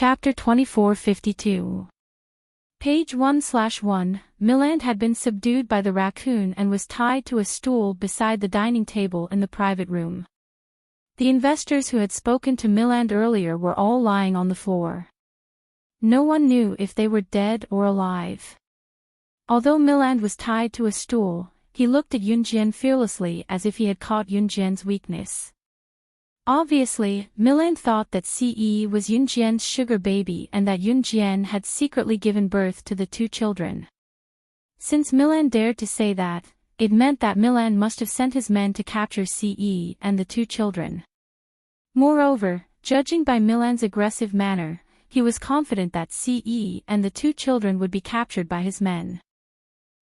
Chapter 2452. Page 1/1. Milland had been subdued by the raccoon and was tied to a stool beside the dining table in the private room. The investors who had spoken to Milland earlier were all lying on the floor. No one knew if they were dead or alive. Although Milland was tied to a stool, he looked at Yunjian fearlessly as if he had caught Yunjian's weakness. Obviously, Milland thought that Ce was Yunjian's sugar baby and that Yunjian had secretly given birth to the two children. Since Milland dared to say that, it meant that Milland must have sent his men to capture Ce and the two children. Moreover, judging by Milland's aggressive manner, he was confident that Ce and the two children would be captured by his men.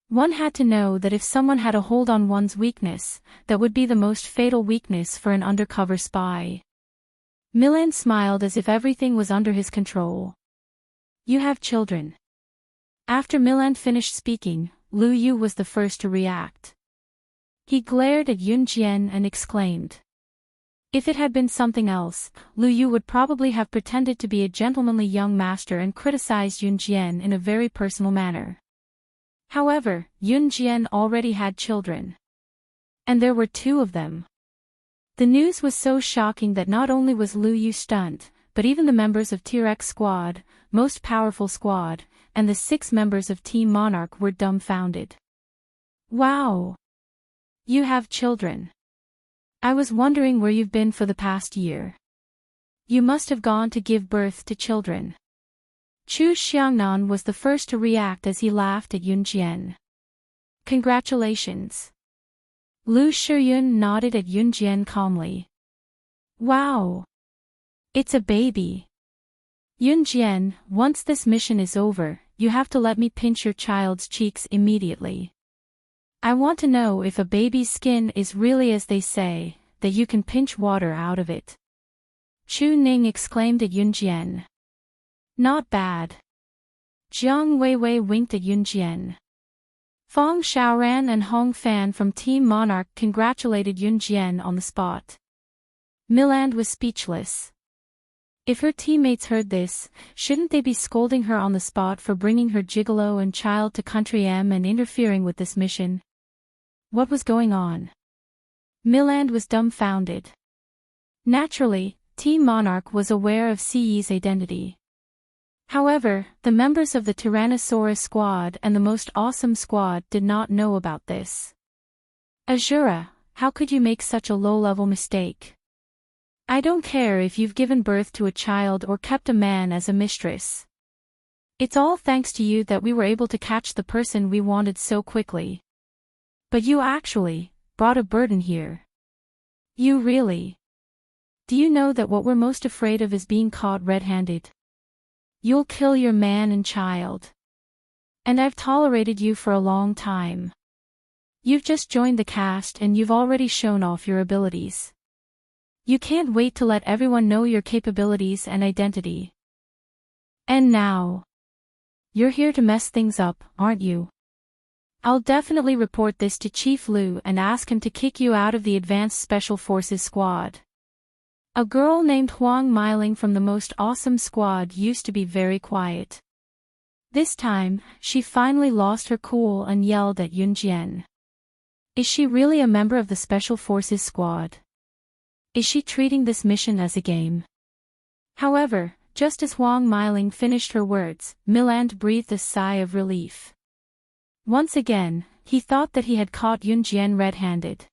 One had to know that if someone had a hold on one's weakness, that would be the most fatal weakness for an undercover spy. Milland smiled as if everything was under his control. "You have children." After Milland finished speaking, Lu Yu was the first to react. He glared at Yunjian and exclaimed. If it had been something else, Lu Yu would probably have pretended to be a gentlemanly young master and criticized Yunjian in a very personal manner. However, Yunjian already had children. And there were two of them. The news was so shocking that not only was Lu Yu stunned, but even the members of T-Rex Squad, most powerful squad, and the 6 members of Team Monarch were dumbfounded. "Wow! You have children. I was wondering where you've been for the past year. You must have gone to give birth to children." Chu Xiangnan was the first to react as he laughed at Yunjian. "Congratulations." Lu Shiyun nodded at Yunjian calmly. "Wow! It's a baby." "Yunjian, once this mission is over, you have to let me pinch your child's cheeks immediately. I want to know if a baby's skin is really as they say, that you can pinch water out of it." Chu Ning exclaimed at Yunjian. "Not bad." Jiang Weiwei winked at Yunjian. Fong Xiaoran and Hong Fan from Team Monarch congratulated Yunjian on the spot. Milland was speechless. If her teammates heard this, shouldn't they be scolding her on the spot for bringing her gigolo and child to Country M and interfering with this mission? What was going on? Milland was dumbfounded. Naturally, Team Monarch was aware of Ce's identity. However, the members of the Tyrannosaurus Squad and the Most Awesome Squad did not know about this. "Azura, how could you make such a low-level mistake? I don't care if you've given birth to a child or kept a man as a mistress. It's all thanks to you that we were able to catch the person we wanted so quickly. But you actually brought a burden here. You really. Do you know that what we're most afraid of is being caught red-handed? You'll kill your man and child. And I've tolerated you for a long time. You've just joined the cast and you've already shown off your abilities. You can't wait to let everyone know your capabilities and identity. And now, you're here to mess things up, aren't you? I'll definitely report this to Chief Lu and ask him to kick you out of the Advanced Special Forces Squad." A girl named Huang Miling from the Most Awesome Squad used to be very quiet. This time, she finally lost her cool and yelled at Yunjian. "Is she really a member of the Special Forces Squad? Is she treating this mission as a game?" However, just as Huang Miling finished her words, Milland breathed a sigh of relief. Once again, he thought that he had caught Yunjian red-handed.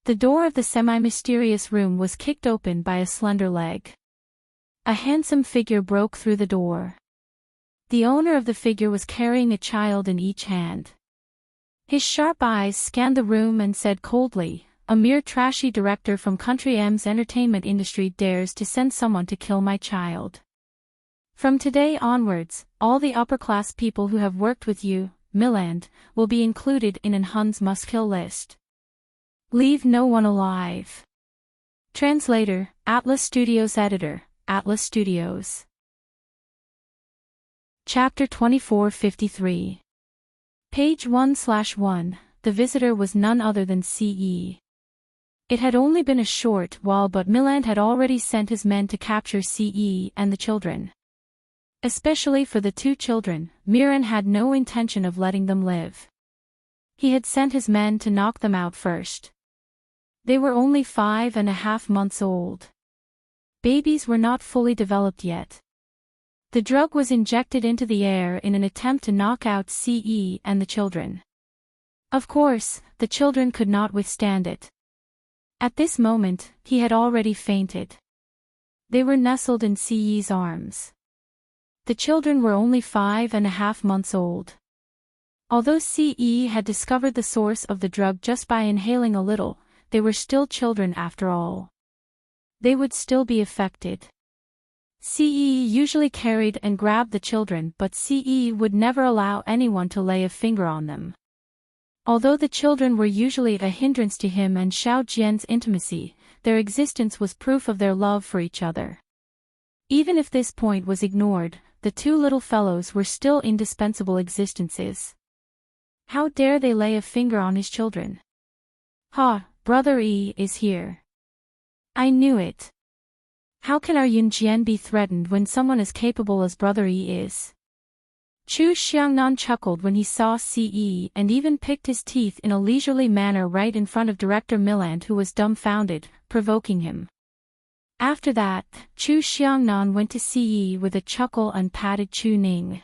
The door of the semi-mysterious room was kicked open by a slender leg. A handsome figure broke through the door. The owner of the figure was carrying a child in each hand. His sharp eyes scanned the room and said coldly, "A mere trashy director from Country M's entertainment industry dares to send someone to kill my child. From today onwards, all the upper-class people who have worked with you, Milland, will be included in an Hun's must-kill list. Leave no one alive." Translator, Atlas Studios Editor, Atlas Studios. Chapter 2453. Page 1/1. The visitor was none other than Ce. It had only been a short while, but Milland had already sent his men to capture Ce and the children. Especially for the two children, Miran had no intention of letting them live. He had sent his men to knock them out first. They were only 5.5 months old. Babies were not fully developed yet. The drug was injected into the air in an attempt to knock out CE and the children. Of course, the children could not withstand it. At this moment, he had already fainted. They were nestled in CE's arms. The children were only 5.5 months old. Although CE had discovered the source of the drug just by inhaling a little, they were still children after all. They would still be affected. CE usually carried and grabbed the children, but CE would never allow anyone to lay a finger on them. Although the children were usually a hindrance to him and Xiao Jian's intimacy, their existence was proof of their love for each other. Even if this point was ignored, the two little fellows were still indispensable existences. How dare they lay a finger on his children? Ha, Brother E is here. I knew it. How can our Yunjian be threatened when someone as capable as Brother E is? Chu Xiangnan chuckled when he saw CE and even picked his teeth in a leisurely manner right in front of Director Milland, who was dumbfounded, provoking him. After that, Chu Xiangnan went to CE with a chuckle and patted Chu Ning.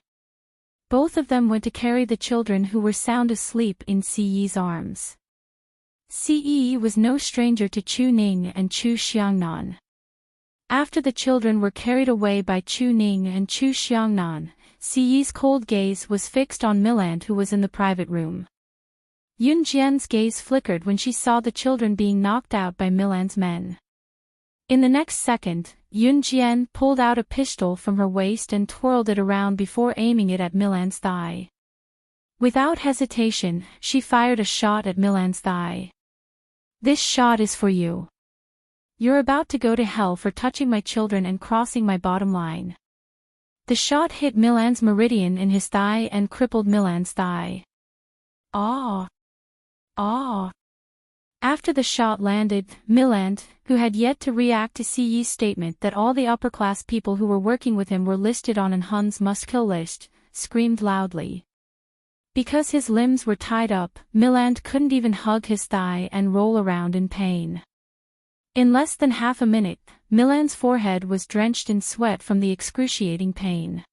Both of them went to carry the children who were sound asleep in CE's arms. CE was no stranger to Chu Ning and Chu Xiangnan. After the children were carried away by Chu Ning and Chu Xiangnan, CE's cold gaze was fixed on Milland, who was in the private room. Yun Jian's gaze flickered when she saw the children being knocked out by Milland's men. In the next second, Yun Jian pulled out a pistol from her waist and twirled it around before aiming it at Milland's thigh. Without hesitation, she fired a shot at Milland's thigh. This shot is for you. You're about to go to hell for touching my children and crossing my bottom line. The shot hit Milland's meridian in his thigh and crippled Milland's thigh. Ah! Ah! After the shot landed, Milland, who had yet to react to CE's statement that all the upper-class people who were working with him were listed on an Hun's must-kill list, screamed loudly. Because his limbs were tied up, Milland couldn't even hug his thigh and roll around in pain. In less than half a minute, Milland's forehead was drenched in sweat from the excruciating pain.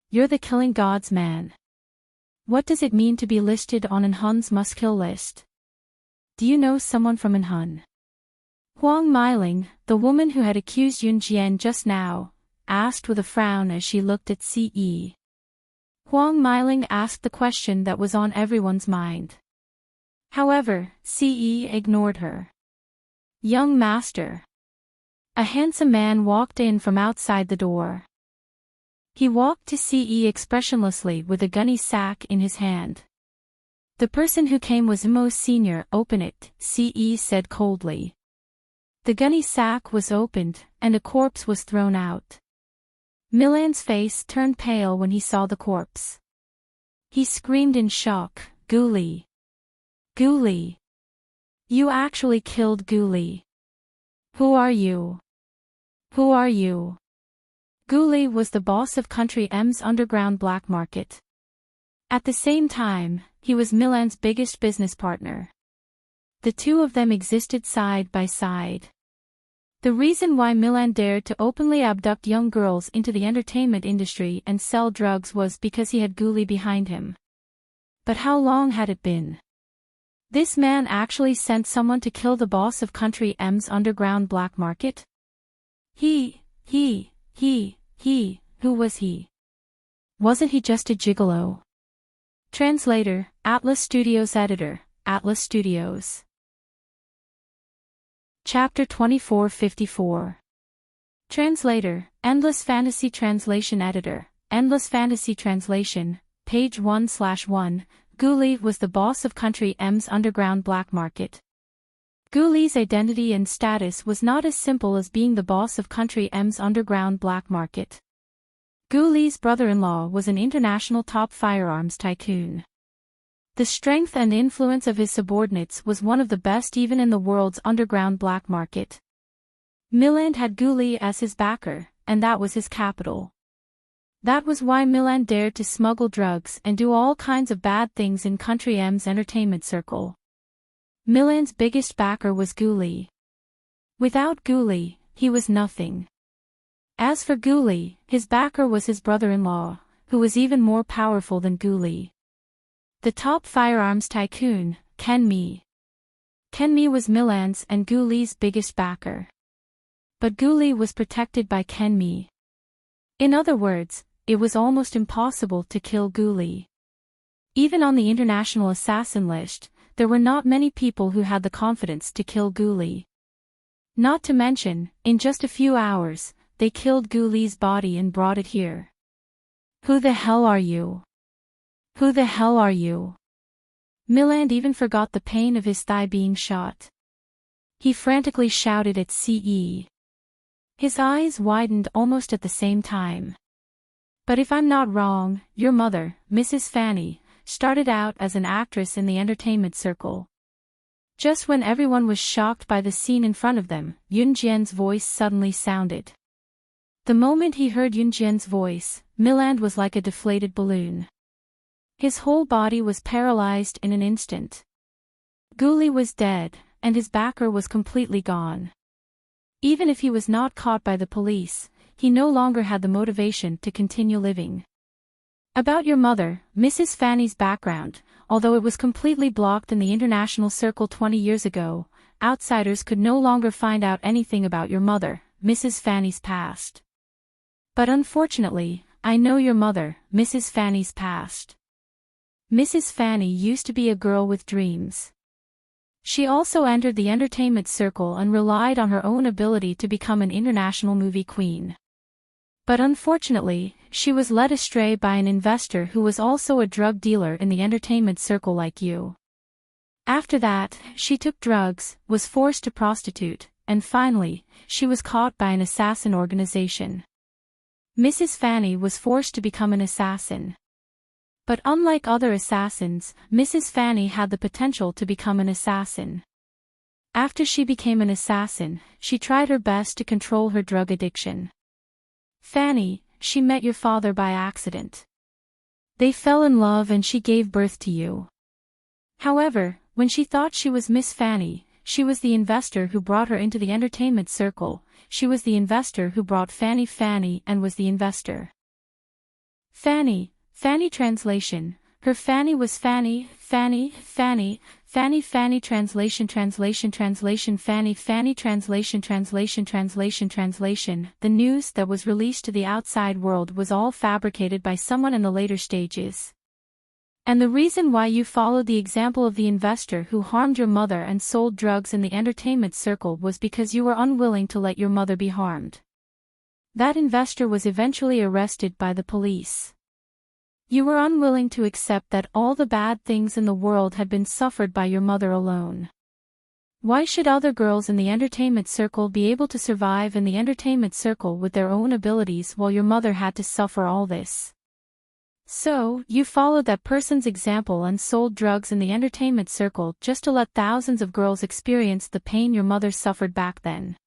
You're the killing gods, man. What does it mean to be listed on an Hun's must-kill list? Do you know someone from an Hun? Huang Meiling, the woman who had accused Yun Jian just now, asked with a frown as she looked at CE. Huang Meiling asked the question that was on everyone's mind. However, CE ignored her. Young master. A handsome man walked in from outside the door. He walked to CE expressionlessly with a gunny sack in his hand. The person who came was Immerse Sr. Open it, CE said coldly. The gunny sack was opened, and a corpse was thrown out. Milland's face turned pale when he saw the corpse. He screamed in shock, Guli. Guli. You actually killed Guli. Who are you? Who are you? Guli was the boss of Country M's underground black market. At the same time, he was Milland's biggest business partner. The two of them existed side by side. The reason why Milland dared to openly abduct young girls into the entertainment industry and sell drugs was because he had Guli behind him. But how long had it been? This man actually sent someone to kill the boss of Country M's underground black market? Who was he? Wasn't he just a gigolo? Translator, Atlas Studios Editor, Atlas Studios. Chapter 2454. Translator, Endless Fantasy Translation Editor, Endless Fantasy Translation, page 1/1, Guli was the boss of Country M's underground black market. Guli's identity and status was not as simple as being the boss of Country M's underground black market. Guli's brother-in-law was an international top firearms tycoon. The strength and influence of his subordinates was one of the best even in the world's underground black market. Milland had Guli as his backer, and that was his capital. That was why Milan dared to smuggle drugs and do all kinds of bad things in Country M's entertainment circle. Milan's biggest backer was Guli. Without Guli, he was nothing. As for Guli, his backer was his brother-in-law, who was even more powerful than Guli. The top firearms tycoon, Kenmi. Kenmi was Milan's and Guli's biggest backer. But Guli was protected by Kenmi. In other words, it was almost impossible to kill Guli. Even on the international assassin list, there were not many people who had the confidence to kill Guli. Not to mention, in just a few hours, they killed Guli's body and brought it here. Who the hell are you? Who the hell are you? Milan even forgot the pain of his thigh being shot. He frantically shouted at CE. His eyes widened almost at the same time. But if I'm not wrong, your mother, Mrs. Fanny, started out as an actress in the entertainment circle. Just when everyone was shocked by the scene in front of them, Yunjian's voice suddenly sounded. The moment he heard Yunjian's voice, Milan was like a deflated balloon. His whole body was paralyzed in an instant. Guli was dead, and his backer was completely gone. Even if he was not caught by the police, he no longer had the motivation to continue living. About your mother, Mrs. Fanny's background, although it was completely blocked in the international circle 20 years ago, outsiders could no longer find out anything about your mother, Mrs. Fanny's past. But unfortunately, I know your mother, Mrs. Fanny's past. Mrs. Fanny used to be a girl with dreams. She also entered the entertainment circle and relied on her own ability to become an international movie queen. But unfortunately, she was led astray by an investor who was also a drug dealer in the entertainment circle like you. After that, she took drugs, was forced to prostitute, and finally, she was caught by an assassin organization. Mrs. Fanny was forced to become an assassin. But unlike other assassins, Mrs. Fanny had the potential to become an assassin. After she became an assassin, she tried her best to control her drug addiction. Fanny, she met your father by accident. They fell in love and she gave birth to you. However, when she thought she was Miss Fanny, she was the investor who brought her into the entertainment circle. She was the investor who brought Fanny and was the investor. Fanny translation. Her Fanny was Fanny translation Fanny translation translation. The news that was released to the outside world was all fabricated by someone in the later stages. And the reason why you followed the example of the investor who harmed your mother and sold drugs in the entertainment circle was because you were unwilling to let your mother be harmed. That investor was eventually arrested by the police. You were unwilling to accept that all the bad things in the world had been suffered by your mother alone. Why should other girls in the entertainment circle be able to survive in the entertainment circle with their own abilities while your mother had to suffer all this? So, you followed that person's example and sold drugs in the entertainment circle just to let thousands of girls experience the pain your mother suffered back then.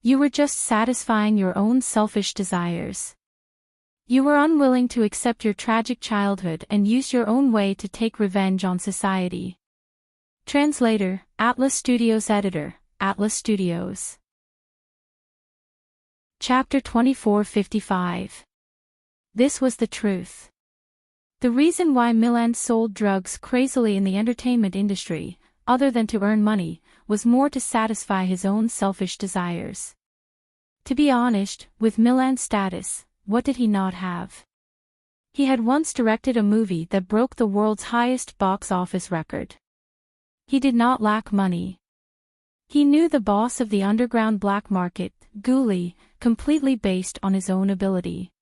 You were just satisfying your own selfish desires. You were unwilling to accept your tragic childhood and use your own way to take revenge on society. Translator, Atlas Studios Editor, Atlas Studios. Chapter 2455. This was the truth. The reason why Milan sold drugs crazily in the entertainment industry, other than to earn money, was more to satisfy his own selfish desires. To be honest, with Milan's status, what did he not have? He had once directed a movie that broke the world's highest box office record. He did not lack money. He knew the boss of the underground black market, Guli, completely based on his own ability.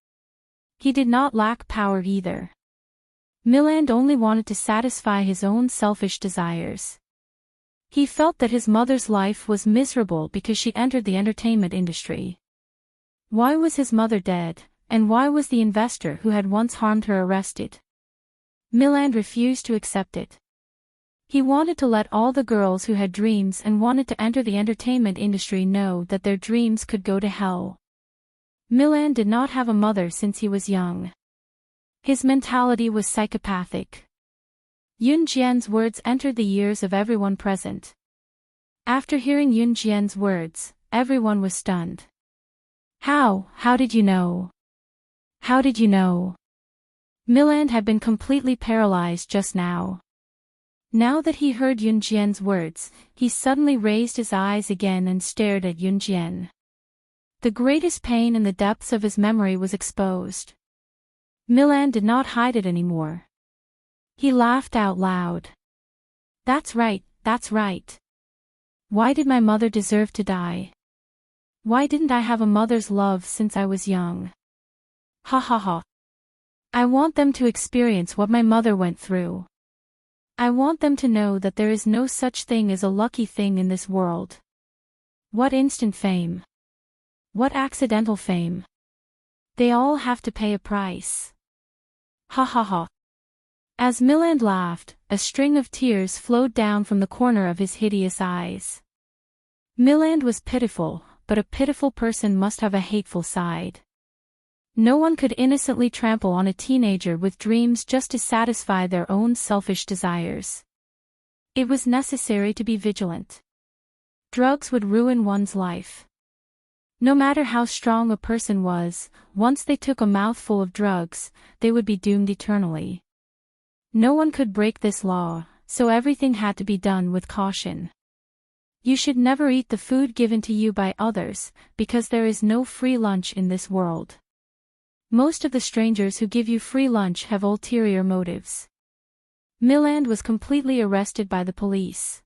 He did not lack power either. Milan only wanted to satisfy his own selfish desires. He felt that his mother's life was miserable because she entered the entertainment industry. Why was his mother dead, and why was the investor who had once harmed her arrested? Milan refused to accept it. He wanted to let all the girls who had dreams and wanted to enter the entertainment industry know that their dreams could go to hell. Milan did not have a mother since he was young. His mentality was psychopathic. Yunjian's words entered the ears of everyone present. After hearing Yunjian's words, everyone was stunned. How did you know? How did you know? Milan had been completely paralyzed just now. Now that he heard Yunjian's words, he suddenly raised his eyes again and stared at Yunjian. The greatest pain in the depths of his memory was exposed. Milan did not hide it anymore. He laughed out loud. That's right, that's right. Why did my mother deserve to die? Why didn't I have a mother's love since I was young? Ha ha ha. I want them to experience what my mother went through. I want them to know that there is no such thing as a lucky thing in this world. What instant fame? What accidental fame? They all have to pay a price. Ha ha ha. As Milan laughed, a string of tears flowed down from the corner of his hideous eyes. Milan was pitiful, but a pitiful person must have a hateful side. No one could innocently trample on a teenager with dreams just to satisfy their own selfish desires. It was necessary to be vigilant. Drugs would ruin one's life. No matter how strong a person was, once they took a mouthful of drugs, they would be doomed eternally. No one could break this law, so everything had to be done with caution. You should never eat the food given to you by others, because there is no free lunch in this world. Most of the strangers who give you free lunch have ulterior motives. Milan was completely arrested by the police.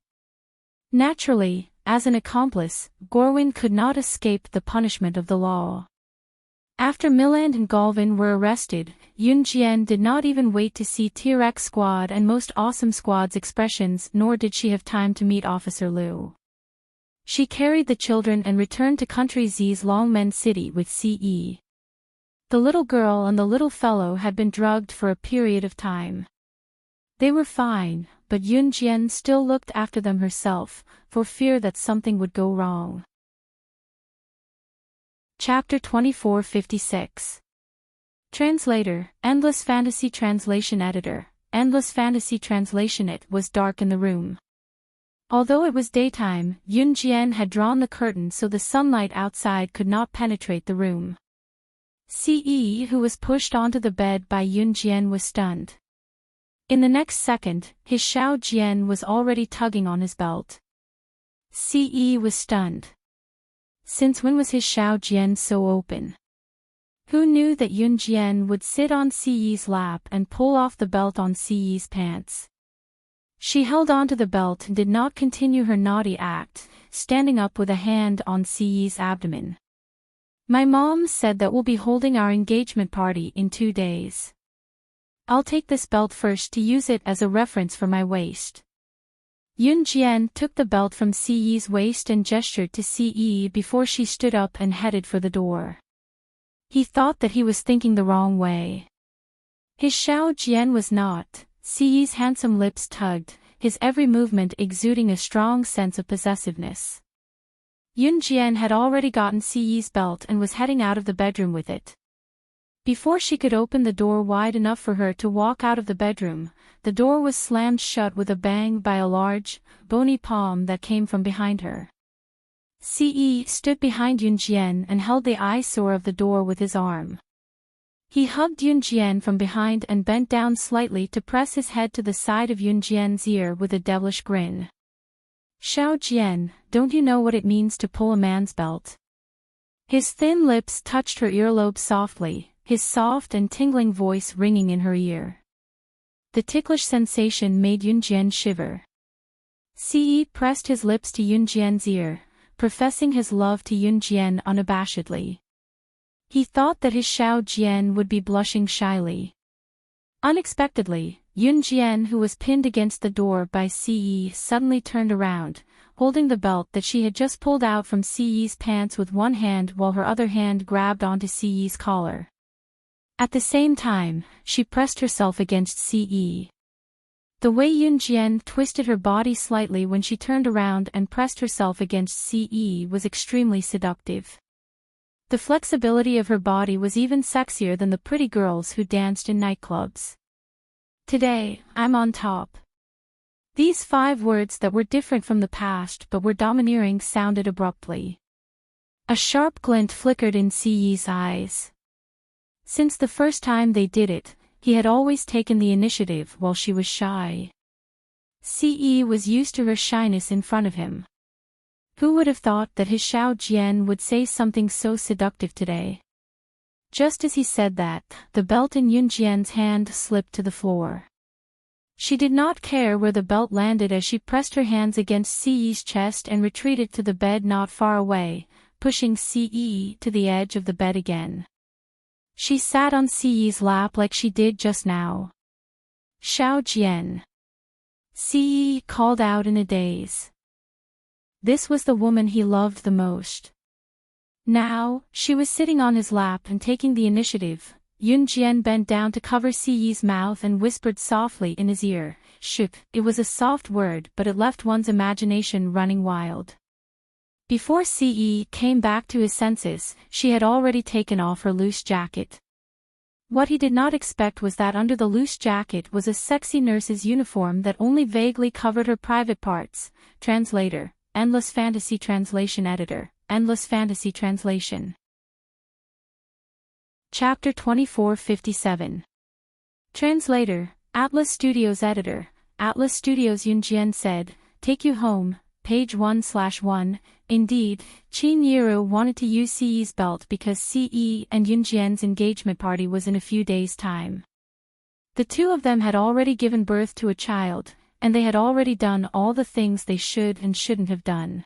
Naturally, as an accomplice, Gorwin could not escape the punishment of the law. After Milan and Galvin were arrested, Yunjian did not even wait to see T-Rex Squad and Most Awesome Squad's expressions, nor did she have time to meet Officer Liu. She carried the children and returned to Country Z's Longmen City with CE. The little girl and the little fellow had been drugged for a period of time. They were fine, but Yunjian still looked after them herself, for fear that something would go wrong. Chapter 2456. Translator, Endless Fantasy Translation Editor, Endless Fantasy Translation. It was dark in the room. Although it was daytime, Yunjian had drawn the curtain so the sunlight outside could not penetrate the room. CE, who was pushed onto the bed by Yunjian, was stunned. In the next second, his Xiao Jian was already tugging on his belt. CE was stunned. Since when was his Xiao Jian so open? Who knew that Yunjian would sit on CE's lap and pull off the belt on CE's pants? She held onto the belt and did not continue her naughty act, standing up with a hand on CE's abdomen. My mom said that we'll be holding our engagement party in 2 days. I'll take this belt first to use it as a reference for my waist. Yunjian took the belt from CE's waist and gestured to CE before she stood up and headed for the door. He thought that he was thinking the wrong way. His Xiao Jian was not. CE's handsome lips tugged, his every movement exuding a strong sense of possessiveness. Yunjian had already gotten CE's belt and was heading out of the bedroom with it. Before she could open the door wide enough for her to walk out of the bedroom, the door was slammed shut with a bang by a large, bony palm that came from behind her. CE stood behind Yunjian and held the eyesore of the door with his arm. He hugged Yunjian from behind and bent down slightly to press his head to the side of Yunjian's ear with a devilish grin. Xiao Jian, don't you know what it means to pull a man's belt? His thin lips touched her earlobe softly, his soft and tingling voice ringing in her ear. The ticklish sensation made Yunjian shiver. Ce pressed his lips to Yunjian's ear, professing his love to Yunjian unabashedly. He thought that his Xiao Jian would be blushing shyly. Unexpectedly, Yunjian, who was pinned against the door by Ce, suddenly turned around, holding the belt that she had just pulled out from Ce's pants with one hand while her other hand grabbed onto Ce's collar. At the same time, she pressed herself against Ce. The way Yunjian twisted her body slightly when she turned around and pressed herself against Ce was extremely seductive. The flexibility of her body was even sexier than the pretty girls who danced in nightclubs. Today, I'm on top. These 5 words that were different from the past but were domineering sounded abruptly. A sharp glint flickered in Siyi's eyes. Since the first time they did it, he had always taken the initiative while she was shy. Siyi was used to her shyness in front of him. Who would have thought that his Xiao Jian would say something so seductive today? Just as he said that, the belt in Yun Jian's hand slipped to the floor. She did not care where the belt landed as she pressed her hands against Siyi's chest and retreated to the bed not far away, pushing Siyi to the edge of the bed again. She sat on Siyi's lap like she did just now. Xiao Jian. Siyi called out in a daze. This was the woman he loved the most. Now, she was sitting on his lap and taking the initiative. Yun Jian bent down to cover Siyi's mouth and whispered softly in his ear, "Shuk." It was a soft word but it left one's imagination running wild. Before Siyi came back to his senses, she had already taken off her loose jacket. What he did not expect was that under the loose jacket was a sexy nurse's uniform that only vaguely covered her private parts. Translator, Endless Fantasy Translation Editor, Endless Fantasy Translation. Chapter 2457. Translator, Atlas Studios Editor, Atlas Studios. Yun Jian said, "Take you home." Page 1/1. Indeed, Qin Yiru wanted to use Siyi's belt because Ce and Yun Jian's engagement party was in a few days' time. The two of them had already given birth to a child, and they had already done all the things they should and shouldn't have done.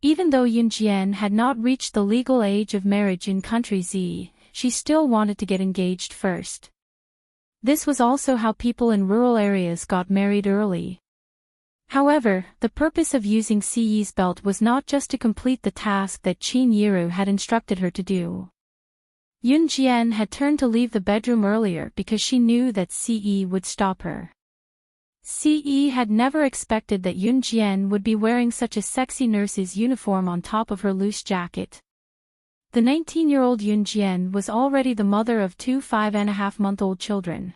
Even though Yun Jian had not reached the legal age of marriage in country Z, she still wanted to get engaged first. This was also how people in rural areas got married early. However, the purpose of using Siyi's belt was not just to complete the task that Qin Yiru had instructed her to do. Yun Jian had turned to leave the bedroom earlier because she knew that Ce would stop her. Ce had never expected that Yun Jian would be wearing such a sexy nurse's uniform on top of her loose jacket. The 19-year-old Yun Jian was already the mother of 2 5.5-month-old children.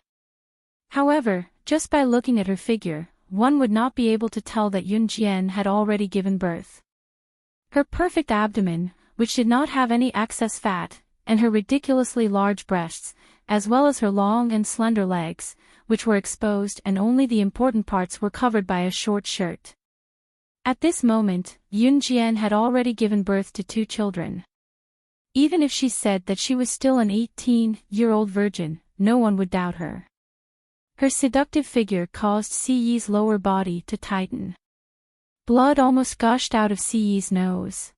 However, just by looking at her figure, one would not be able to tell that Yun Jian had already given birth. Her perfect abdomen, which did not have any excess fat, and her ridiculously large breasts, as well as her long and slender legs, which were exposed and only the important parts were covered by a short shirt. At this moment, Yun Jian had already given birth to 2 children. Even if she said that she was still an 18-year-old virgin, no one would doubt her. Her seductive figure caused Ce's lower body to tighten. Blood almost gushed out of Ce's nose.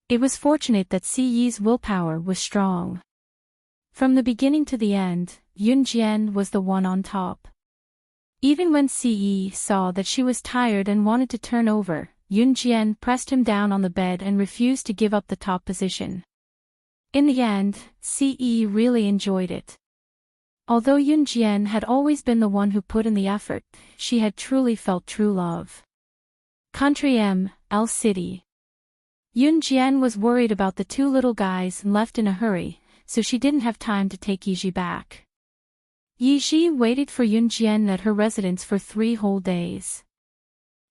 It was fortunate that Ce's willpower was strong. From the beginning to the end, Yun Jian was the one on top. Even when Ce saw that she was tired and wanted to turn over, Yun Jian pressed him down on the bed and refused to give up the top position. In the end, Ce really enjoyed it. Although Yun Jian had always been the one who put in the effort, she had truly felt true love. Country L City. Yun Jian was worried about the 2 little guys and left in a hurry, so she didn't have time to take Yiji back. Yiji waited for Yun Jian at her residence for 3 whole days.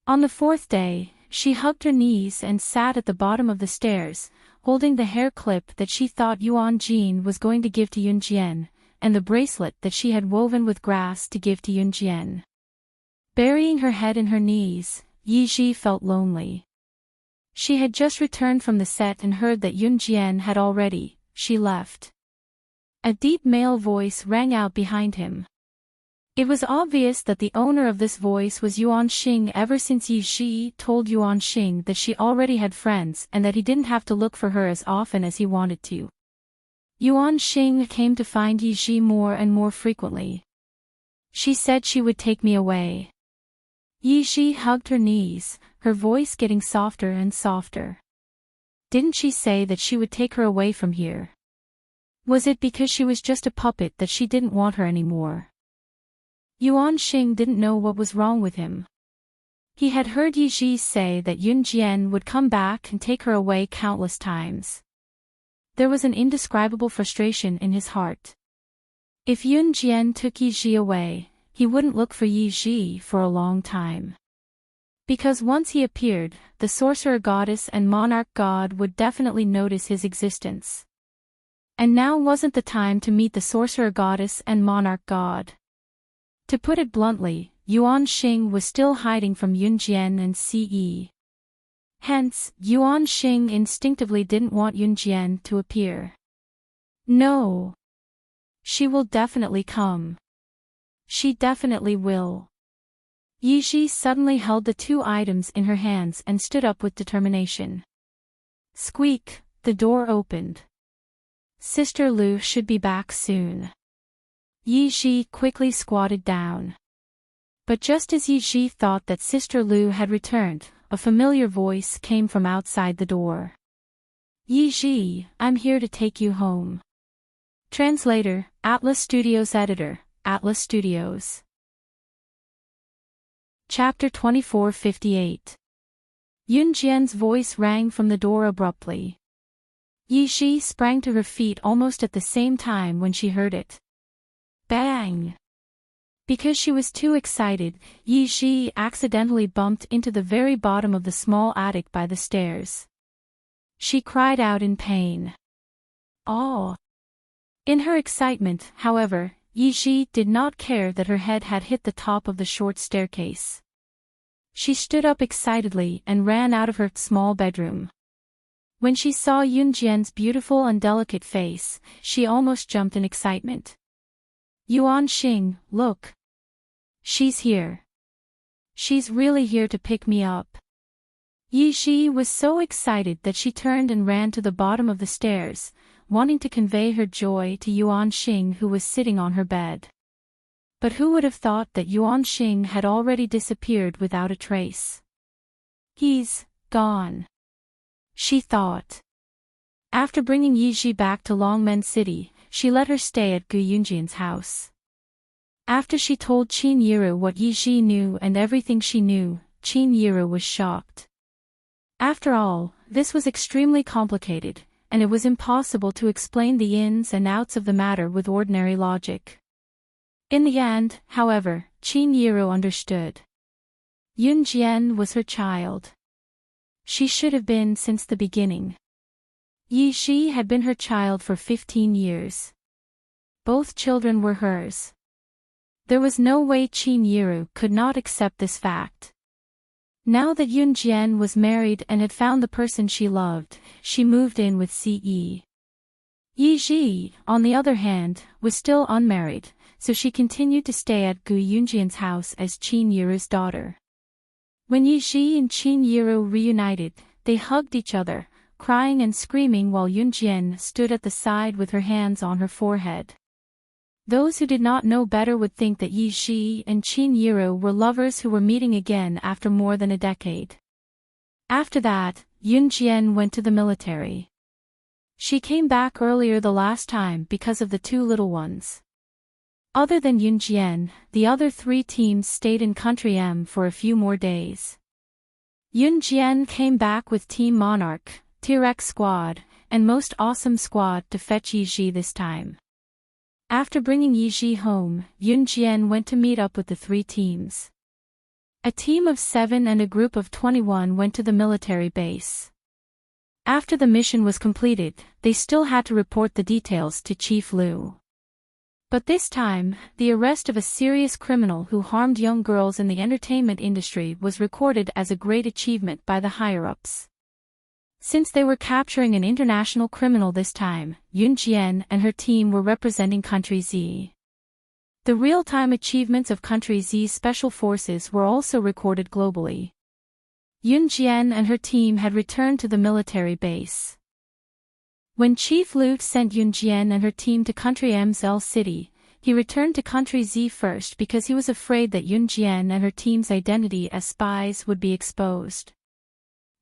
On the 4th day, she hugged her knees and sat at the bottom of the stairs, holding the hair clip that she thought Yuan Jin was going to give to Yun Jian, and the bracelet that she had woven with grass to give to Yun Jian. Burying her head in her knees, Yiji felt lonely. She had just returned from the set and heard that Yun Jian had already, she left. A deep male voice rang out behind him. It was obvious that the owner of this voice was Yuan Xing ever since Yiji told Yuan Xing that she already had friends and that he didn't have to look for her as often as he wanted to. Yuan Xing came to find Yiji more and more frequently. She said she would take me away. Yiji hugged her knees, her voice getting softer and softer. Didn't she say that she would take her away from here? Was it because she was just a puppet that she didn't want her anymore? Yuan Xing didn't know what was wrong with him. He had heard Yiji say that Yun Jian would come back and take her away countless times. there was an indescribable frustration in his heart. If Yun Jian took Yi Ji away, he wouldn't look for Yi Ji for a long time. Because once he appeared, the sorcerer goddess and monarch god would definitely notice his existence. And now wasn't the time to meet the sorcerer goddess and monarch god. To put it bluntly, Yuan Xing was still hiding from Yun Jian and Ce. Hence, Yuan Xing instinctively didn't want Yun Jian to appear. No. She will definitely come. She definitely will. Yi Ji suddenly held the two items in her hands and stood up with determination. Squeak, the door opened. Sister Lu should be back soon. Yi Ji quickly squatted down. But just as Yi Ji thought that Sister Lu had returned, a familiar voice came from outside the door. Yi Ji, I'm here to take you home. Translator, Atlas Studios Editor, Atlas Studios. Chapter 2458. Yun Jian's voice rang from the door abruptly. Yi Ji sprang to her feet almost at the same time when she heard it. Bang! Because she was too excited, Yi Ji accidentally bumped into the very bottom of the small attic by the stairs. She cried out in pain. Oh! In her excitement, however, Yi Ji did not care that her head had hit the top of the short staircase. She stood up excitedly and ran out of her small bedroom. When she saw Yun Jian's beautiful and delicate face, she almost jumped in excitement. Yuan Xing, look. She's here. She's really here to pick me up. Yi Ji was so excited that she turned and ran to the bottom of the stairs, wanting to convey her joy to Yuan Xing, who was sitting on her bed. But who would have thought that Yuan Xing had already disappeared without a trace? He's gone, she thought. After bringing Yi Ji back to Longmen City, she let her stay at Gu Yunjian's house. After she told Qin Yiru what Yi Ji knew and everything she knew, Qin Yiru was shocked. After all, this was extremely complicated, and it was impossible to explain the ins and outs of the matter with ordinary logic. In the end, however, Qin Yiru understood. Yun Jian was her child. She should have been since the beginning. Yi Ji had been her child for 15 years. Both children were hers. There was no way Qin Yiru could not accept this fact. Now that Yun Jian was married and had found the person she loved, she moved in with Ce. Yi Ji, on the other hand, was still unmarried, so she continued to stay at Gu Yunjian's house as Qin Yiru's daughter. When Yi Ji and Qin Yiru reunited, they hugged each other, crying and screaming while Yun Jian stood at the side with her hands on her forehead. Those who did not know better would think that Yi Ji and Qin Yiru were lovers who were meeting again after more than a decade. After that, Yun Jian went to the military. She came back earlier the last time because of the two little ones. Other than Yun Jian, the other three teams stayed in Country M for a few more days. Yun Jian came back with Team Monarch, T-Rex Squad, and Most Awesome Squad to fetch Yi Ji this time. After bringing Yi Ji home, Yun Jian went to meet up with the three teams. A team of 7 and a group of 21 went to the military base. After the mission was completed, they still had to report the details to Chief Lu. But this time, the arrest of a serious criminal who harmed young girls in the entertainment industry was recorded as a great achievement by the higher-ups. Since they were capturing an international criminal this time, Yun Jian and her team were representing Country Z. The real-time achievements of Country Z's special forces were also recorded globally. Yun Jian and her team had returned to the military base. When Chief Lu sent Yun Jian and her team to Country M's L City, he returned to Country Z first because he was afraid that Yun Jian and her team's identity as spies would be exposed.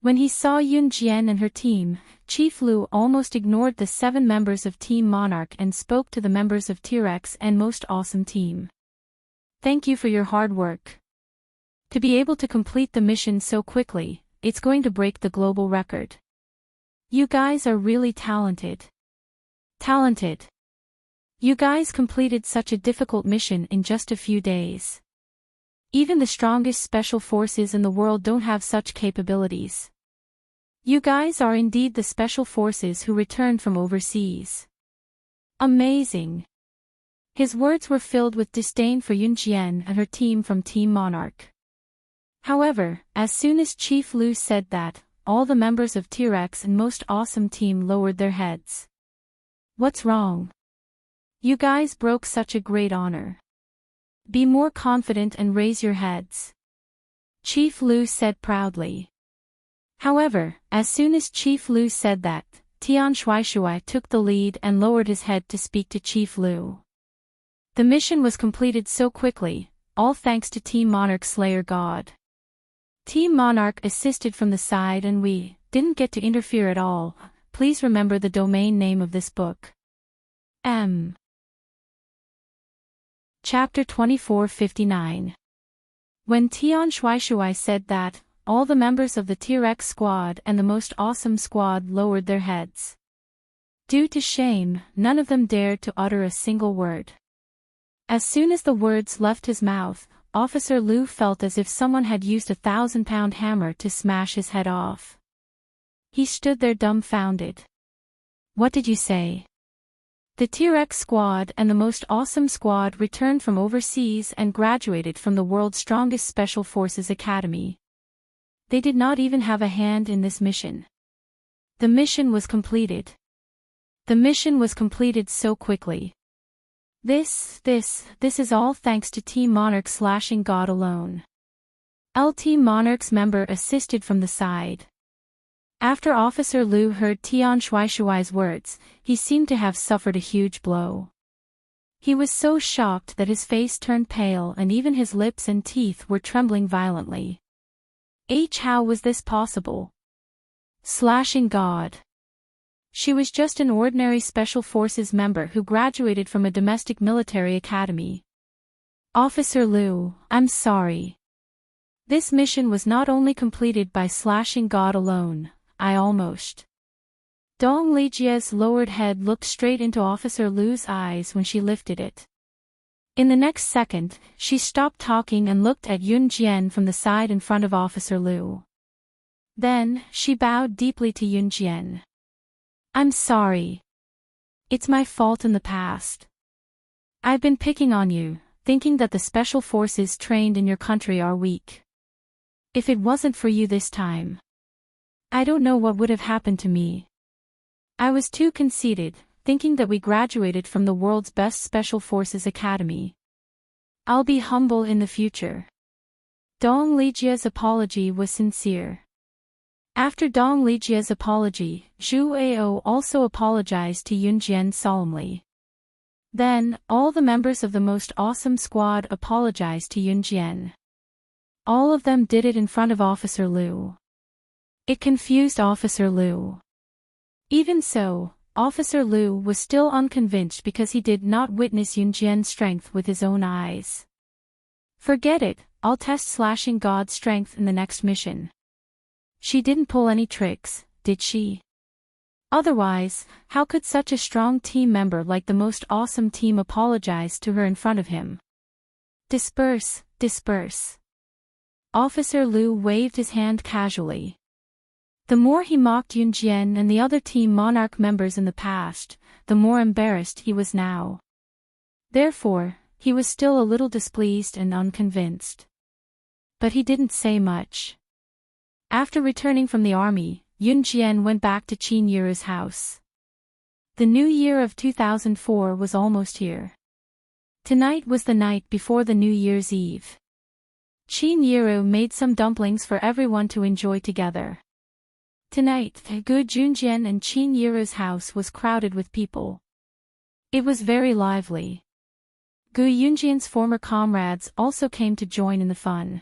When he saw Yun Jian and her team, Chief Lu almost ignored the 7 members of Team Monarch and spoke to the members of T-Rex and Most Awesome Team. Thank you for your hard work. To be able to complete the mission so quickly, it's going to break the global record. You guys are really talented. Talented. You guys completed such a difficult mission in just a few days. Even the strongest special forces in the world don't have such capabilities. You guys are indeed the special forces who returned from overseas. Amazing. His words were filled with disdain for Yunjian and her team from Team Monarch. However, as soon as Chief Lu said that, all the members of T-Rex and Most Awesome Team lowered their heads. What's wrong? You guys broke such a great honor. Be more confident and raise your heads. Chief Lu said proudly. However, as soon as Chief Lu said that, Tian Shuaishuai took the lead and lowered his head to speak to Chief Lu. The mission was completed so quickly, all thanks to Team Monarch Slayer God. Team Monarch assisted from the side and we didn't get to interfere at all. Please remember the domain name of this book. Chapter 2459. When Tian Shuaishuai said that, all the members of the T-Rex squad and the Most Awesome squad lowered their heads. Due to shame, none of them dared to utter a single word. As soon as the words left his mouth, Officer Lu felt as if someone had used a 1,000-pound hammer to smash his head off. He stood there dumbfounded. What did you say? The T-Rex squad and the Most Awesome squad returned from overseas and graduated from the world's strongest Special Forces Academy. They did not even have a hand in this mission. The mission was completed. The mission was completed so quickly. This is all thanks to Team Monarch slashing God alone. Team Monarch's member assisted from the side. After Officer Lu heard Tian Shuaishuai's words, he seemed to have suffered a huge blow. He was so shocked that his face turned pale and even his lips and teeth were trembling violently. How was this possible? Slashing God. She was just an ordinary Special Forces member who graduated from a domestic military academy. Officer Lu, I'm sorry. This mission was not only completed by slashing God alone, I almost. Dong Lijie's lowered head looked straight into Officer Lu's eyes when she lifted it. In the next second, she stopped talking and looked at Yun Jian from the side in front of Officer Lu. Then, she bowed deeply to Yun Jian. I'm sorry. It's my fault in the past. I've been picking on you, thinking that the special forces trained in your country are weak. If it wasn't for you this time, I don't know what would have happened to me. I was too conceited, thinking that we graduated from the world's best Special Forces Academy. I'll be humble in the future. Dong Lijie's apology was sincere. After Dong Lijie's apology, Zhu Ao also apologized to Yun Jian solemnly. Then, all the members of the Most Awesome squad apologized to Yun Jian. All of them did it in front of Officer Lu. It confused Officer Lu. Even so, Officer Lu was still unconvinced because he did not witness Yun Jian's strength with his own eyes. Forget it, I'll test slashing God's strength in the next mission. She didn't pull any tricks, did she? Otherwise, how could such a strong team member like the Most Awesome Team apologize to her in front of him? Disperse, disperse. Officer Lu waved his hand casually. The more he mocked Yun Jian and the other Team Monarch members in the past, the more embarrassed he was now. Therefore, he was still a little displeased and unconvinced. But he didn't say much. After returning from the army, Yun Jian went back to Qin Yiru's house. The new year of 2004 was almost here. Tonight was the night before the New Year's Eve. Qin Yiru made some dumplings for everyone to enjoy together. Tonight, Gu Junjian and Qin Yiru's house was crowded with people. It was very lively. Gu Yunjian's former comrades also came to join in the fun.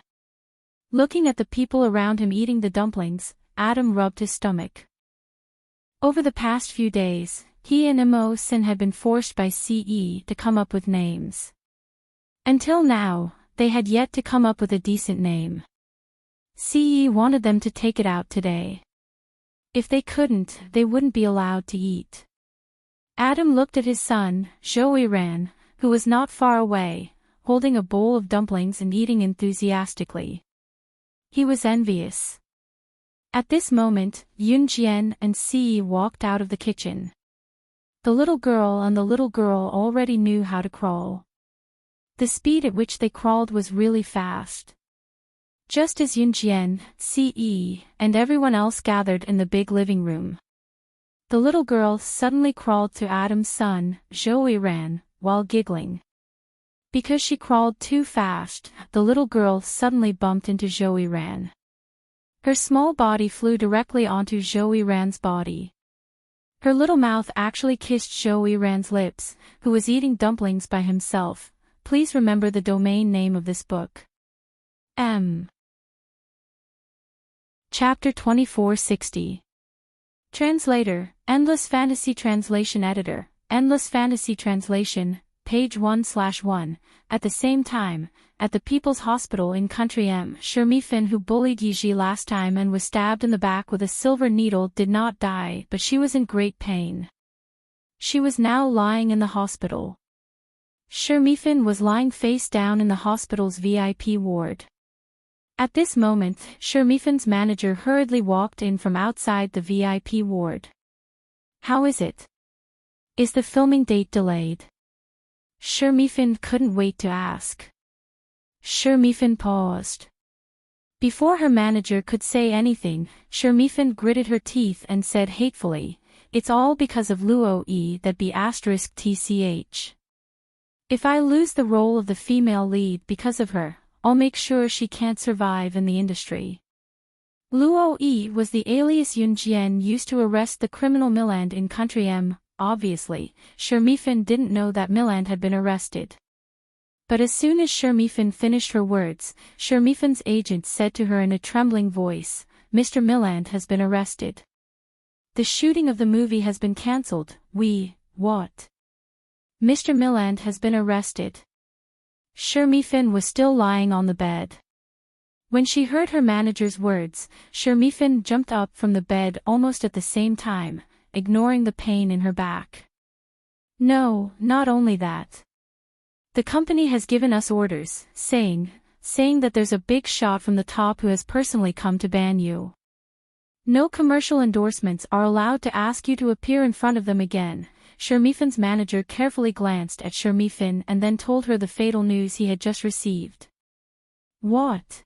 Looking at the people around him eating the dumplings, Adam rubbed his stomach. Over the past few days, he and Mo Sin had been forced by CE to come up with names. Until now, they had yet to come up with a decent name. CE wanted them to take it out today. If they couldn't, they wouldn't be allowed to eat. Adam looked at his son, Joey Ran, who was not far away, holding a bowl of dumplings and eating enthusiastically. He was envious. At this moment, Yunjian and Si walked out of the kitchen. The little girl already knew how to crawl. The speed at which they crawled was really fast. Just as Yunjian, Si, and everyone else gathered in the big living room, the little girl suddenly crawled to Adam's son, Joey Ran, while giggling. Because she crawled too fast, the little girl suddenly bumped into Joey Ran. Her small body flew directly onto Joey Ran's body. Her little mouth actually kissed Joey Ran's lips, who was eating dumplings by himself. Please remember the domain name of this book. Chapter 2460. Translator, Endless Fantasy Translation Editor, Endless Fantasy Translation, page 1/1. At the same time, at the People's Hospital in Country M, Shermifin, who bullied Yiji last time and was stabbed in the back with a silver needle, did not die, but she was in great pain. She was now lying in the hospital. Shermifin was lying face down in the hospital's VIP ward. At this moment, Shermifin's manager hurriedly walked in from outside the VIP ward. How is it? Is the filming date delayed? Shermifin couldn't wait to ask. Shermifin paused. Before her manager could say anything, Shermifin gritted her teeth and said hatefully, "It's all because of Luo E that be *tch. If I lose the role of the female lead because of her, I'll make sure she can't survive in the industry." Luo E was the alias Yunjian used to arrest the criminal Miland in Country M. Obviously, Shermifin didn't know that Miland had been arrested. But as soon as Shermifin finished her words, Shermifin's agent said to her in a trembling voice, "Mr. Miland has been arrested. The shooting of the movie has been cancelled." What? Mr. Miland has been arrested. Shermifin was still lying on the bed. When she heard her manager's words, Shermifin jumped up from the bed almost at the same time, ignoring the pain in her back. "No, not only that. The company has given us orders, saying that there's a big shot from the top who has personally come to ban you. No commercial endorsements are allowed to ask you to appear in front of them again." Shermifin's manager carefully glanced at Shermifin and then told her the fatal news he had just received. What?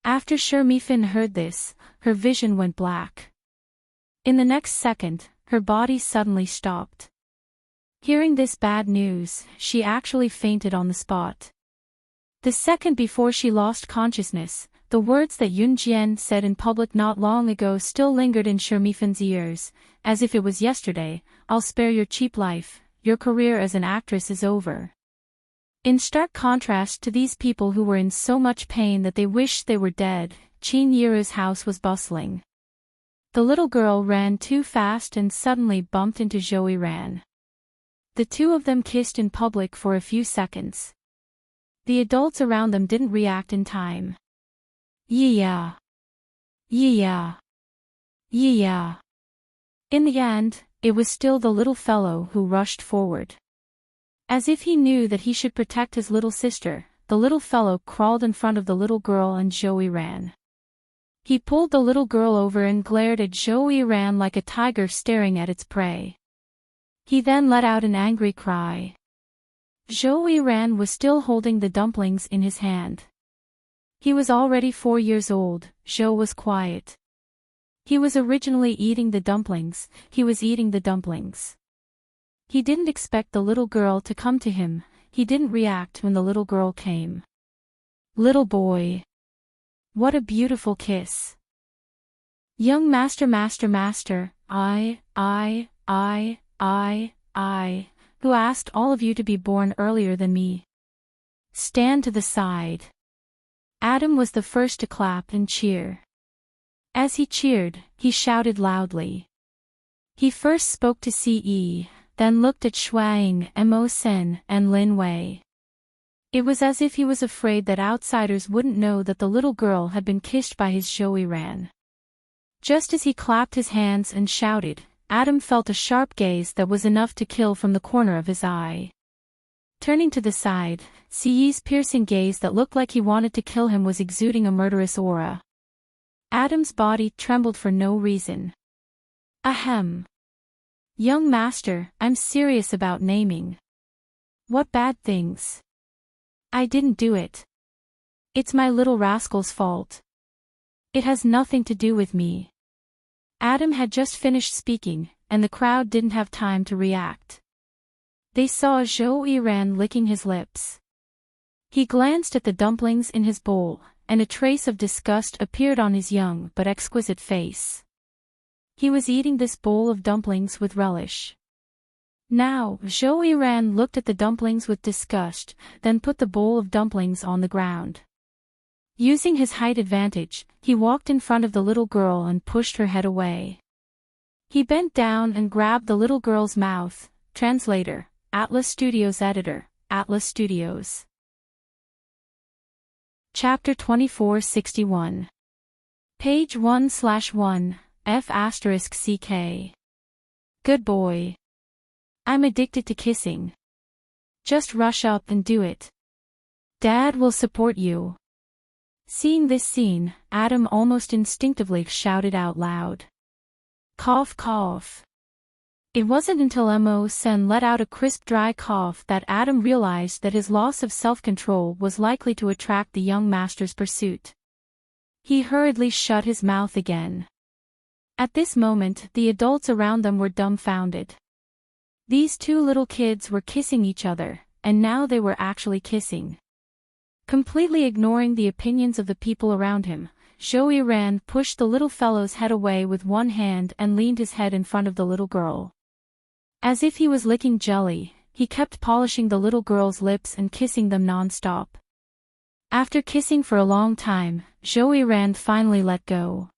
After Shermifin heard this, her vision went black. In the next second, her body suddenly stopped. Hearing this bad news, she actually fainted on the spot. The second before she lost consciousness, the words that Yunjian said in public not long ago still lingered in Shermifin's ears, as if it was yesterday. "I'll spare your cheap life, your career as an actress is over." In stark contrast to these people who were in so much pain that they wished they were dead, Qin Yiru's house was bustling. The little girl ran too fast and suddenly bumped into Joey Ran. The two of them kissed in public for a few seconds. The adults around them didn't react in time. Yeah. Yeah. Yeah. In the end, it was still the little fellow who rushed forward. As if he knew that he should protect his little sister, the little fellow crawled in front of the little girl and Joey Ran. He pulled the little girl over and glared at Joey Ran like a tiger staring at its prey. He then let out an angry cry. Joey Ran was still holding the dumplings in his hand. He was already 4 years old. Zhou was quiet. He was originally eating the dumplings. He was eating the dumplings. He didn't expect the little girl to come to him. He didn't react when the little girl came. Little boy. What a beautiful kiss. Young master, who asked all of you to be born earlier than me? Stand to the side. Adam was the first to clap and cheer. As he cheered, he shouted loudly. He first spoke to Ce, then looked at Shuang, Mo Sen, and Lin Wei. It was as if he was afraid that outsiders wouldn't know that the little girl had been kissed by his Joey Ran. Just as he clapped his hands and shouted, Adam felt a sharp gaze that was enough to kill from the corner of his eye. Turning to the side, Siyi's piercing gaze that looked like he wanted to kill him was exuding a murderous aura. Adam's body trembled for no reason. Ahem. Young master, I'm serious about naming. What bad things? I didn't do it. It's my little rascal's fault. It has nothing to do with me. Adam had just finished speaking, and the crowd didn't have time to react. They saw Zhou Yiran licking his lips. He glanced at the dumplings in his bowl, and a trace of disgust appeared on his young but exquisite face. He was eating this bowl of dumplings with relish. Now, Zhou Yiran looked at the dumplings with disgust, then put the bowl of dumplings on the ground. Using his height advantage, he walked in front of the little girl and pushed her head away. He bent down and grabbed the little girl's mouth. Translator, Atlas Studios Editor, Atlas Studios. Chapter 2461. Page 1/1, F***CK. Good boy. I'm addicted to kissing. Just rush up and do it. Dad will support you. Seeing this scene, Adam almost instinctively shouted out loud. Cough cough. It wasn't until Mo Sen let out a crisp dry cough that Adam realized that his loss of self-control was likely to attract the young master's pursuit. He hurriedly shut his mouth again. At this moment, the adults around them were dumbfounded. These two little kids were kissing each other, and now they were actually kissing. Completely ignoring the opinions of the people around him, Zhou Yiran pushed the little fellow's head away with one hand and leaned his head in front of the little girl. As if he was licking jelly, he kept polishing the little girl's lips and kissing them non-stop. After kissing for a long time, Zhou Yiran finally let go.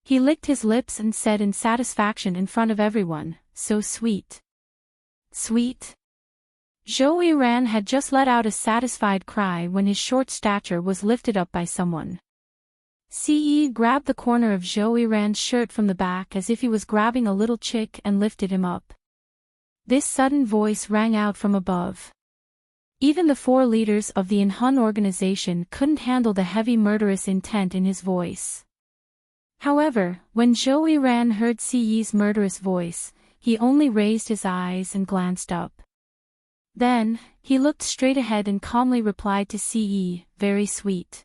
He licked his lips and said in satisfaction in front of everyone, "So sweet." Sweet? Zhou Yiran had just let out a satisfied cry when his short stature was lifted up by someone. Ce grabbed the corner of Zhou Yiran's shirt from the back as if he was grabbing a little chick and lifted him up. This sudden voice rang out from above. Even the 4 leaders of the Enhun organization couldn't handle the heavy murderous intent in his voice. However, when Zhou Yiran heard Ce's murderous voice, he only raised his eyes and glanced up. Then, he looked straight ahead and calmly replied to Ce, "Very sweet."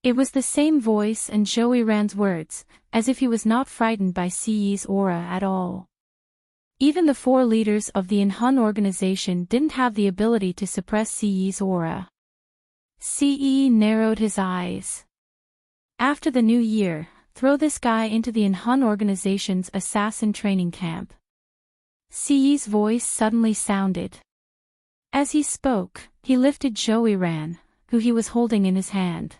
It was the same voice and Zhou Yiran's words, as if he was not frightened by Ce's aura at all. Even the 4 leaders of the Enhun organization didn't have the ability to suppress Ce's aura. Ce narrowed his eyes. After the new year, throw this guy into the Enhun organization's assassin training camp. Ce's voice suddenly sounded. As he spoke, he lifted Zhou Yiran, who he was holding in his hand.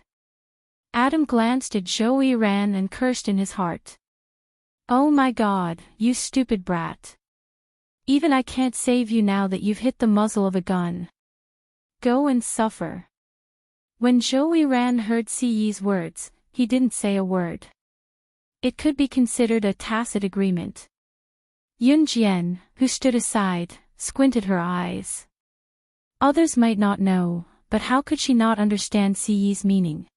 Adam glanced at Zhou Yiran and cursed in his heart. Oh my God, you stupid brat. Even I can't save you now that you've hit the muzzle of a gun. Go and suffer. When Zhou Yiran heard Ce's words, he didn't say a word. It could be considered a tacit agreement. Yun Jian, who stood aside, squinted her eyes. Others might not know, but how could she not understand Ce's meaning?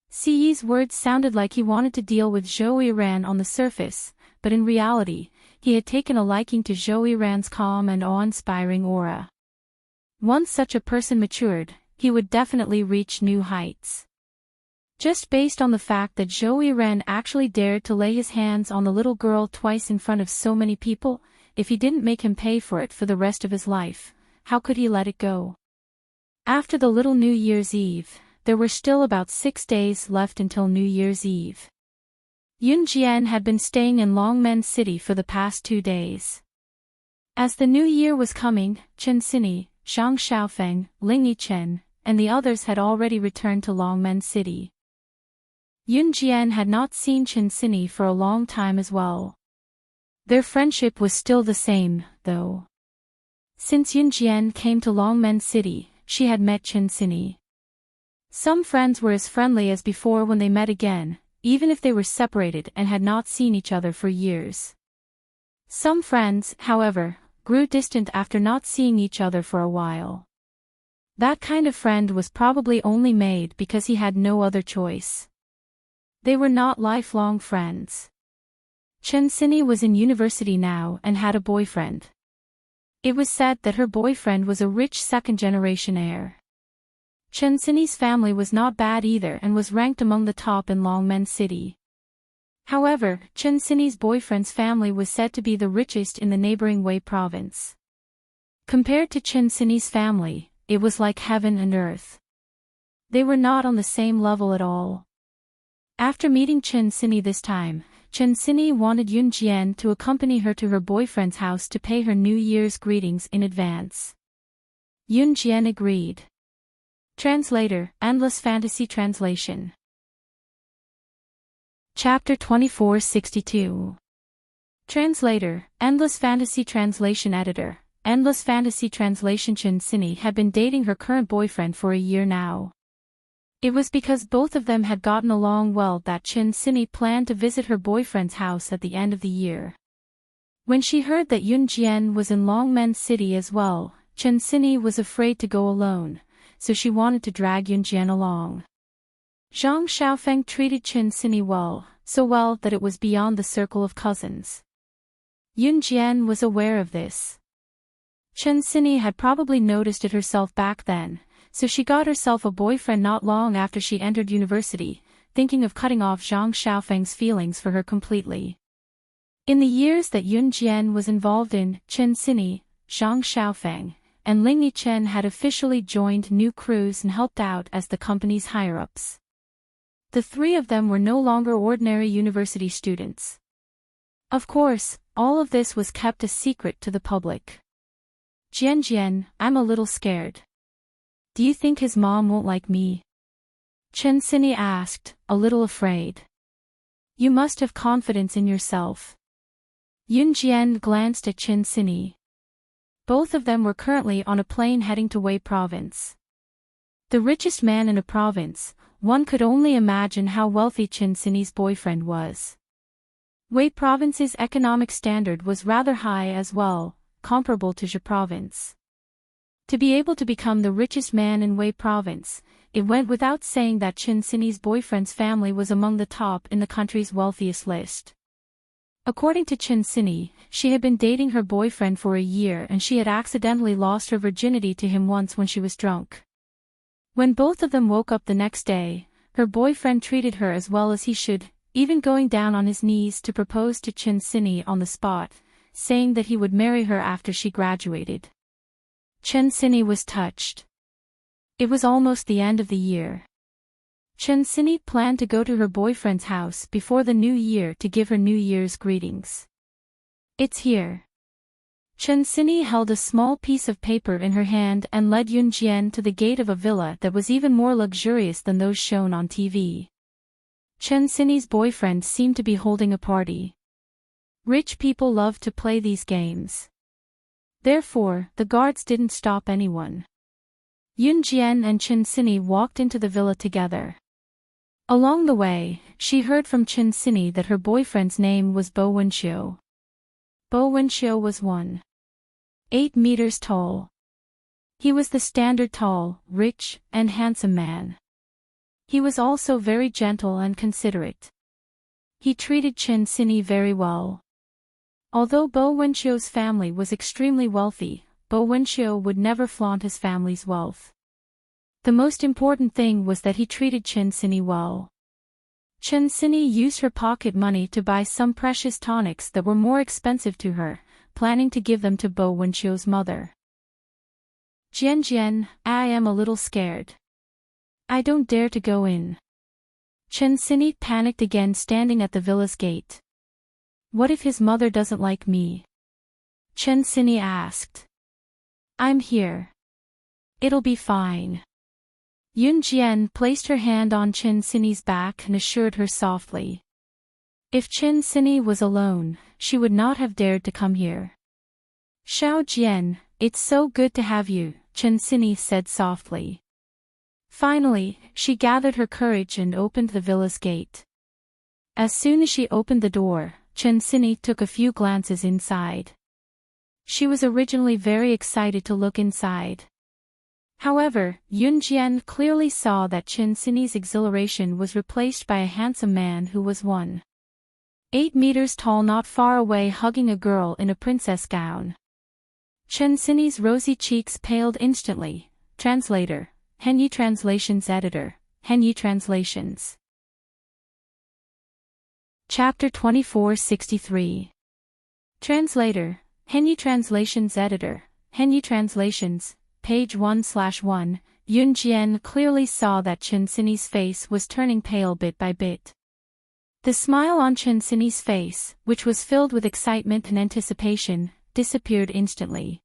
Ce's words sounded like he wanted to deal with Zhou Yiran on the surface, but in reality, he had taken a liking to Zhou Yiran's calm and awe-inspiring aura. Once such a person matured, he would definitely reach new heights. Just based on the fact that Zhou Yiran actually dared to lay his hands on the little girl twice in front of so many people, if he didn't make him pay for it for the rest of his life, how could he let it go? After the little New Year's Eve, there were still about 6 days left until New Year's Eve. Yun Jian had been staying in Longmen City for the past 2 days. As the new year was coming, Chen Sini, Zhang Xiaofeng, Ling Yichen, and the others had already returned to Longmen City. Yun Jian had not seen Chen Sini for a long time as well. Their friendship was still the same, though. Since Yun Jian came to Longmen City, she had met Chen Sini. Some friends were as friendly as before when they met again, even if they were separated and had not seen each other for years. Some friends, however, grew distant after not seeing each other for a while. That kind of friend was probably only made because he had no other choice. They were not lifelong friends. Chen Sini was in university now and had a boyfriend. It was said that her boyfriend was a rich second-generation heir. Chen Sini's family was not bad either and was ranked among the top in Longmen City. However, Chen Sini's boyfriend's family was said to be the richest in the neighboring Wei province. Compared to Chen Sini's family, it was like heaven and earth. They were not on the same level at all. After meeting Chen Sini this time, Chen Sini wanted Yun Jian to accompany her to her boyfriend's house to pay her New Year's greetings in advance. Yun Jian agreed. Translator, Endless Fantasy Translation. Chapter 2462. Translator, Endless Fantasy Translation Editor, Endless Fantasy Translation. Chen Sini had been dating her current boyfriend for a year now. It was because both of them had gotten along well that Chen Sini planned to visit her boyfriend's house at the end of the year. When she heard that Yun Jian was in Longmen City as well, Chen Sini was afraid to go alone, so she wanted to drag Yun Jian along. Zhang Xiaofeng treated Chen Sini well, so well that it was beyond the circle of cousins. Yun Jian was aware of this. Chen Sini had probably noticed it herself back then, so she got herself a boyfriend not long after she entered university, thinking of cutting off Zhang Xiaofeng's feelings for her completely. In the years that Yun Jian was involved in, Chen Sini, Zhang Xiaofeng, and Ling Yichen had officially joined new crews and helped out as the company's higher-ups. The three of them were no longer ordinary university students. Of course, all of this was kept a secret to the public. Jian, I'm a little scared. Do you think his mom won't like me? Chen Sini asked, a little afraid. You must have confidence in yourself. Yun Jian glanced at Chen Sini. Both of them were currently on a plane heading to Wei province. The richest man in a province, one could only imagine how wealthy Chen Sini's boyfriend was. Wei province's economic standard was rather high as well, comparable to Zhe province. To be able to become the richest man in Wei province, it went without saying that Chen Sini's boyfriend's family was among the top in the country's wealthiest list. According to Chen Sini, she had been dating her boyfriend for a year and she had accidentally lost her virginity to him once when she was drunk. When both of them woke up the next day, her boyfriend treated her as well as he should, even going down on his knees to propose to Chen Sini on the spot, saying that he would marry her after she graduated. Chen Sini was touched. It was almost the end of the year. Chen Sini planned to go to her boyfriend's house before the new year to give her New Year's greetings. It's here. Chen Sini held a small piece of paper in her hand and led Yun Jian to the gate of a villa that was even more luxurious than those shown on TV. Chen Sini's boyfriend seemed to be holding a party. Rich people love to play these games. Therefore, the guards didn't stop anyone. Yun Jian and Chen Sini walked into the villa together. Along the way, she heard from Chen Sini that her boyfriend's name was Bo Wenxiu. Bo Wenxiu was 1.8 meters tall. He was the standard tall, rich, and handsome man. He was also very gentle and considerate. He treated Chen Sini very well. Although Bo Wenxiu's family was extremely wealthy, Bo Wenxiu would never flaunt his family's wealth. The most important thing was that he treated Chen Sini well. Chen Sini used her pocket money to buy some precious tonics that were more expensive to her, planning to give them to Bo Wenxiu's mother. Jian, I am a little scared. I don't dare to go in. Chen Sini panicked again, standing at the villa's gate. What if his mother doesn't like me? Chen Sini asked. I'm here. It'll be fine. Yun Jian placed her hand on Chen Sini's back and assured her softly. If Chen Sini was alone, she would not have dared to come here. Xiao Jian, it's so good to have you, Chen Sini said softly. Finally, she gathered her courage and opened the villa's gate. As soon as she opened the door, Chen Xini took a few glances inside. She was originally very excited to look inside. However, Yun Jian clearly saw that Chen Xini's exhilaration was replaced by a handsome man who was 1.8 meters tall, not far away, hugging a girl in a princess gown. Chen Xini's rosy cheeks paled instantly. Translator, Henyi Translations Editor, Henyi Translations. Chapter 2463. Translator, Henyi Translations Editor, Henyi Translations, page 1/1. Yun Jian clearly saw that Chen Xini's face was turning pale bit by bit. The smile on Chen Xini's face, which was filled with excitement and anticipation, disappeared instantly.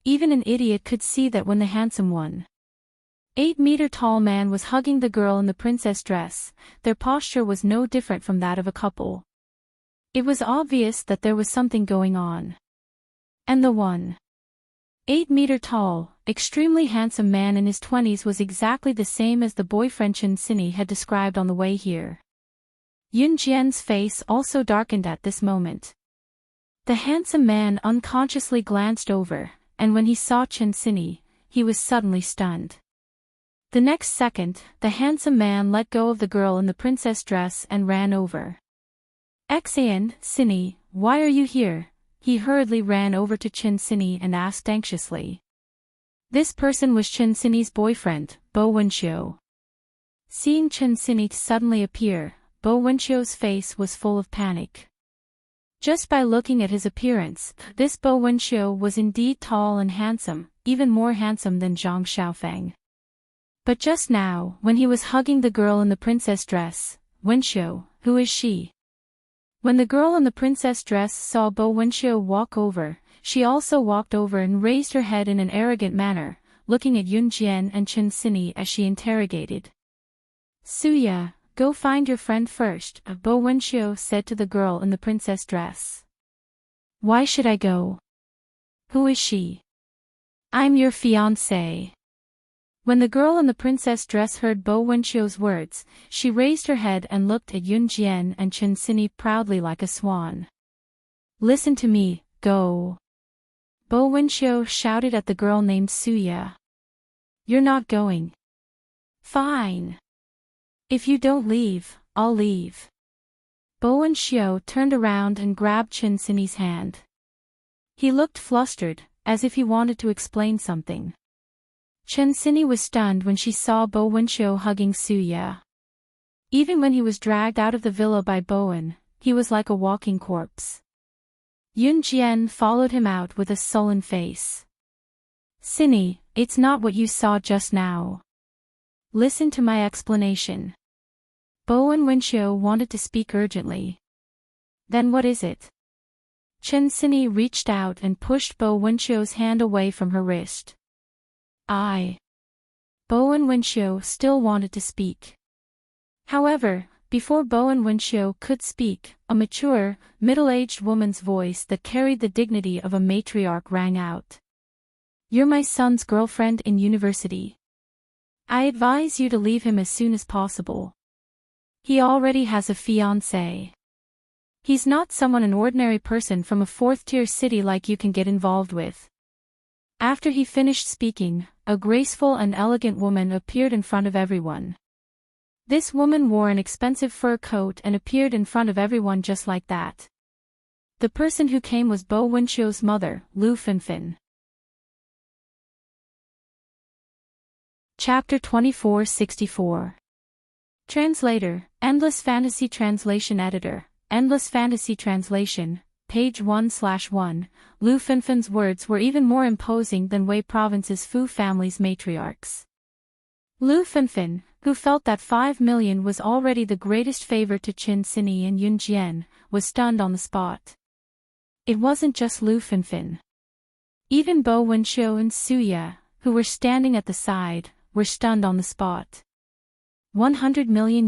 Even an idiot could see that when the handsome 1.8-meter tall man was hugging the girl in the princess dress, their posture was no different from that of a couple. It was obvious that there was something going on. And the 1.8-meter tall, extremely handsome man in his 20s was exactly the same as the boyfriend Chen Xini had described on the way here. Yun Jian's face also darkened at this moment. The handsome man unconsciously glanced over, and when he saw Chen Xini, he was suddenly stunned. The next second, the handsome man let go of the girl in the princess dress and ran over. Xian, Xini, why are you here? He hurriedly ran over to Chen Xini and asked anxiously. This person was Chen Xini's boyfriend, Bo Wenxiu. Seeing Chen Xini suddenly appear, Bo Wenxiu's face was full of panic. Just by looking at his appearance, this Bo Wenxiu was indeed tall and handsome, even more handsome than Zhang Xiaofeng. But just now, when he was hugging the girl in the princess dress, Wenxiu, who is she? When the girl in the princess dress saw Bo Wenxiu walk over, she also walked over and raised her head in an arrogant manner, looking at Yun Jian and Chen Xini as she interrogated. Suya, go find your friend first, Bo Wenxiu said to the girl in the princess dress. Why should I go? Who is she? I'm your fiancé. When the girl in the princess dress heard Bo Wenxiu's words, she raised her head and looked at Yun Jian and Chen Xini proudly like a swan. Listen to me, go. Bo Wenxiu shouted at the girl named Suya. You're not going. Fine. If you don't leave, I'll leave. Bo Wenxiu turned around and grabbed Chen Xini's hand. He looked flustered, as if he wanted to explain something. Chen Xini was stunned when she saw Bo Wenxiu hugging Suya. Even when he was dragged out of the villa by Bowen, he was like a walking corpse. Yun Jian followed him out with a sullen face. Xini, it's not what you saw just now. Listen to my explanation. Bo Wenxiu wanted to speak urgently. Then what is it? Chen Xini reached out and pushed Bo Wenxiu's hand away from her wrist. Bo Wenxiu still wanted to speak. However, before Bo Wenxiu could speak, a mature, middle-aged woman's voice that carried the dignity of a matriarch rang out. You're my son's girlfriend in university. I advise you to leave him as soon as possible. He already has a fiancé. He's not someone an ordinary person from a fourth-tier city like you can get involved with. After he finished speaking, a graceful and elegant woman appeared in front of everyone. This woman wore an expensive fur coat and appeared in front of everyone just like that. The person who came was Bo Wenxiu's mother, Lu Finfin. Chapter 2464. Translator, Endless Fantasy Translation Editor, Endless Fantasy Translation, page 1/1. Lu Finfin's words were even more imposing than Wei Province's Fu family's matriarchs. Lu Finfin, who felt that 5 million was already the greatest favor to Chen Xini and Yun Jian, was stunned on the spot. It wasn't just Lu Finfin. Even Bo Wenxiu and Suya, who were standing at the side, were stunned on the spot. $100 million.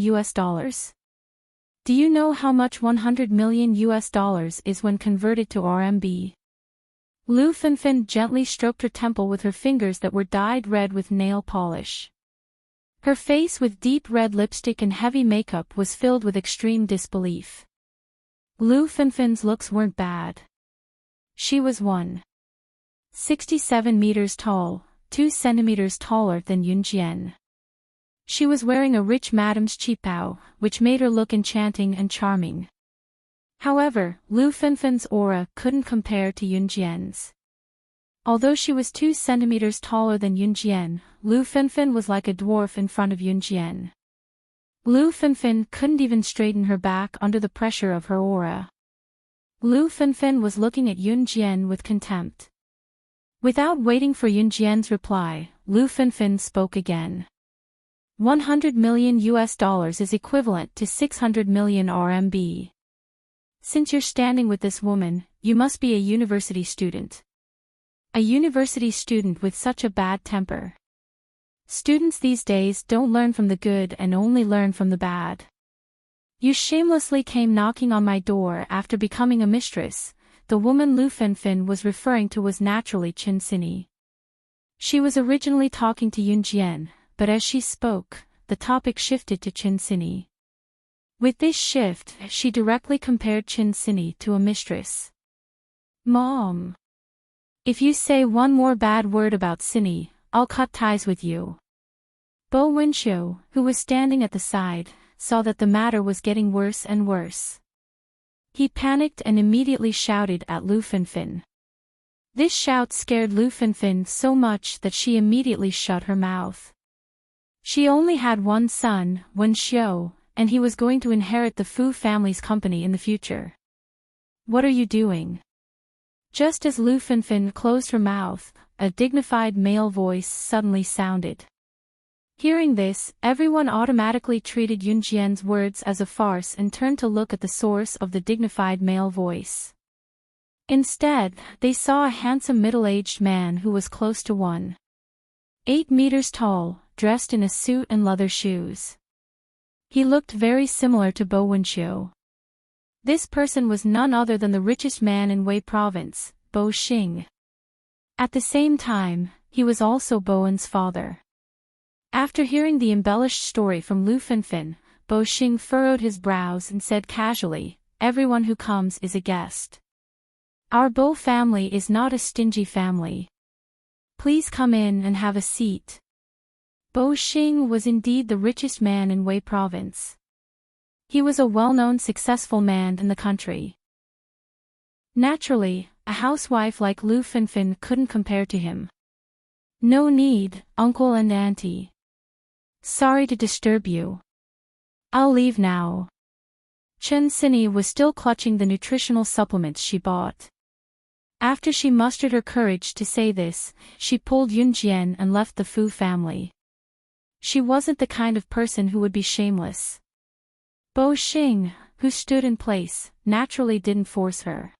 Do you know how much $100 million is when converted to RMB? Lu Finfin gently stroked her temple with her fingers that were dyed red with nail polish. Her face with deep red lipstick and heavy makeup was filled with extreme disbelief. Lu Fenfen's looks weren't bad. She was 1.67 meters tall, 2 centimeters taller than Yunjian. She was wearing a rich madam's qipao, which made her look enchanting and charming. However, Lu Fenfen's aura couldn't compare to Yunjian's. Although she was 2 centimeters taller than Yunjian, Lu Fenfen was like a dwarf in front of Yunjian. Lu Fenfen couldn't even straighten her back under the pressure of her aura. Lu Fenfen was looking at Yunjian with contempt. Without waiting for Yunjian's reply, Lu Fenfen spoke again. $100 million is equivalent to 600 million RMB. Since you're standing with this woman, you must be a university student. A university student with such a bad temper. Students these days don't learn from the good and only learn from the bad. You shamelessly came knocking on my door after becoming a mistress. The woman Lu Fenfen was referring to was naturally Chen Xini. She was originally talking to Yunjian, but as she spoke, the topic shifted to Chen Xini. With this shift, she directly compared Chen Xini to a mistress. Mom. If you say one more bad word about Xini, I'll cut ties with you. Bo Wenxiu, who was standing at the side, saw that the matter was getting worse and worse. He panicked and immediately shouted at Lu Fenfen. This shout scared Lu Fenfen so much that she immediately shut her mouth. She only had one son, Wenxiu, and he was going to inherit the Fu family's company in the future. What are you doing? Just as Lu Fenfen closed her mouth, a dignified male voice suddenly sounded. Hearing this, everyone automatically treated Yunjian's words as a farce and turned to look at the source of the dignified male voice. Instead, they saw a handsome middle-aged man who was close to 1.8 meters tall, dressed in a suit and leather shoes. He looked very similar to Bo Wenxiu. This person was none other than the richest man in Wei province, Bo Xing. At the same time, he was also Bowen's father. After hearing the embellished story from Lu Fenfen, Bo Xing furrowed his brows and said casually, "Everyone who comes is a guest. Our Bo family is not a stingy family. Please come in and have a seat." Bo Xing was indeed the richest man in Wei province. He was a well-known successful man in the country. Naturally, a housewife like Lu Fenfen couldn't compare to him. "No need, uncle and auntie. Sorry to disturb you. I'll leave now." Chen Xini was still clutching the nutritional supplements she bought. After she mustered her courage to say this, she pulled Yunjian and left the Fu family. She wasn't the kind of person who would be shameless. Bo Xing, who stood in place, naturally didn't force her.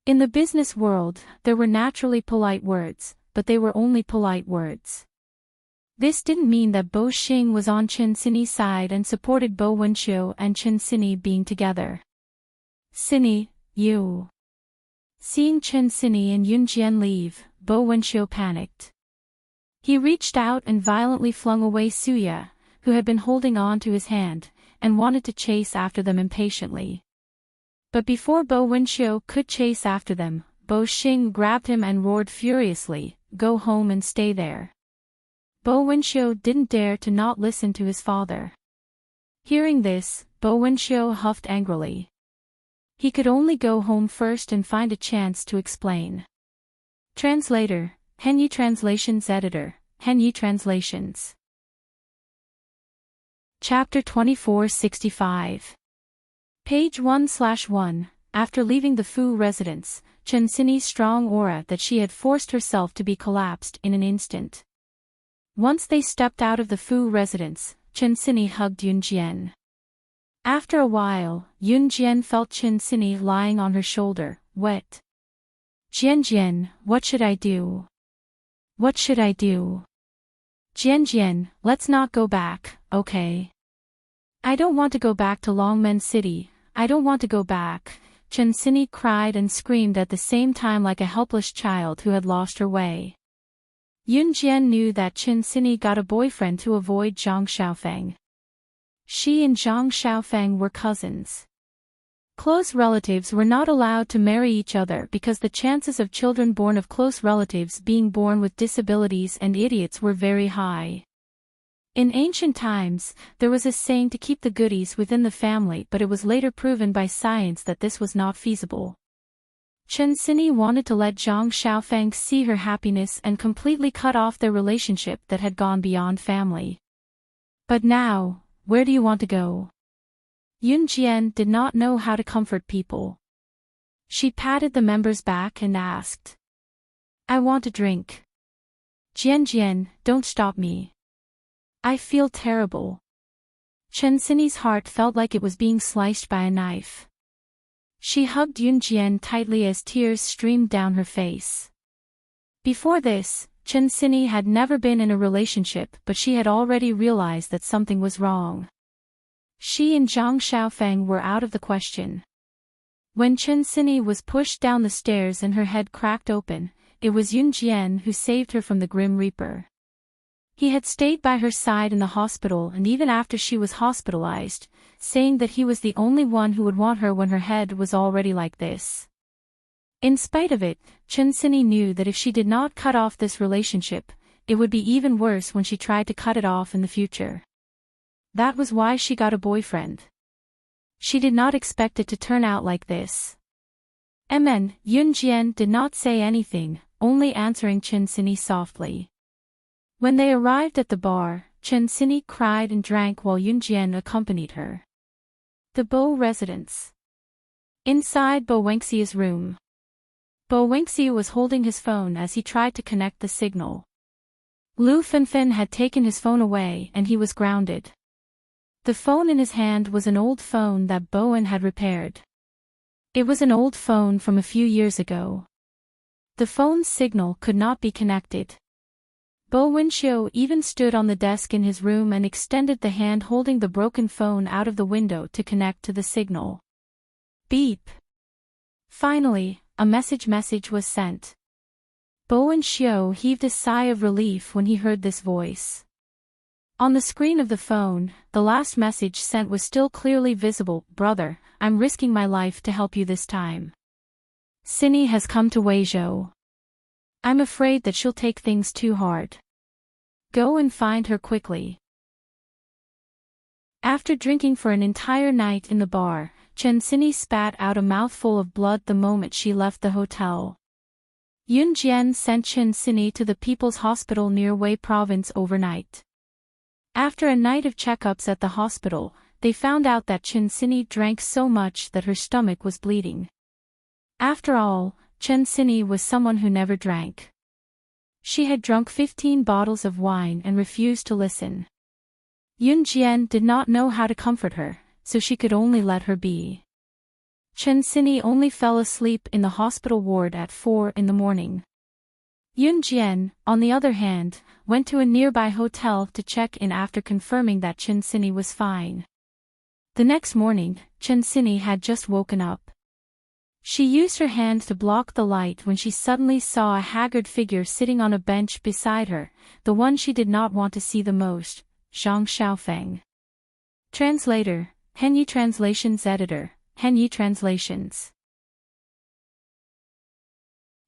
In the business world, there were naturally polite words, but they were only polite words. This didn't mean that Bo Xing was on Chen Xini's side and supported Bo Wenxiu and Chen Xini being together. "Xini, you." Seeing Chen Xini and Yunjian leave, Bo Wenxiu panicked. He reached out and violently flung away Suya, who had been holding on to his hand, and wanted to chase after them impatiently. But before Bo Wenxiu could chase after them, Bo Xing grabbed him and roared furiously, "Go home and stay there." Bo Wenxiu didn't dare to not listen to his father. Hearing this, Bo Wenxiu huffed angrily. He could only go home first and find a chance to explain. Translator, Henyi Translations Editor, Henyi Translations. Chapter 2465. Page 1/1. After leaving the Fu residence, Chen Xini's strong aura that she had forced herself to be collapsed in an instant. Once they stepped out of the Fu residence, Chen Xini hugged Yunjian. After a while, Yunjian felt Chen Xini lying on her shoulder, wet. "Jianjian, what should I do? What should I do? Jianjian, let's not go back, okay? I don't want to go back to Longmen City, I don't want to go back." Chen Xini cried and screamed at the same time like a helpless child who had lost her way. Yunjian knew that Chen Xini got a boyfriend to avoid Zhang Xiaofeng. She and Zhang Xiaofeng were cousins. Close relatives were not allowed to marry each other because the chances of children born of close relatives being born with disabilities and idiots were very high. In ancient times, there was a saying to keep the goodies within the family, but it was later proven by science that this was not feasible. Chen Xini wanted to let Zhang Xiaofeng see her happiness and completely cut off their relationship that had gone beyond family. But now, where do you want to go? Yun Jian did not know how to comfort people. She patted the member's back and asked. I want a drink. Jian, don't stop me. I feel terrible. Chen Xini's heart felt like it was being sliced by a knife. She hugged Yun Jian tightly as tears streamed down her face. Before this, Chen Xini had never been in a relationship, but she had already realized that something was wrong. She and Zhang Xiaofeng were out of the question. When Chen Xini was pushed down the stairs and her head cracked open, it was Yun Jian who saved her from the Grim Reaper. He had stayed by her side in the hospital and even after she was hospitalized, saying that he was the only one who would want her when her head was already like this. In spite of it, Chen Xini knew that if she did not cut off this relationship, it would be even worse when she tried to cut it off in the future. That was why she got a boyfriend. She did not expect it to turn out like this. Yun Jian did not say anything, only answering Chen Xini softly. When they arrived at the bar, Chen Xini cried and drank while Yun Jian accompanied her. The Bo residence. Inside Bo Wenxia's room. Bo Wenxia was holding his phone as he tried to connect the signal. Lu Fenfen had taken his phone away and he was grounded. The phone in his hand was an old phone that Bowen had repaired. It was an old phone from a few years ago. The phone's signal could not be connected. Bo Wenxiu even stood on the desk in his room and extended the hand holding the broken phone out of the window to connect to the signal. Beep. Finally, a message was sent. Bo Wenxiu heaved a sigh of relief when he heard this voice. On the screen of the phone, the last message sent was still clearly visible. Brother, I'm risking my life to help you this time. Xini has come to Weizhou. I'm afraid that she'll take things too hard. Go and find her quickly. After drinking for an entire night in the bar, Chen Xini spat out a mouthful of blood the moment she left the hotel. Yun Jian sent Chen Xini to the People's Hospital near Wei Province overnight. After a night of checkups at the hospital, they found out that Chen Xini drank so much that her stomach was bleeding. After all, Chen Xini was someone who never drank. She had drunk 15 bottles of wine and refused to listen. Yun Jian did not know how to comfort her, so she could only let her be. Chen Xini only fell asleep in the hospital ward at 4 in the morning. Yun Jian, on the other hand, went to a nearby hotel to check in after confirming that Chen Xini was fine. The next morning, Chen Xini had just woken up. She used her hand to block the light when she suddenly saw a haggard figure sitting on a bench beside her, the one she did not want to see the most, Zhang Xiaofeng. Translator, Henyi Translations Editor, Henyi Translations.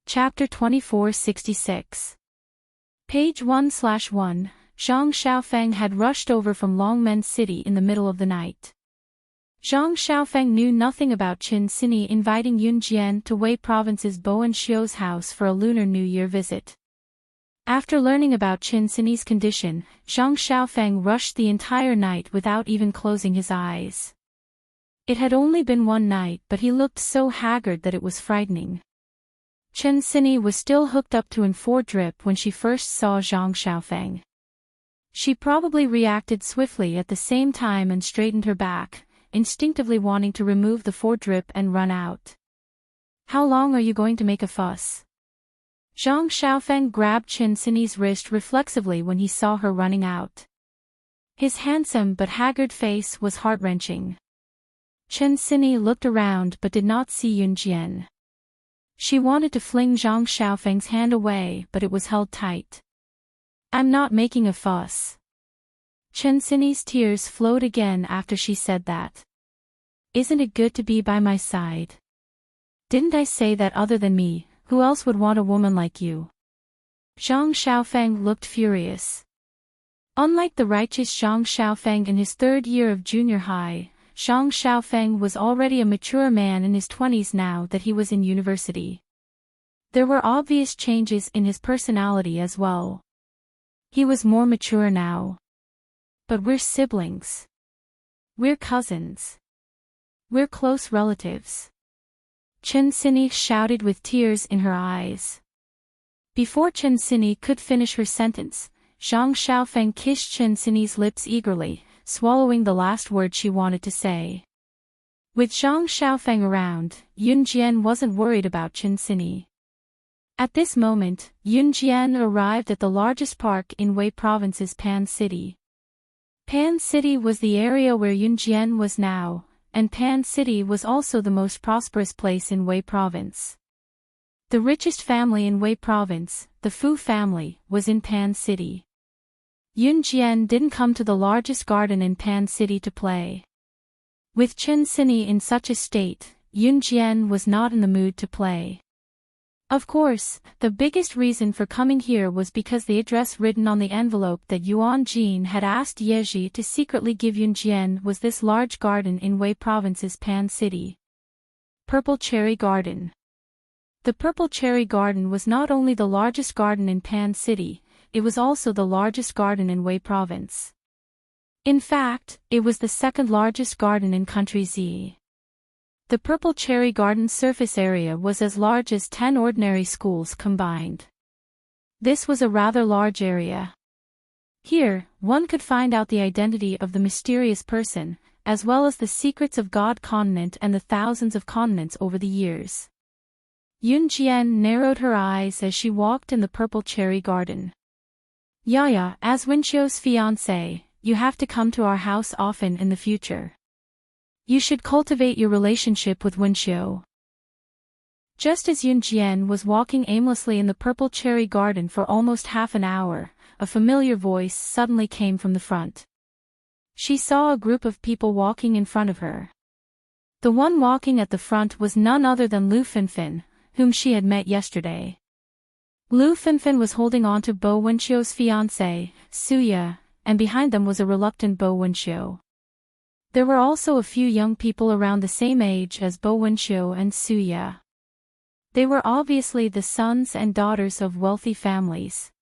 Chapter 2466. Page 1/1. Zhang Xiaofeng had rushed over from Longmen City in the middle of the night. Zhang Xiaofeng knew nothing about Chen Xini inviting Yun Jian to Wei Province's Bowen Xiu's house for a Lunar New Year visit. After learning about Chen Xini's condition, Zhang Xiaofeng rushed the entire night without even closing his eyes. It had only been one night, but he looked so haggard that it was frightening. Chen Xini was still hooked up to an 4 drip when she first saw Zhang Xiaofeng. She probably reacted swiftly at the same time and straightened her back, instinctively wanting to remove the 4 drip and run out. How long are you going to make a fuss? Zhang Xiaofeng grabbed Chen Xini's wrist reflexively when he saw her running out. His handsome but haggard face was heart-wrenching. Chen Xini looked around but did not see Yun Jian. She wanted to fling Zhang Xiaofeng's hand away, but it was held tight. I'm not making a fuss. Chen Xini's tears flowed again after she said that. Isn't it good to be by my side? Didn't I say that other than me, who else would want a woman like you? Zhang Xiaofeng looked furious. Unlike the righteous Zhang Xiaofeng in his third year of junior high, Zhang Xiaofeng was already a mature man in his 20s now that he was in university. There were obvious changes in his personality as well. He was more mature now. But we're siblings. We're cousins. We're close relatives. Chen Xinyi shouted with tears in her eyes. Before Chen Xinyi could finish her sentence, Zhang Xiaofeng kissed Chen Xinyi's lips eagerly, swallowing the last word she wanted to say. With Zhang Xiaofeng around, Yun Jian wasn't worried about Chen Xinyi. At this moment, Yun Jian arrived at the largest park in Wei Province's Pan City. Pan City was the area where Yun Jian was now, and Pan City was also the most prosperous place in Wei Province. The richest family in Wei Province, the Fu family, was in Pan City. Yun Jian didn't come to the largest garden in Pan City to play. With Chen Xinyi in such a state, Yun Jian was not in the mood to play. Of course, the biggest reason for coming here was because the address written on the envelope that Yuan Jin had asked Yeji to secretly give Yun Jian was this large garden in Wei Province's Pan City. Purple Cherry Garden. The Purple Cherry Garden was not only the largest garden in Pan City, it was also the largest garden in Wei Province. In fact, it was the second largest garden in Country Z. The Purple Cherry Garden's surface area was as large as 10 ordinary schools combined. This was a rather large area. Here, one could find out the identity of the mysterious person, as well as the secrets of God Continent and the thousands of continents over the years. Yun Jian narrowed her eyes as she walked in the Purple Cherry Garden. Yaya, as Wenqiu's fiancé, you have to come to our house often in the future. You should cultivate your relationship with Wenqiu. Just as Yun Jian was walking aimlessly in the Purple Cherry Garden for almost half an hour, a familiar voice suddenly came from the front. She saw a group of people walking in front of her. The one walking at the front was none other than Lu Finfin, whom she had met yesterday. Lu Finfin was holding on to Bo Wenqiu's fiancé, Suya, and behind them was a reluctant Bo Wenqiu. There were also a few young people around the same age as Bo Wenqiu and Suya. They were obviously the sons and daughters of wealthy families.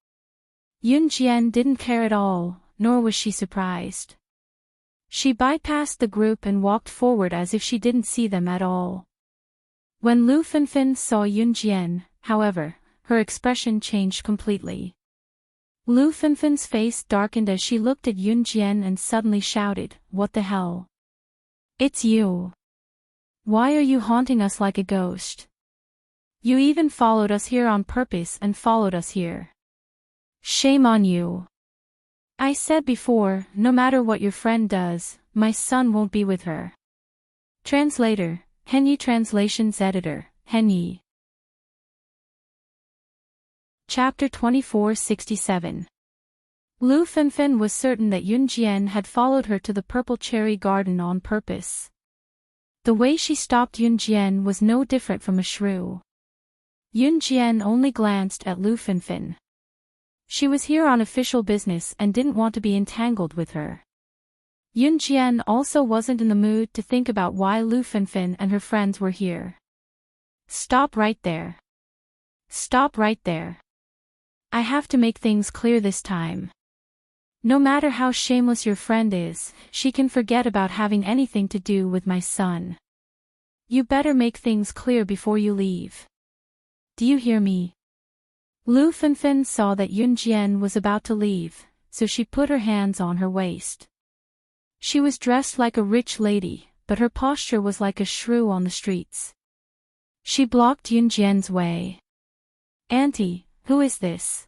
Yun Jian didn't care at all, nor was she surprised. She bypassed the group and walked forward as if she didn't see them at all. When Lu Finfin saw Yun Jian, however, her expression changed completely. Lu Finfin's face darkened as she looked at Yun Jian and suddenly shouted, "What the hell? It's you. Why are you haunting us like a ghost? You even followed us here on purpose and followed us here. Shame on you. I said before, no matter what your friend does, my son won't be with her." Translator, Henyi Translations Editor, Henyi. Chapter 2467. Lu Finfin was certain that Yun Jian had followed her to the Purple Cherry Garden on purpose. The way she stopped Yun Jian was no different from a shrew. Yun Jian only glanced at Lu Finfin. She was here on official business and didn't want to be entangled with her. Yun Jian also wasn't in the mood to think about why Lu Finfin and her friends were here. Stop right there. Stop right there. I have to make things clear this time. No matter how shameless your friend is, she can forget about having anything to do with my son. You better make things clear before you leave. Do you hear me? Lu Finfin saw that Yun Jian was about to leave, so she put her hands on her waist. She was dressed like a rich lady, but her posture was like a shrew on the streets. She blocked Yun Jian's way. "Auntie, who is this?"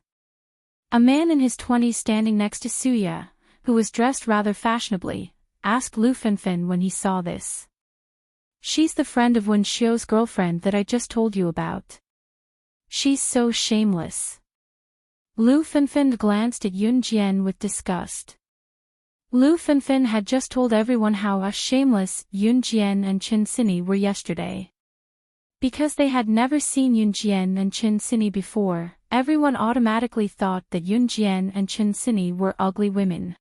A man in his 20s standing next to Suya, who was dressed rather fashionably, asked Lu Finfin when he saw this. "She's the friend of Wenqiu's girlfriend that I just told you about. She's so shameless." Lu Finfin glanced at Yun Jian with disgust. Lu Fenfen had just told everyone how shameless Yun Jian and Qin Sini were yesterday. Because they had never seen Yun Jian and Qin Sini before, everyone automatically thought that Yun Jian and Qin Sini were ugly women.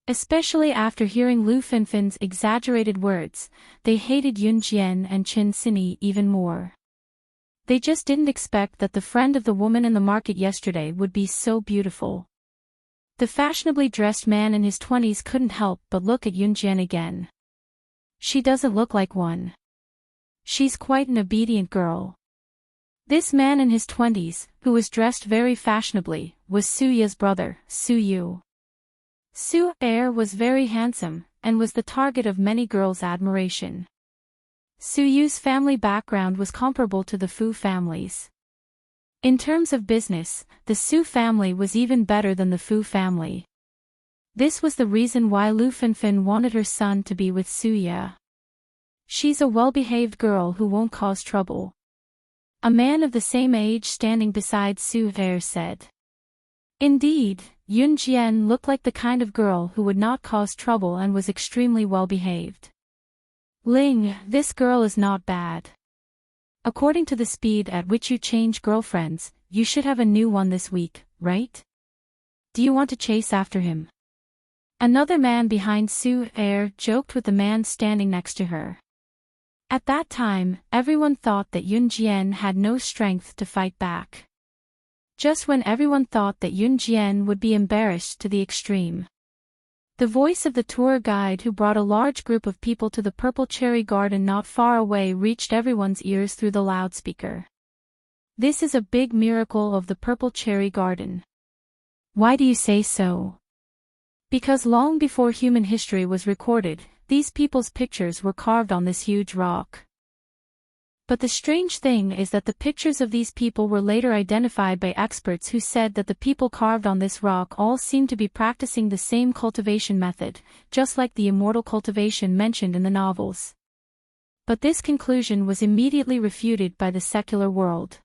Especially after hearing Lu Fenfen's exaggerated words, they hated Yun Jian and Qin Sini even more. They just didn't expect that the friend of the woman in the market yesterday would be so beautiful. The fashionably dressed man in his 20s couldn't help but look at Yun Jian again. She doesn't look like one. She's quite an obedient girl. This man in his 20s, who was dressed very fashionably, was Su Ye's brother, Su Yu. Su Er was very handsome, and was the target of many girls' admiration. Su Yu's family background was comparable to the Fu family's. In terms of business, the Su family was even better than the Fu family. This was the reason why Lu Fenfen wanted her son to be with Su Ye. She's a well-behaved girl who won't cause trouble. A man of the same age standing beside Su Er said. Indeed, Yun Jian looked like the kind of girl who would not cause trouble and was extremely well-behaved. Ling, this girl is not bad. According to the speed at which you change girlfriends, you should have a new one this week, right? Do you want to chase after him? Another man behind Su Er joked with the man standing next to her. At that time, everyone thought that Yun Jian had no strength to fight back. Just when everyone thought that Yun Jian would be embarrassed to the extreme. The voice of the tour guide who brought a large group of people to the Purple Cherry Garden not far away reached everyone's ears through the loudspeaker. This is a big miracle of the Purple Cherry Garden. Why do you say so? Because long before human history was recorded, these people's pictures were carved on this huge rock. But the strange thing is that the pictures of these people were later identified by experts who said that the people carved on this rock all seemed to be practicing the same cultivation method, just like the immortal cultivation mentioned in the novels. But this conclusion was immediately refuted by the secular world.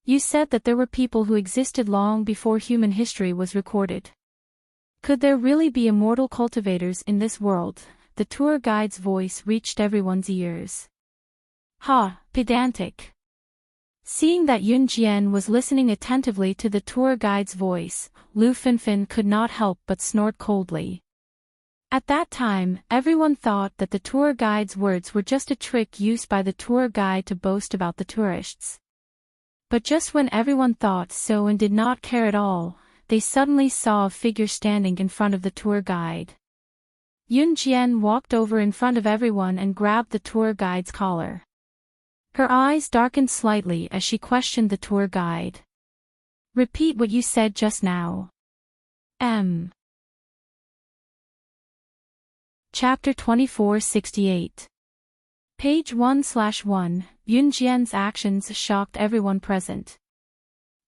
You said that there were people who existed long before human history was recorded. Could there really be immortal cultivators in this world? The tour guide's voice reached everyone's ears. Ha, pedantic. Seeing that Yun Jian was listening attentively to the tour guide's voice, Lu Fenfen could not help but snort coldly. At that time, everyone thought that the tour guide's words were just a trick used by the tour guide to boast about the tourists. But just when everyone thought so and did not care at all, they suddenly saw a figure standing in front of the tour guide. Yun Jian walked over in front of everyone and grabbed the tour guide's collar. Her eyes darkened slightly as she questioned the tour guide. Repeat what you said just now. Chapter 2468. Page 1/1. Yun Jian's actions shocked everyone present.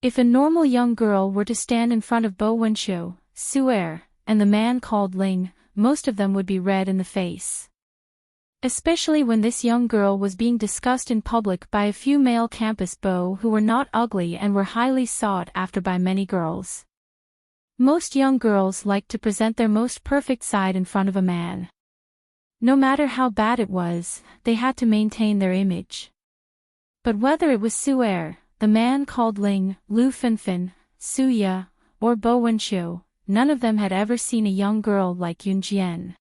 If a normal young girl were to stand in front of Bo Wenqiu, Su Er, and the man called Ling, most of them would be red in the face. Especially when this young girl was being discussed in public by a few male campus beaux who were not ugly and were highly sought after by many girls. Most young girls liked to present their most perfect side in front of a man. No matter how bad it was, they had to maintain their image. But whether it was Su Er, the man called Ling, Lu Fenfen, Su Ye, or Bo Wenqiu, none of them had ever seen a young girl like Yun Jian.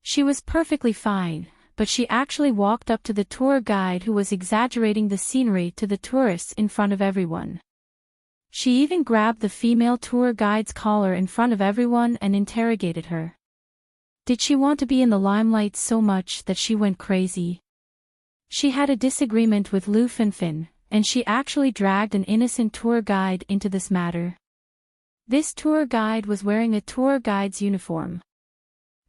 She was perfectly fine, but she actually walked up to the tour guide who was exaggerating the scenery to the tourists in front of everyone. She even grabbed the female tour guide's collar in front of everyone and interrogated her. Did she want to be in the limelight so much that she went crazy? She had a disagreement with Lu Fenfen, and she actually dragged an innocent tour guide into this matter. This tour guide was wearing a tour guide's uniform.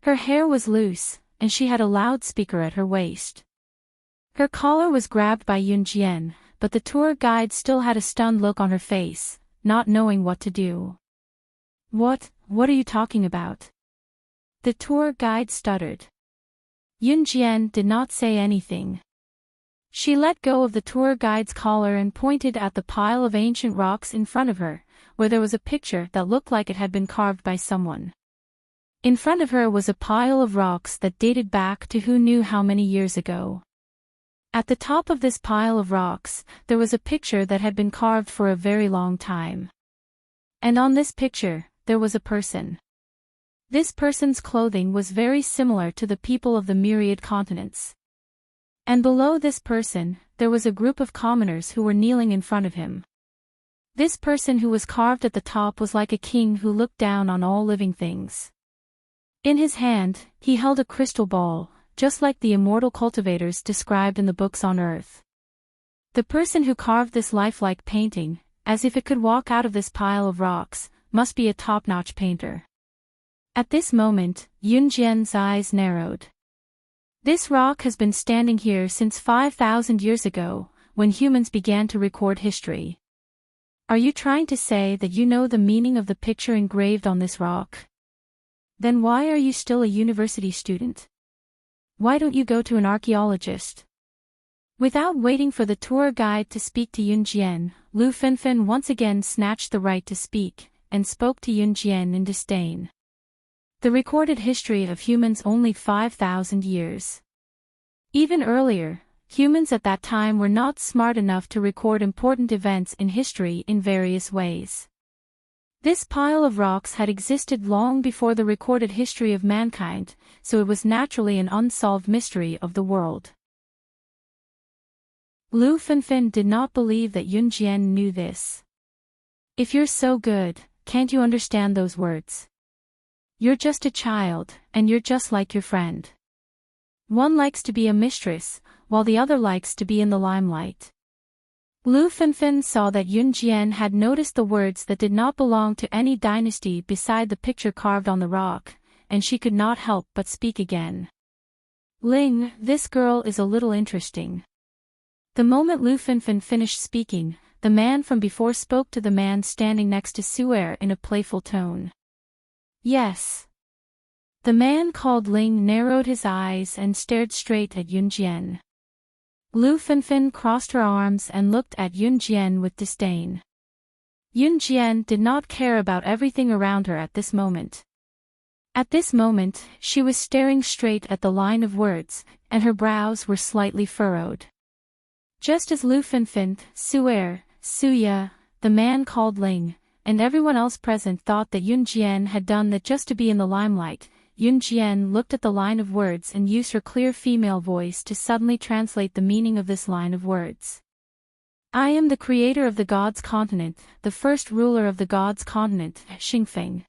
Her hair was loose, and she had a loudspeaker at her waist. Her collar was grabbed by Yun Jian, but the tour guide still had a stunned look on her face, not knowing what to do. What are you talking about? The tour guide stuttered. Yun Jian did not say anything. She let go of the tour guide's collar and pointed at the pile of ancient rocks in front of her, where there was a picture that looked like it had been carved by someone. In front of her was a pile of rocks that dated back to who knew how many years ago. At the top of this pile of rocks, there was a picture that had been carved for a very long time. And on this picture, there was a person. This person's clothing was very similar to the people of the myriad continents. And below this person, there was a group of commoners who were kneeling in front of him. This person who was carved at the top was like a king who looked down on all living things. In his hand, he held a crystal ball, just like the immortal cultivators described in the books on Earth. The person who carved this lifelike painting, as if it could walk out of this pile of rocks, must be a top-notch painter. At this moment, Yunjian's eyes narrowed. This rock has been standing here since 5,000 years ago, when humans began to record history. Are you trying to say that you know the meaning of the picture engraved on this rock? Then why are you still a university student? Why don't you go to an archaeologist? Without waiting for the tour guide to speak to Yunjian, Lu Fenfen once again snatched the right to speak, and spoke to Yunjian in disdain. The recorded history of humans only 5,000 years. Even earlier, humans at that time were not smart enough to record important events in history in various ways. This pile of rocks had existed long before the recorded history of mankind, so it was naturally an unsolved mystery of the world. Lu Fenfen did not believe that Yunjian knew this. If you're so good, can't you understand those words? You're just a child, and you're just like your friend. One likes to be a mistress, while the other likes to be in the limelight. Lu Fenfen saw that Yunjian had noticed the words that did not belong to any dynasty beside the picture carved on the rock, and she could not help but speak again. Ling, this girl is a little interesting. The moment Lu Fenfen finished speaking, the man from before spoke to the man standing next to Su'er in a playful tone. Yes. The man called Ling narrowed his eyes and stared straight at Yunjian. Lu Fenfen crossed her arms and looked at Yunjian with disdain. Yunjian did not care about everything around her at this moment. At this moment, she was staring straight at the line of words, and her brows were slightly furrowed. Just as Lu Fenfen, Su'er, Suya, the man called Ling, and everyone else present thought that Yunjian had done that just to be in the limelight, Yunjian looked at the line of words and used her clear female voice to suddenly translate the meaning of this line of words. I am the creator of the gods' continent, the first ruler of the gods' continent, Xingfeng.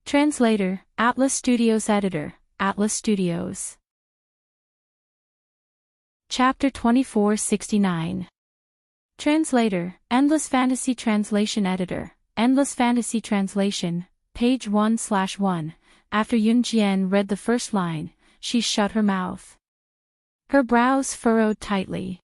Translator, Atlas Studios Editor, Atlas Studios. Chapter 2469. Translator, Endless Fantasy Translation Editor, Endless Fantasy Translation, page 1/1. After Yunjian read the first line, she shut her mouth. Her brows furrowed tightly.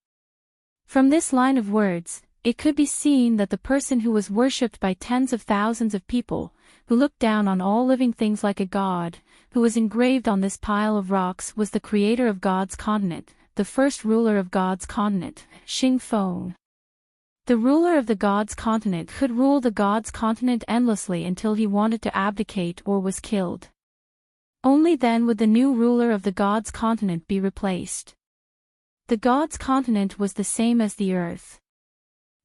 From this line of words, it could be seen that the person who was worshipped by tens of thousands of people, who looked down on all living things like a god, who was engraved on this pile of rocks was the creator of God's continent, the first ruler of God's continent, Xingfeng. The ruler of the God's continent could rule the God's continent endlessly until he wanted to abdicate or was killed. Only then would the new ruler of the God's continent be replaced. The God's continent was the same as the earth.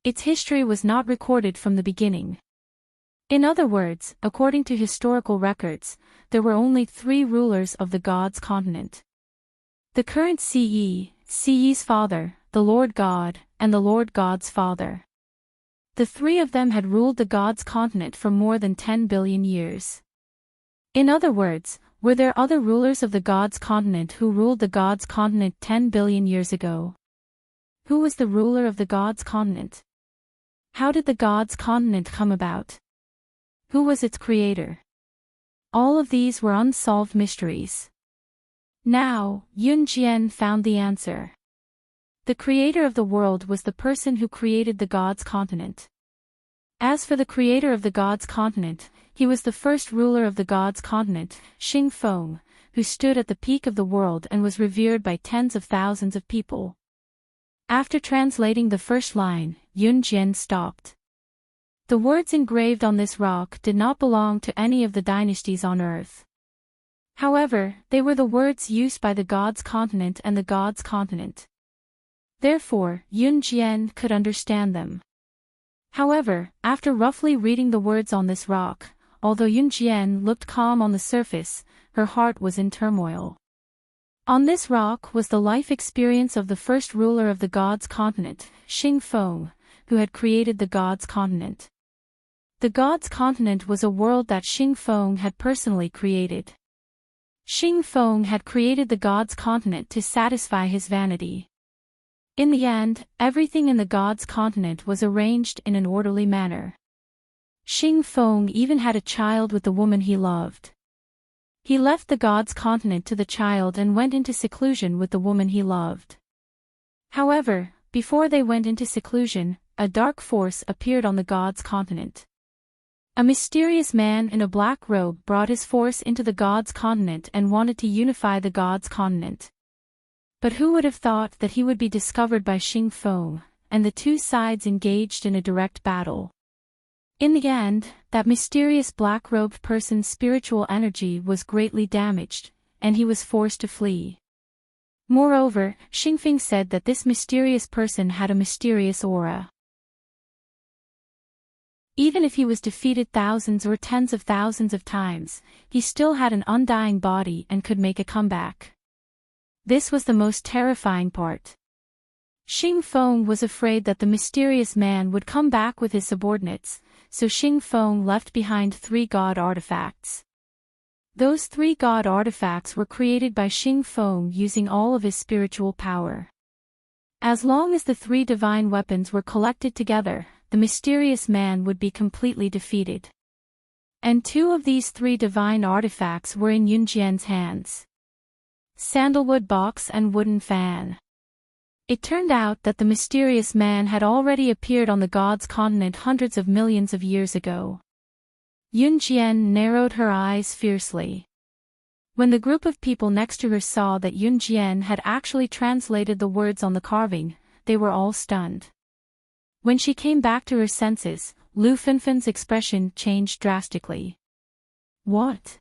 Its history was not recorded from the beginning. In other words, according to historical records, there were only 3 rulers of the God's continent. The current CE's father, the Lord God, and the Lord God's father. The 3 of them had ruled the God's continent for more than 10 billion years. In other words, were there other rulers of the God's continent who ruled the God's continent 10 billion years ago? Who was the ruler of the God's continent? How did the God's continent come about? Who was its creator? All of these were unsolved mysteries. Now, Yunjian found the answer. The creator of the world was the person who created the God's continent. As for the creator of the God's continent, he was the first ruler of the God's continent, Xingfeng, who stood at the peak of the world and was revered by tens of thousands of people. After translating the first line, Yunjian stopped. The words engraved on this rock did not belong to any of the dynasties on earth. However, they were the words used by the god's continent and the god's continent. Therefore, Yun Jian could understand them. However, after roughly reading the words on this rock, although Yun Jian looked calm on the surface, her heart was in turmoil. On this rock was the life experience of the first ruler of the god's continent, Xing Feng, who had created the god's continent. The god's continent was a world that Xing Feng had personally created. Xing Feng had created the god's continent to satisfy his vanity. In the end, everything in the god's continent was arranged in an orderly manner. Xing Feng even had a child with the woman he loved. He left the god's continent to the child and went into seclusion with the woman he loved. However, before they went into seclusion, a dark force appeared on the god's continent. A mysterious man in a black robe brought his force into the god's continent and wanted to unify the god's continent. But who would have thought that he would be discovered by Xing Feng, and the two sides engaged in a direct battle. In the end, that mysterious black-robed person's spiritual energy was greatly damaged, and he was forced to flee. Moreover, Xing Feng said that this mysterious person had a mysterious aura. Even if he was defeated thousands or tens of thousands of times, he still had an undying body and could make a comeback. This was the most terrifying part. Xing Feng was afraid that the mysterious man would come back with his subordinates, so Xing Feng left behind 3 god artifacts. Those 3 god artifacts were created by Xing Feng using all of his spiritual power. As long as the 3 divine weapons were collected together, the mysterious man would be completely defeated. And 2 of these 3 divine artifacts were in Yun Jian's hands. Sandalwood box and wooden fan. It turned out that the mysterious man had already appeared on the god's continent hundreds of millions of years ago. Yun Jian narrowed her eyes fiercely. When the group of people next to her saw that Yun Jian had actually translated the words on the carving, they were all stunned. When she came back to her senses, Lu Fenfen's expression changed drastically. What?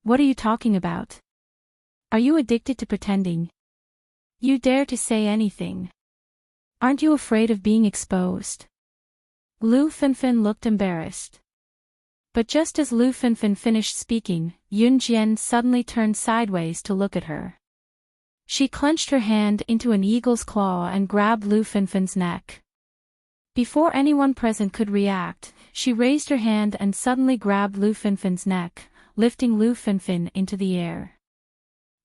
What are you talking about? Are you addicted to pretending? You dare to say anything? Aren't you afraid of being exposed? Lu Fenfen looked embarrassed. But just as Lu Fenfen finished speaking, Yun Jian suddenly turned sideways to look at her. She clenched her hand into an eagle's claw and grabbed Lu Fenfen's neck. Before anyone present could react, she raised her hand and suddenly grabbed Lu Fenfen's neck, lifting Lu Fenfen into the air.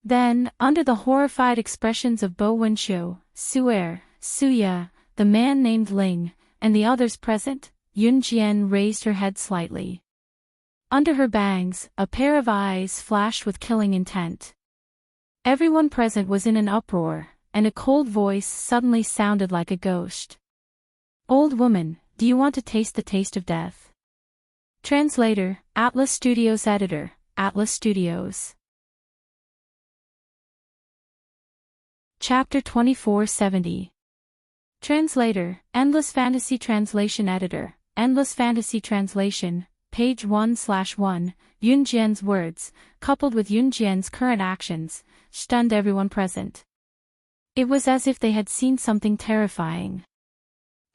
Then, under the horrified expressions of Bo Wenxiu, Su'er, Suya, the man named Ling, and the others present, Yun Jian raised her head slightly. Under her bangs, a pair of eyes flashed with killing intent. Everyone present was in an uproar, and a cold voice suddenly sounded like a ghost. Old woman, do you want to taste the taste of death? Translator, Atlas Studios Editor, Atlas Studios. Chapter 2470. Translator, Endless Fantasy Translation Editor, Endless Fantasy Translation, page 1/1, Yun Jian's words, coupled with Yun Jian's current actions, stunned everyone present. It was as if they had seen something terrifying.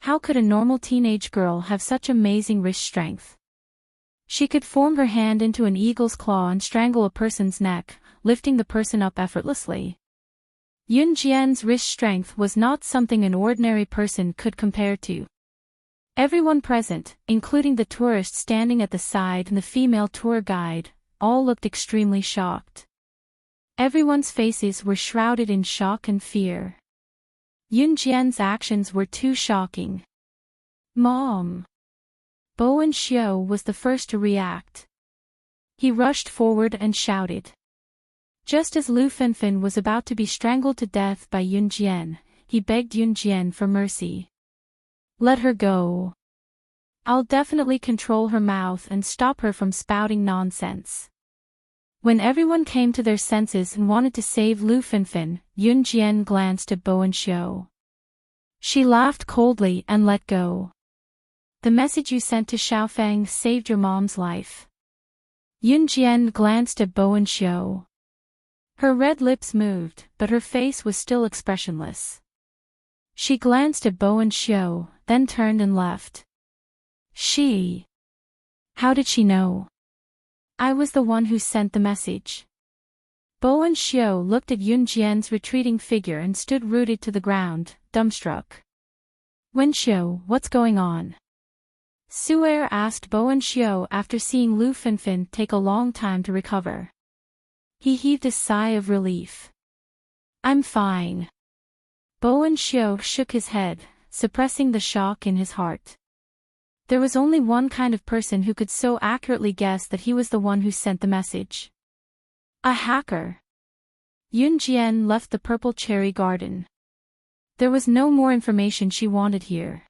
How could a normal teenage girl have such amazing wrist strength? She could form her hand into an eagle's claw and strangle a person's neck, lifting the person up effortlessly. Yun Jian's wrist strength was not something an ordinary person could compare to. Everyone present, including the tourist standing at the side and the female tour guide, all looked extremely shocked. Everyone's faces were shrouded in shock and fear. Yun Jian's actions were too shocking. Mom! Bo Wenxiu was the first to react. He rushed forward and shouted. Just as Lu Fenfen was about to be strangled to death by Yun Jian, he begged Yun Jian for mercy. Let her go. I'll definitely control her mouth and stop her from spouting nonsense. When everyone came to their senses and wanted to save Lu Fenfen, Yun Jian glanced at Bo Wenxiu. She laughed coldly and let go. The message you sent to Xiaofeng saved your mom's life. Yunjian glanced at Bo and Xiu. Her red lips moved, but her face was still expressionless. She glanced at Bo and Xiu, then turned and left. How did she know? I was the one who sent the message. Bo and Xiu looked at Yunjian's retreating figure and stood rooted to the ground, dumbstruck. Wenxiu, what's going on? Su'er asked Bo and Xiu after seeing Lu Finfin take a long time to recover. He heaved a sigh of relief. I'm fine. Bo and Xiu shook his head, suppressing the shock in his heart. There was only one kind of person who could so accurately guess that he was the one who sent the message. A hacker. Yunjian left the purple cherry garden. There was no more information she wanted here.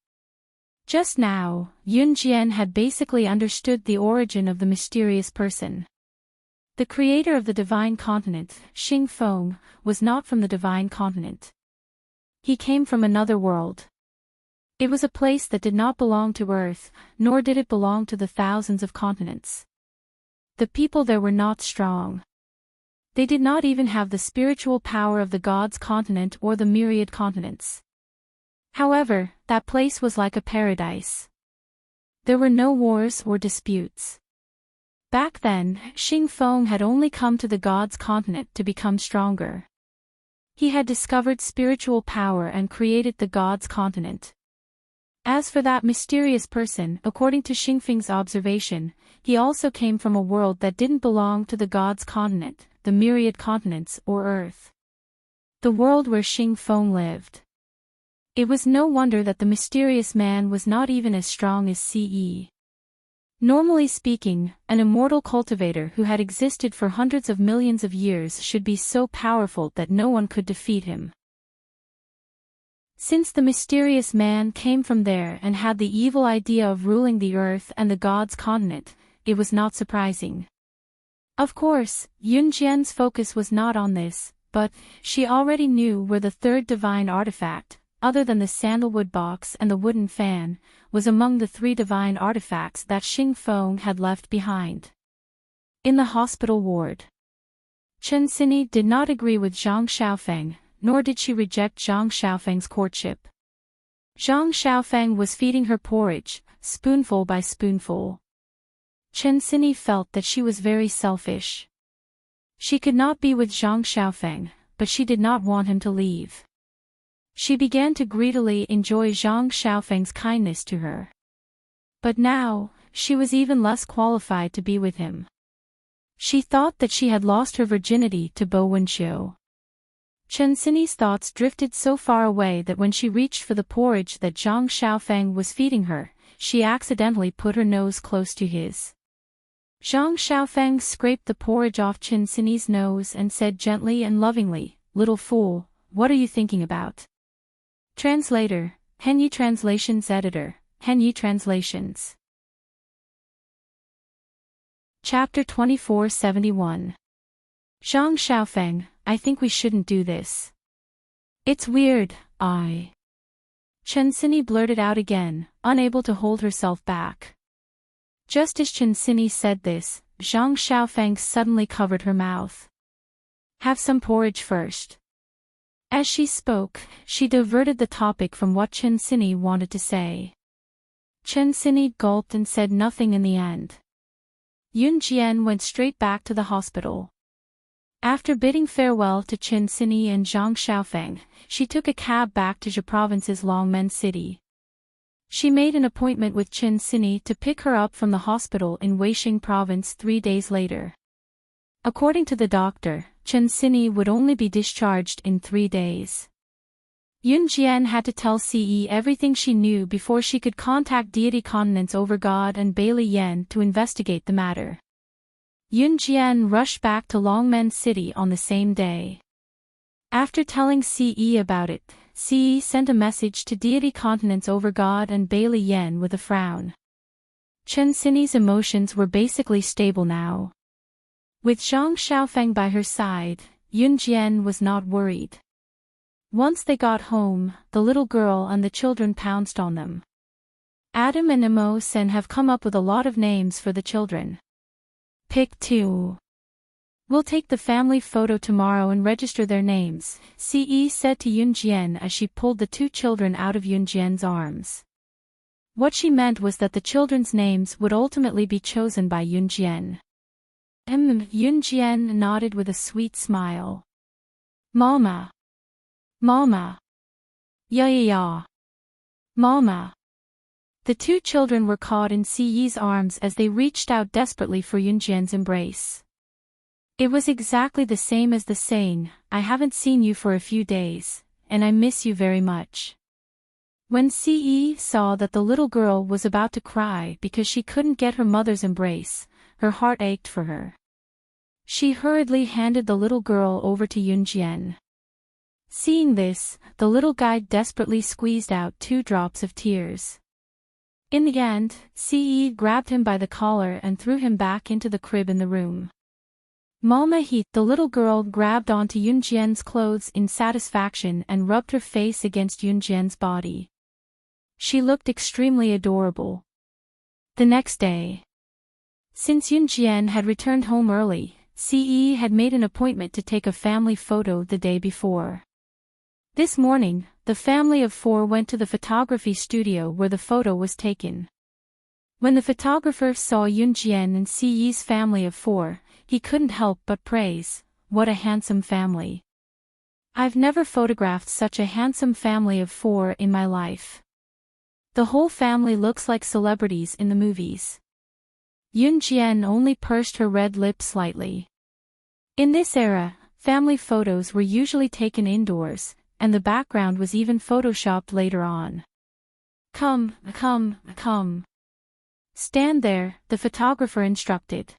Just now, Yunjian had basically understood the origin of the mysterious person. The creator of the Divine Continent, Xing Feng, was not from the Divine Continent. He came from another world. It was a place that did not belong to Earth, nor did it belong to the thousands of continents. The people there were not strong. They did not even have the spiritual power of the gods' continent or the myriad continents. However, that place was like a paradise. There were no wars or disputes. Back then, Xing Feng had only come to the gods' continent to become stronger. He had discovered spiritual power and created the gods' continent. As for that mysterious person, according to Xing Feng's observation, he also came from a world that didn't belong to the gods' continent, the myriad continents, or Earth. The world where Xing Feng lived. It was no wonder that the mysterious man was not even as strong as Ce. Normally speaking, an immortal cultivator who had existed for hundreds of millions of years should be so powerful that no one could defeat him. Since the mysterious man came from there and had the evil idea of ruling the Earth and the gods' continent, it was not surprising. Of course, Yunjian's focus was not on this, but she already knew where the third divine artifact, other than the sandalwood box and the wooden fan, was among the 3 divine artifacts that Xing Feng had left behind. In the hospital ward. Chen Xini did not agree with Zhang Xiaofeng, nor did she reject Zhang Xiaofeng's courtship. Zhang Xiaofeng was feeding her porridge, spoonful by spoonful. Chen Xini felt that she was very selfish. She could not be with Zhang Xiaofeng, but she did not want him to leave. She began to greedily enjoy Zhang Xiaofeng's kindness to her. But now, she was even less qualified to be with him. She thought that she had lost her virginity to Bo Wenxiu. Chen Xini's thoughts drifted so far away that when she reached for the porridge that Zhang Xiaofeng was feeding her, she accidentally put her nose close to his. Zhang Xiaofeng scraped the porridge off Chen Xini's nose and said gently and lovingly, "Little fool, what are you thinking about?" Translator, Henyi Translations Editor, Henyi Translations. Chapter 2471. Zhang Xiaofeng, I think we shouldn't do this. It's weird, Chen Xini blurted out again, unable to hold herself back. Just as Chen Xini said this, Zhang Xiaofeng suddenly covered her mouth. Have some porridge first. As she spoke, she diverted the topic from what Chen Xini wanted to say. Chen Xini gulped and said nothing in the end. Yunjian went straight back to the hospital. After bidding farewell to Chen Xini and Zhang Xiaofeng, she took a cab back to Zhe Province's Longmen City. She made an appointment with Chen Xini to pick her up from the hospital in Weixing Province 3 days later. According to the doctor, Chen Xini would only be discharged in 3 days. Yunjian had to tell Ce everything she knew before she could contact deity continents over God and Bailey Yan to investigate the matter. Yunjian rushed back to Longmen City on the same day. After telling Ce about it, Ce sent a message to deity continents over God and Bailey Yan with a frown. Chen Xini's emotions were basically stable now. With Zhang Xiaofeng by her side, Yunjian was not worried. Once they got home, the little girl and the children pounced on them. Adam and Immerse have come up with a lot of names for the children. Pick 2. We'll take the family photo tomorrow and register their names, Ce said to Yunjian as she pulled the 2 children out of Yunjian's arms. What she meant was that the children's names would ultimately be chosen by Yunjian. Yunjian nodded with a sweet smile. Mama. Mama. Ya. Mama. The 2 children were caught in Ce's arms as they reached out desperately for Yunjian's embrace. It was exactly the same as the saying, I haven't seen you for a few days, and I miss you very much. When Ce saw that the little girl was about to cry because she couldn't get her mother's embrace, her heart ached for her. She hurriedly handed the little girl over to Yunjian. Seeing this, the little guy desperately squeezed out 2 drops of tears. In the end, Ce grabbed him by the collar and threw him back into the crib in the room. Mama he, the little girl grabbed onto Yunjian's clothes in satisfaction and rubbed her face against Yunjian's body. She looked extremely adorable. The next day. Since Yunjian had returned home early, Ce had made an appointment to take a family photo the day before. This morning, the family of 4 went to the photography studio where the photo was taken. When the photographer saw Yunjian and Ce's family of 4, he couldn't help but praise, what a handsome family. I've never photographed such a handsome family of 4 in my life. The whole family looks like celebrities in the movies. Yunjian only pursed her red lips slightly. In this era, family photos were usually taken indoors, and the background was even photoshopped later on. Come. Stand there, the photographer instructed.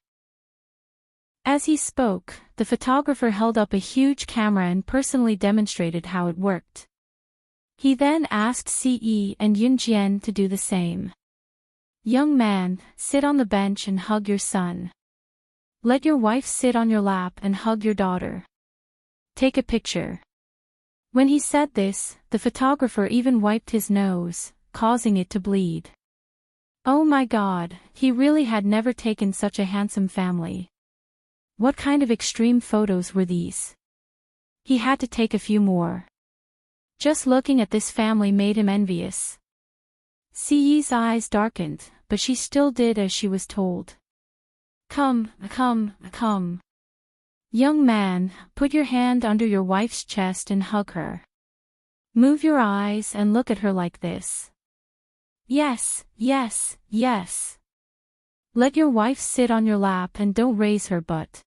As he spoke, the photographer held up a huge camera and personally demonstrated how it worked. He then asked Ce and Yunjian to do the same. Young man, sit on the bench and hug your son. Let your wife sit on your lap and hug your daughter. Take a picture. When he said this, the photographer even wiped his nose, causing it to bleed. Oh my God, he really had never taken such a handsome family. What kind of extreme photos were these? He had to take a few more. Just looking at this family made him envious. Ce's eyes darkened, but she still did as she was told. Come. Young man, put your hand under your wife's chest and hug her. Move your eyes and look at her like this. Yes. Let your wife sit on your lap and don't raise her butt.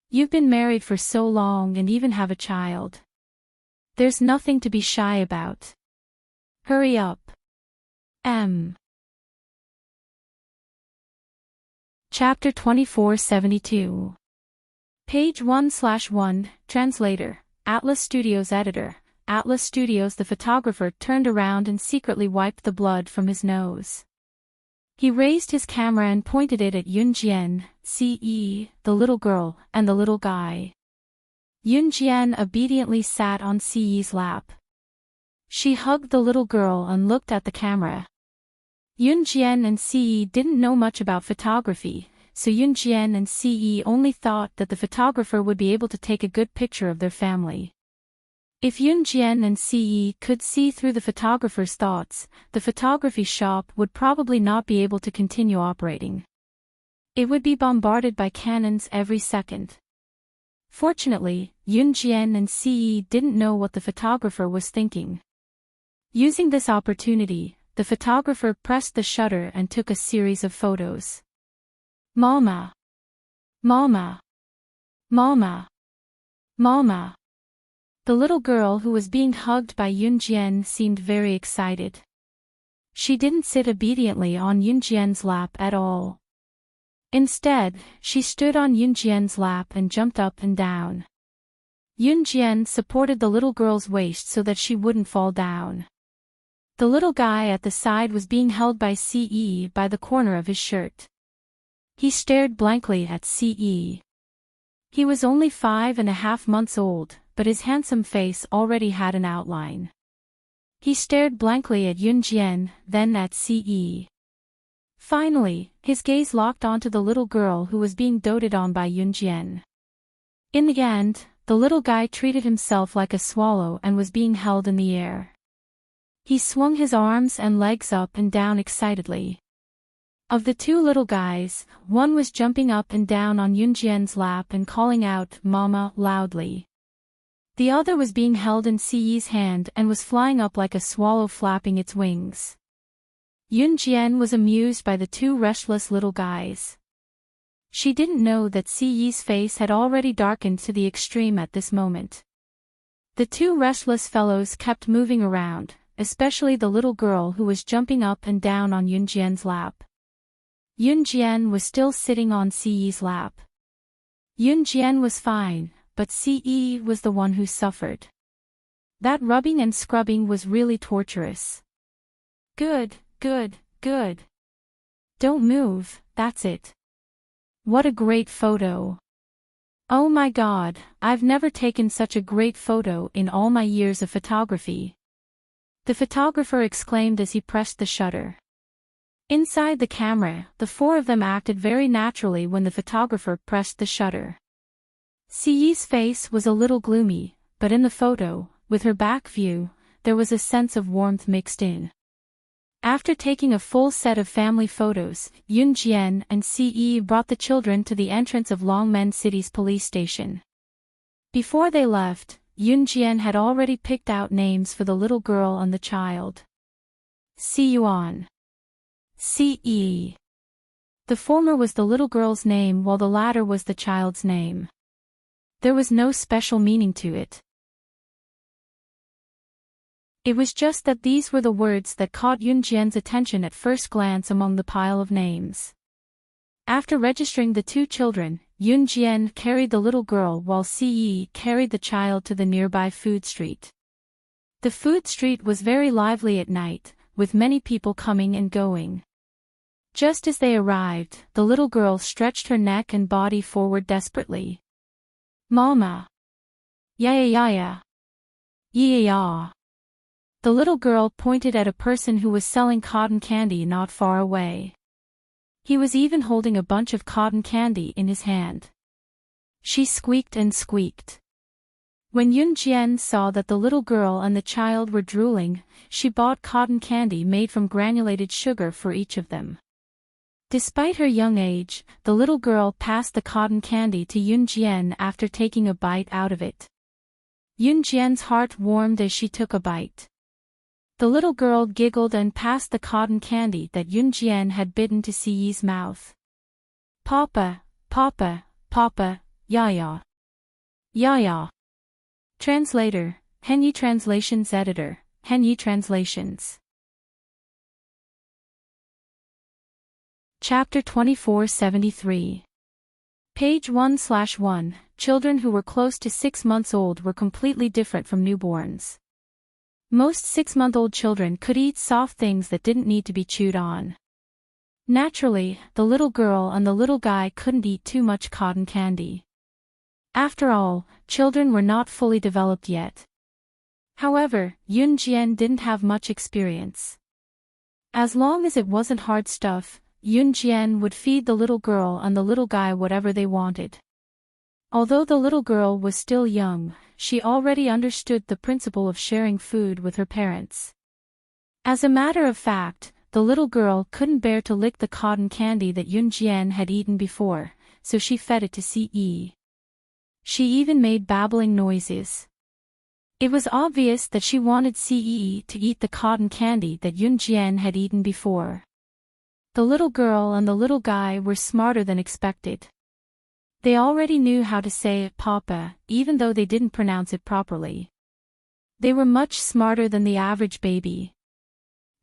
You've been married for so long and even have a child. There's nothing to be shy about. Hurry up. Chapter 2472. Page 1/1, Translator, Atlas Studios Editor, Atlas Studios. The photographer turned around and secretly wiped the blood from his nose. He raised his camera and pointed it at Yunjian, Ce, the little girl, and the little guy. Yunjian obediently sat on Ce's lap. She hugged the little girl and looked at the camera. Yunjian and Ce didn't know much about photography, so Yunjian and Ce only thought that the photographer would be able to take a good picture of their family. If Yunjian and Ce could see through the photographer's thoughts, the photography shop would probably not be able to continue operating. It would be bombarded by cannons every second. Fortunately, Yunjian and Ce didn't know what the photographer was thinking. Using this opportunity, the photographer pressed the shutter and took a series of photos. Mama. The little girl who was being hugged by Yunjian seemed very excited. She didn't sit obediently on Yunjian's lap at all. Instead, she stood on Yunjian's lap and jumped up and down. Yunjian supported the little girl's waist so that she wouldn't fall down. The little guy at the side was being held by Ce by the corner of his shirt. He stared blankly at Ce. He was only 5.5 months old, but his handsome face already had an outline. He stared blankly at Yunjian, then at Ce. Finally, his gaze locked onto the little girl who was being doted on by Yunjian. In the end, the little guy treated himself like a swallow and was being held in the air. He swung his arms and legs up and down excitedly. Of the two little guys, one was jumping up and down on Yunjian's lap and calling out, "Mama," loudly. The other was being held in Siyi's hand and was flying up like a swallow flapping its wings. Yunjian was amused by the two restless little guys. She didn't know that Siyi's face had already darkened to the extreme at this moment. The two restless fellows kept moving around, especially the little girl who was jumping up and down on Yunjian's lap. Yunjian was still sitting on Siyi's lap. Yunjian was fine, but Siyi was the one who suffered. That rubbing and scrubbing was really torturous. Good, good, good. Don't move, that's it. What a great photo. Oh my God, I've never taken such a great photo in all my years of photography. The photographer exclaimed as he pressed the shutter. Inside the camera, the four of them acted very naturally when the photographer pressed the shutter. Siyi's face was a little gloomy, but in the photo, with her back view, there was a sense of warmth mixed in. After taking a full set of family photos, Yunjian and Siyi brought the children to the entrance of Longmen City's police station. Before they left, Yunjian had already picked out names for the little girl and the child. Siyuan. Siyi. The former was the little girl's name while the latter was the child's name. There was no special meaning to it. It was just that these were the words that caught Yunjian's attention at first glance among the pile of names. After registering the two children, Yunjian carried the little girl while Siyi carried the child to the nearby food street. The food street was very lively at night, with many people coming and going. Just as they arrived, the little girl stretched her neck and body forward desperately. "Mama! Yeah. Yeah." The little girl pointed at a person who was selling cotton candy not far away. He was even holding a bunch of cotton candy in his hand. She squeaked and squeaked. When Yunjian saw that the little girl and the child were drooling, she bought cotton candy made from granulated sugar for each of them. Despite her young age, the little girl passed the cotton candy to Yunjian after taking a bite out of it. Yunjian's heart warmed as she took a bite. The little girl giggled and passed the cotton candy that Yunjian had bitten to Siyi's mouth. "Papa, Papa, Papa, Yaya. Yaya." Translator, Henyi Translations Editor, Henyi Translations. Chapter 2473. Page 1/1. Children who were close to 6 months old were completely different from newborns. Most 6-month-old children could eat soft things that didn't need to be chewed on. Naturally, the little girl and the little guy couldn't eat too much cotton candy. After all, children were not fully developed yet. However, Yunjian didn't have much experience. As long as it wasn't hard stuff, Yunjian would feed the little girl and the little guy whatever they wanted. Although the little girl was still young, she already understood the principle of sharing food with her parents. As a matter of fact, the little girl couldn't bear to lick the cotton candy that Yunjian had eaten before, so she fed it to Siyi. She even made babbling noises. It was obvious that she wanted Siyi to eat the cotton candy that Yunjian had eaten before. The little girl and the little guy were smarter than expected. They already knew how to say "Papa," even though they didn't pronounce it properly. They were much smarter than the average baby.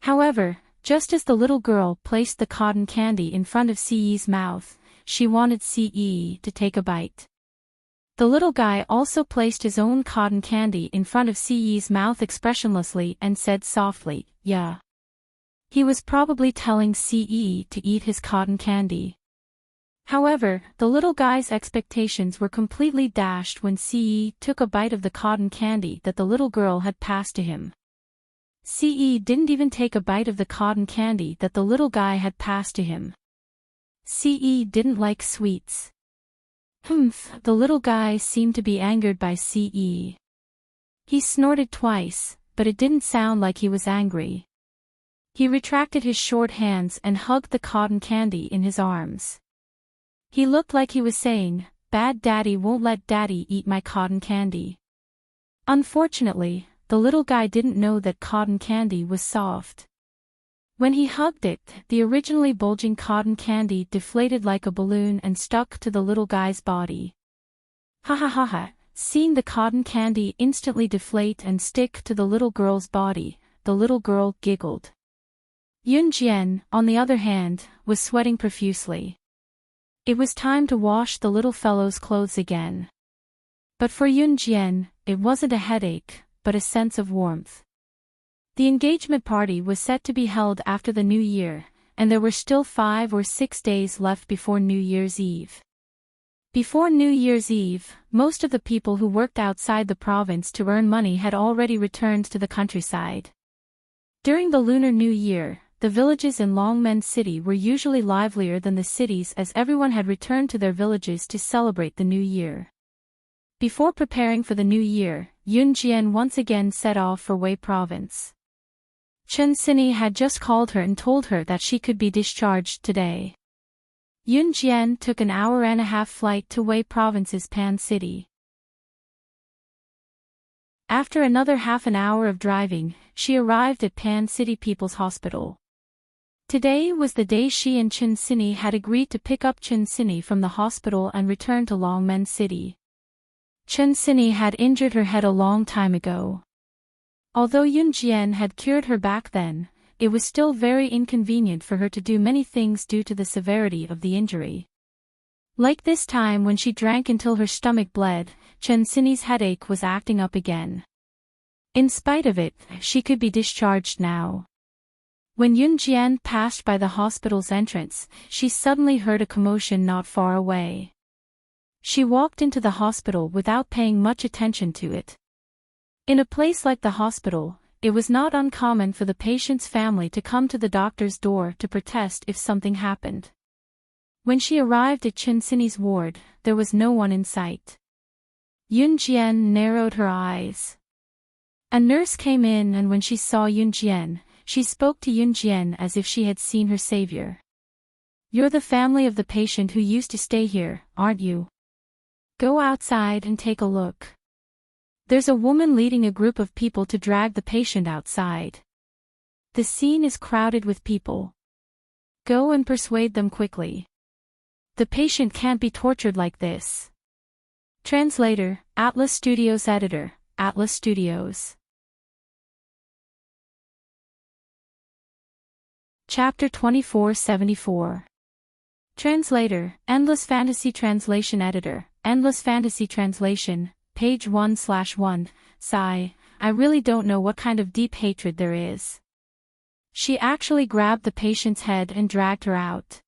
However, just as the little girl placed the cotton candy in front of Siyi's mouth, she wanted Siyi to take a bite. The little guy also placed his own cotton candy in front of Siyi's mouth expressionlessly and said softly, "Yeah." He was probably telling Siyi to eat his cotton candy. However, the little guy's expectations were completely dashed when Siyi took a bite of the cotton candy that the little girl had passed to him. Ce didn't even take a bite of the cotton candy that the little guy had passed to him. Ce didn't like sweets. Humph, the little guy seemed to be angered by Ce. He snorted twice, but it didn't sound like he was angry. He retracted his short hands and hugged the cotton candy in his arms. He looked like he was saying, "Bad daddy won't let daddy eat my cotton candy." Unfortunately, the little guy didn't know that cotton candy was soft. When he hugged it, the originally bulging cotton candy deflated like a balloon and stuck to the little guy's body. Ha ha ha ha, seeing the cotton candy instantly deflate and stick to the little girl's body, the little girl giggled. Yunjian, on the other hand, was sweating profusely. It was time to wash the little fellow's clothes again. But for Yunjian, it wasn't a headache, but a sense of warmth. The engagement party was set to be held after the New Year, and there were still 5 or 6 days left before New Year's Eve. Before New Year's Eve, most of the people who worked outside the province to earn money had already returned to the countryside. During the Lunar New Year, the villages in Longmen City were usually livelier than the cities as everyone had returned to their villages to celebrate the New Year. Before preparing for the New Year, Yunjian once again set off for Wei Province. Chen Xini had just called her and told her that she could be discharged today. Yunjian took an hour-and-a-half flight to Wei Province's Pan City. After another half an hour of driving, she arrived at Pan City People's Hospital. Today was the day she and Chen Xini had agreed to pick up Chen Xini from the hospital and return to Longmen City. Chen Xini had injured her head a long time ago. Although Yunjian had cured her back then, it was still very inconvenient for her to do many things due to the severity of the injury. Like this time when she drank until her stomach bled, Chen Xini's headache was acting up again. In spite of it, she could be discharged now. When Yunjian passed by the hospital's entrance, she suddenly heard a commotion not far away. She walked into the hospital without paying much attention to it. In a place like the hospital, it was not uncommon for the patient's family to come to the doctor's door to protest if something happened. When she arrived at Chen Xini's ward, there was no one in sight. Yunjian narrowed her eyes. A nurse came in, and when she saw Yunjian, she spoke to Yunjian as if she had seen her savior. "You're the family of the patient who used to stay here, aren't you? Go outside and take a look. There's a woman leading a group of people to drag the patient outside. The scene is crowded with people. Go and persuade them quickly. The patient can't be tortured like this." Translator, Atlas Studios Editor, Atlas Studios. Chapter 2474. Translator, Endless Fantasy Translation Editor, Endless Fantasy Translation, page 1/1, Sigh, I really don't know what kind of deep hatred there is. She actually grabbed the patient's head and dragged her out.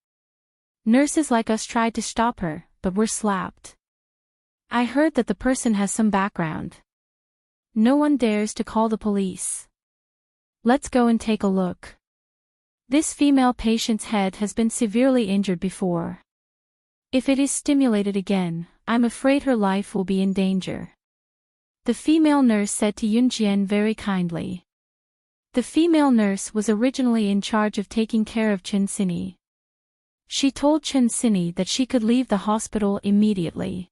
Nurses like us tried to stop her, but were slapped. I heard that the person has some background. No one dares to call the police. Let's go and take a look. This female patient's head has been severely injured before. If it is stimulated again, I'm afraid her life will be in danger. The female nurse said to Yunjian very kindly. The female nurse was originally in charge of taking care of Chen Xini. She told Chen Xini that she could leave the hospital immediately.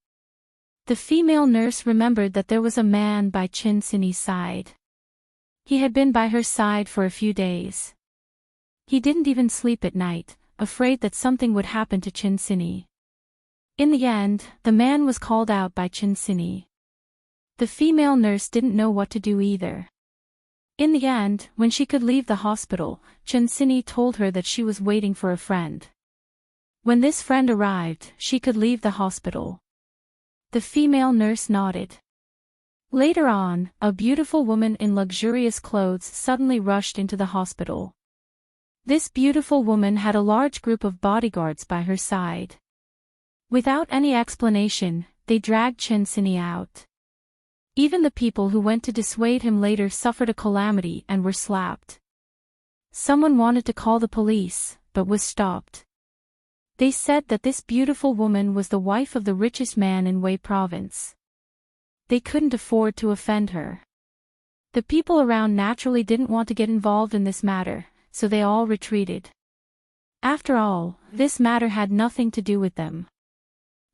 The female nurse remembered that there was a man by Chen Xini's side. He had been by her side for a few days. He didn't even sleep at night, afraid that something would happen to Chen Xini. In the end, the man was called out by Chen Xini. The female nurse didn't know what to do either. In the end, when she could leave the hospital, Chen Xini told her that she was waiting for a friend. When this friend arrived, she could leave the hospital. The female nurse nodded. Later on, a beautiful woman in luxurious clothes suddenly rushed into the hospital. This beautiful woman had a large group of bodyguards by her side. Without any explanation, they dragged Chen Xini out. Even the people who went to dissuade him later suffered a calamity and were slapped. Someone wanted to call the police, but was stopped. They said that this beautiful woman was the wife of the richest man in Wei province. They couldn't afford to offend her. The people around naturally didn't want to get involved in this matter, so they all retreated. After all, this matter had nothing to do with them.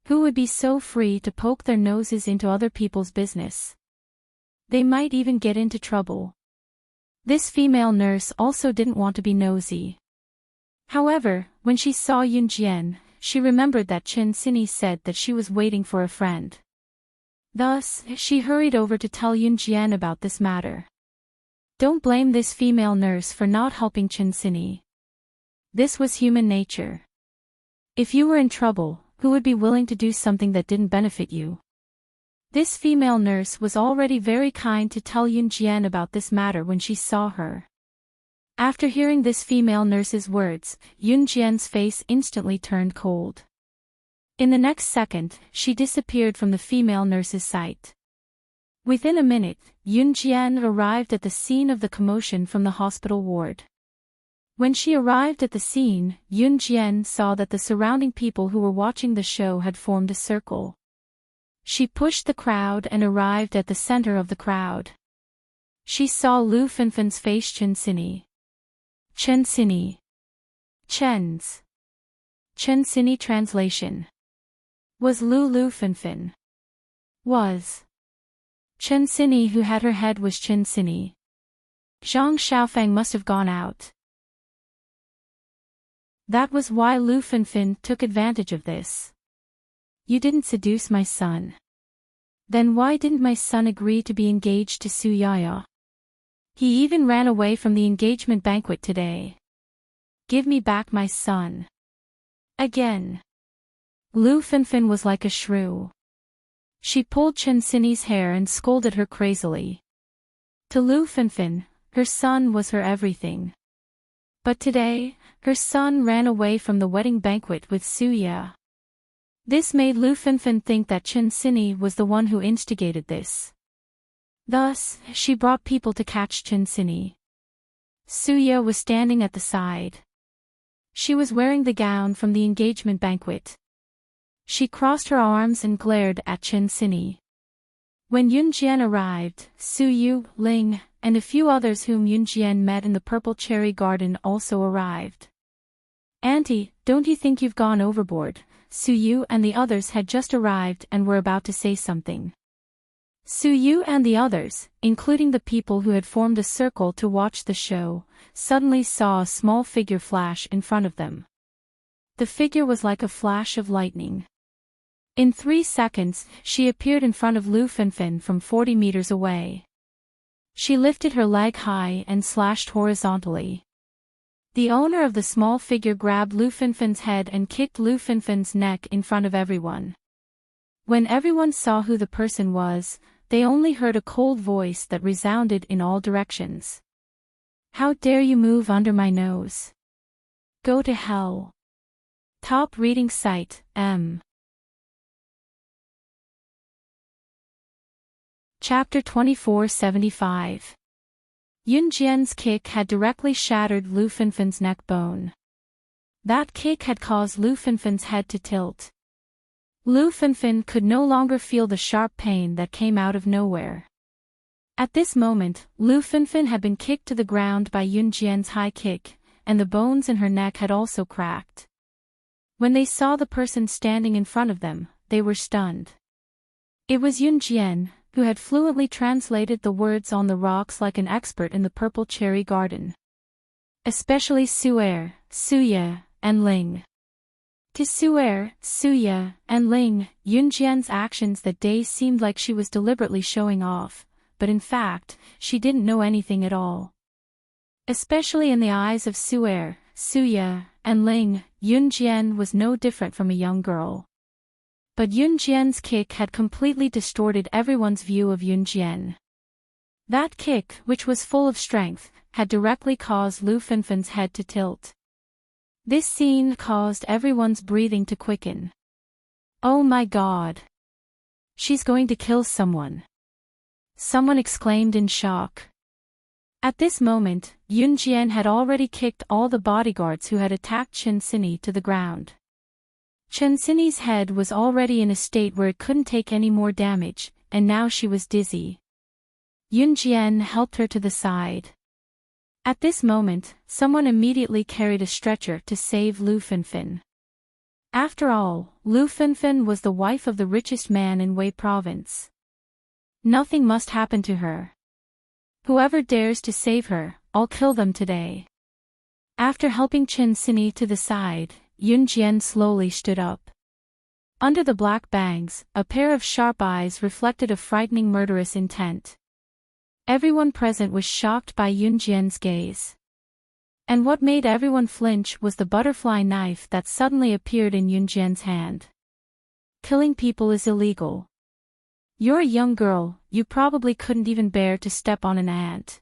Who would be so free to poke their noses into other people's business? They might even get into trouble. This female nurse also didn't want to be nosy. However, when she saw Yunjian, she remembered that Chen Sini said that she was waiting for a friend. Thus, she hurried over to tell Yunjian about this matter. Don't blame this female nurse for not helping Chen Sini. This was human nature. If you were in trouble, who would be willing to do something that didn't benefit you? This female nurse was already very kind to tell Yunjian about this matter when she saw her. After hearing this female nurse's words, Yunjian's face instantly turned cold. In the next second, she disappeared from the female nurse's sight. Within a minute, Yunjian arrived at the scene of the commotion from the hospital ward. When she arrived at the scene, Yunjian saw that the surrounding people who were watching the show had formed a circle. She pushed the crowd and arrived at the center of the crowd. She saw Lu Finfin's face. Chen Sini. Chen Sini. Chen Sini translation. Was Lu Finfin. Was. Chen Sini who had her head was Chen Sini. Zhang Xiaofang must have gone out. That was why Lu Finfin took advantage of this. You didn't seduce my son. Then why didn't my son agree to be engaged to Su Yaya? He even ran away from the engagement banquet today. Give me back my son. Again. Lu Finfin was like a shrew. She pulled Chen Sini's hair and scolded her crazily. To Lu Finfin, her son was her everything. But today, her son ran away from the wedding banquet with Su Ya. This made Lu Finfin think that Chen Sini was the one who instigated this. Thus, she brought people to catch Chen Sini. Su Ya was standing at the side. She was wearing the gown from the engagement banquet. She crossed her arms and glared at Chen Sini. When Yunjian arrived, Su Yu, Ling, and a few others whom Yunjian met in the purple cherry garden also arrived. Auntie, don't you think you've gone overboard? Su Yu and the others had just arrived and were about to say something. Su Yu and the others, including the people who had formed a circle to watch the show, suddenly saw a small figure flash in front of them. The figure was like a flash of lightning. In 3 seconds, she appeared in front of Lu Finfin from 40 meters away. She lifted her leg high and slashed horizontally. The owner of the small figure grabbed Lu Finfin's head and kicked Lu Finfin's neck in front of everyone. When everyone saw who the person was, they only heard a cold voice that resounded in all directions. How dare you move under my nose? Go to hell. Top reading site, M. Chapter 2475. Yunjian's kick had directly shattered Lu Finfin's neck bone. That kick had caused Lu Finfin's head to tilt. Lu Finfin could no longer feel the sharp pain that came out of nowhere. At this moment, Lu Finfin had been kicked to the ground by Yunjian's high kick, and the bones in her neck had also cracked. When they saw the person standing in front of them, they were stunned. It was Yunjian, who had fluently translated the words on the rocks like an expert in the purple cherry garden. Especially Su'er, Suya, and Ling. To Su'er, Suya, and Ling, Yunjian's actions that day seemed like she was deliberately showing off, but in fact, she didn't know anything at all. Especially in the eyes of Su'er, Suya, and Ling, Yunjian was no different from a young girl. But Yunjian's kick had completely distorted everyone's view of Yunjian. That kick, which was full of strength, had directly caused Lu Finfin's head to tilt. This scene caused everyone's breathing to quicken. Oh my God! She's going to kill someone. someone exclaimed in shock. At this moment, Yunjian had already kicked all the bodyguards who had attacked Chenxini to the ground. Chenxini's head was already in a state where it couldn't take any more damage, and now she was dizzy. Yunjian helped her to the side. At this moment, someone immediately carried a stretcher to save Lu Finfin. After all, Lu Finfin was the wife of the richest man in Wei province. Nothing must happen to her. Whoever dares to save her, I'll kill them today. After helping Chenxini to the side, Yunjian slowly stood up. Under the black bangs, a pair of sharp eyes reflected a frightening murderous intent. Everyone present was shocked by Yunjian's gaze. And what made everyone flinch was the butterfly knife that suddenly appeared in Yunjian's hand. Killing people is illegal. You're a young girl, you probably couldn't even bear to step on an ant.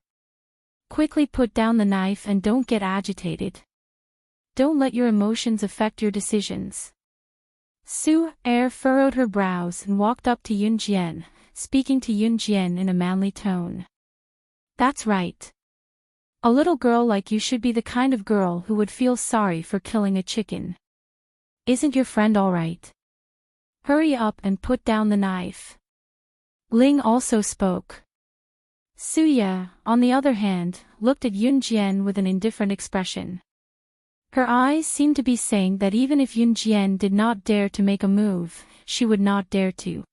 Quickly put down the knife and don't get agitated. Don't let your emotions affect your decisions. Su Er furrowed her brows and walked up to Yunjian, speaking to Yunjian in a manly tone. That's right. A little girl like you should be the kind of girl who would feel sorry for killing a chicken. Isn't your friend all right? Hurry up and put down the knife. Ling also spoke. Suya, on the other hand, looked at Yunjian with an indifferent expression. Her eyes seemed to be saying that even if Yunjian did not dare to make a move, she would not dare to.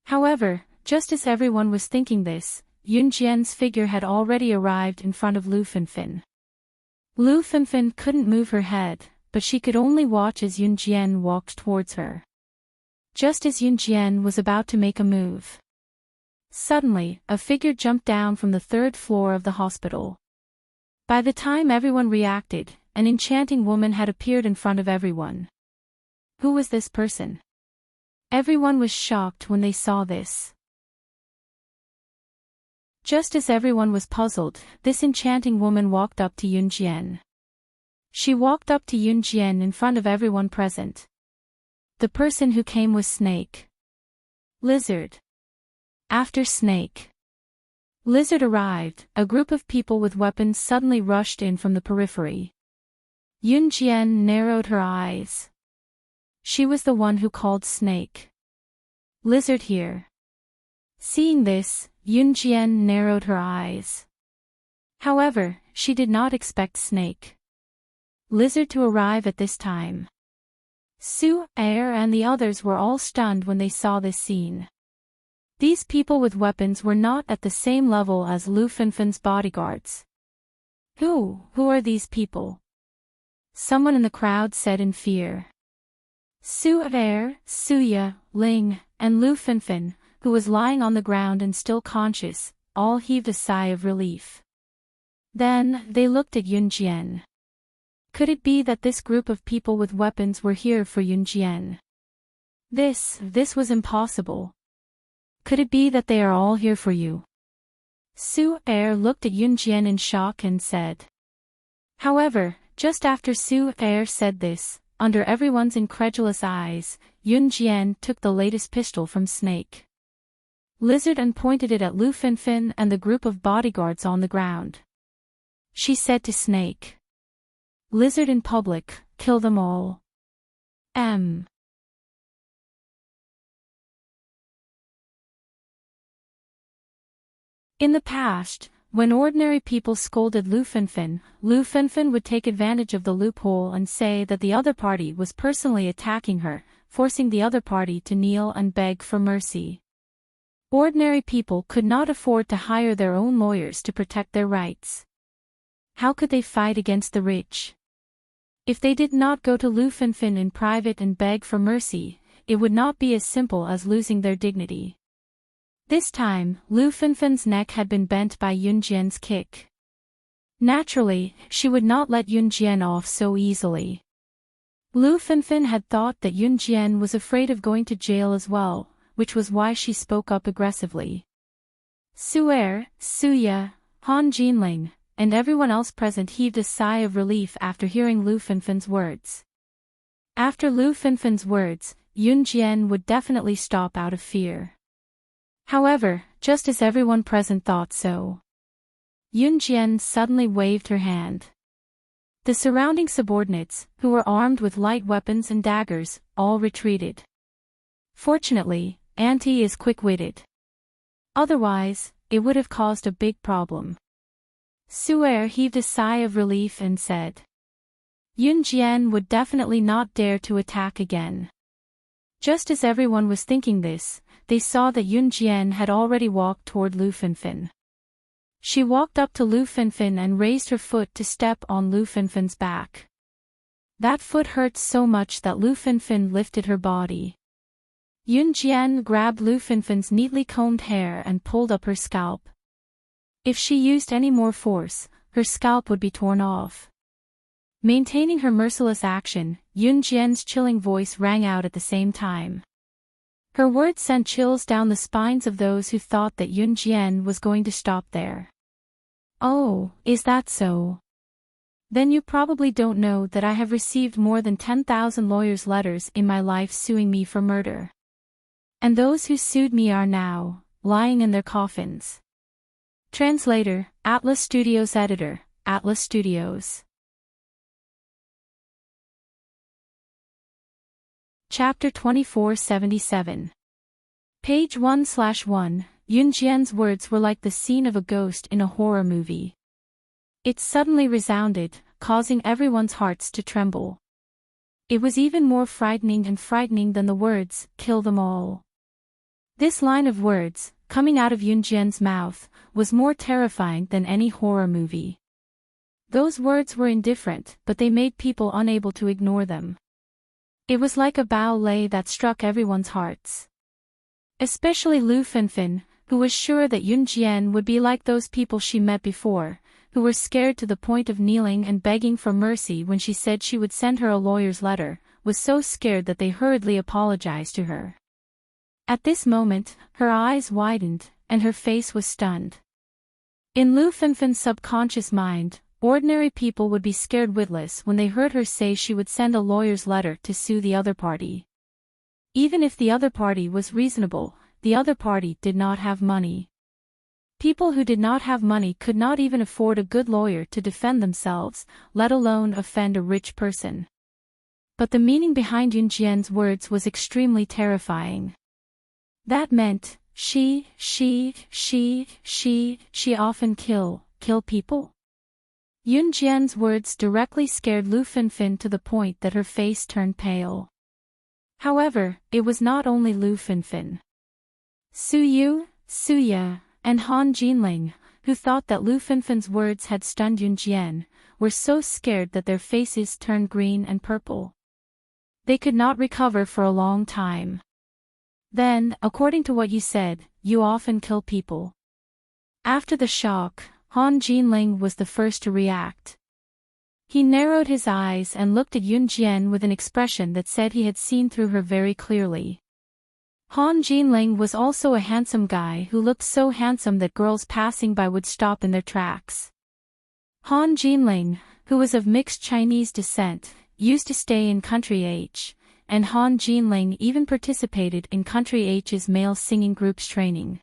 However, just as everyone was thinking this, Yunjian's figure had already arrived in front of Lu Finfin. Lu Finfin couldn't move her head, but she could only watch as Yunjian walked towards her. Just as Yunjian was about to make a move, suddenly, a figure jumped down from the third floor of the hospital. By the time everyone reacted, an enchanting woman had appeared in front of everyone. Who was this person? Everyone was shocked when they saw this. Just as everyone was puzzled, this enchanting woman walked up to Yunjian. She walked up to Yunjian in front of everyone present. The person who came was Snake. Lizard. After Snake, Lizard arrived, a group of people with weapons suddenly rushed in from the periphery. Yunjian narrowed her eyes. She was the one who called Snake. Lizard here. Seeing this, Yunjian narrowed her eyes. However, she did not expect Snake. Lizard to arrive at this time. Su Er and the others were all stunned when they saw this scene. These people with weapons were not at the same level as Lu Finfin's bodyguards. Who are these people? Someone in the crowd said in fear. Su Er, Suya, Ling, and Lu Finfin, who was lying on the ground and still conscious, all heaved a sigh of relief. Then, they looked at Yunjian. Could it be that this group of people with weapons were here for Yunjian? This was impossible. Could it be that they are all here for you? Su Er looked at Yunjian in shock and said. However, just after Su Er said this, under everyone's incredulous eyes, Yunjian took the latest pistol from Snake. Lizard and pointed it at Lu Finfin and the group of bodyguards on the ground. She said to Snake. Lizard in public, kill them all. In the past, when ordinary people scolded Lu Finfin would take advantage of the loophole and say that the other party was personally attacking her, forcing the other party to kneel and beg for mercy. Ordinary people could not afford to hire their own lawyers to protect their rights. How could they fight against the rich? If they did not go to Lu Finfin in private and beg for mercy, it would not be as simple as losing their dignity. This time, Lu Finfin's neck had been bent by Yunjian's kick. Naturally, she would not let Yunjian off so easily. Lu Finfin had thought that Yunjian was afraid of going to jail as well, which was why she spoke up aggressively. Su Er, Suya, Han Jinling, and everyone else present heaved a sigh of relief after hearing Lu Finfin's words. After Lu Finfin's words, Yunjian would definitely stop out of fear. However, just as everyone present thought so, Yunjian suddenly waved her hand. The surrounding subordinates, who were armed with light weapons and daggers, all retreated. Fortunately, Auntie is quick-witted. Otherwise, it would have caused a big problem. Su'er heaved a sigh of relief and said, Yunjian would definitely not dare to attack again. Just as everyone was thinking this, they saw that Yunjian had already walked toward Lu Finfin. She walked up to Lu Finfin and raised her foot to step on Lu Finfin's back. That foot hurt so much that Lu Finfin lifted her body. Yunjian grabbed Lu Finfin's neatly combed hair and pulled up her scalp. If she used any more force, her scalp would be torn off. Maintaining her merciless action, Yunjian's chilling voice rang out at the same time. Her words sent chills down the spines of those who thought that Yunjian was going to stop there. Oh, is that so? Then you probably don't know that I have received more than 10,000 lawyers' letters in my life suing me for murder. And those who sued me are now lying in their coffins. Translator, Atlas Studios Editor, Atlas Studios. Chapter 2477. Page 1/1. Yunjian's words were like the scene of a ghost in a horror movie. It suddenly resounded, causing everyone's hearts to tremble. It was even more frightening than the words, "Kill them all." This line of words, coming out of Yunjian's mouth, was more terrifying than any horror movie. Those words were indifferent, but they made people unable to ignore them. It was like a ballet that struck everyone's hearts. Especially Lu Finfin, who was sure that Yunjian would be like those people she met before, who were scared to the point of kneeling and begging for mercy when she said she would send her a lawyer's letter, was so scared that they hurriedly apologized to her. At this moment, her eyes widened, and her face was stunned. In Lu Finfin's subconscious mind, ordinary people would be scared witless when they heard her say she would send a lawyer's letter to sue the other party. Even if the other party was reasonable, the other party did not have money. People who did not have money could not even afford a good lawyer to defend themselves, let alone offend a rich person. But the meaning behind Yunjian's words was extremely terrifying. That meant, she often kill people? Yunjian's words directly scared Lu Finfin to the point that her face turned pale. However, it was not only Lu Finfin. Suyu, Suya, and Han Jinling, who thought that Lu Finfin's words had stunned Yunjian, were so scared that their faces turned green and purple. They could not recover for a long time. Then, according to what you said, you often kill people. After the shock, Han Jinling was the first to react. He narrowed his eyes and looked at Yunjian with an expression that said he had seen through her very clearly. Han Jinling was also a handsome guy who looked so handsome that girls passing by would stop in their tracks. Han Jinling, who was of mixed Chinese descent, used to stay in Country H, and Han Jinling even participated in Country H's male singing group's training.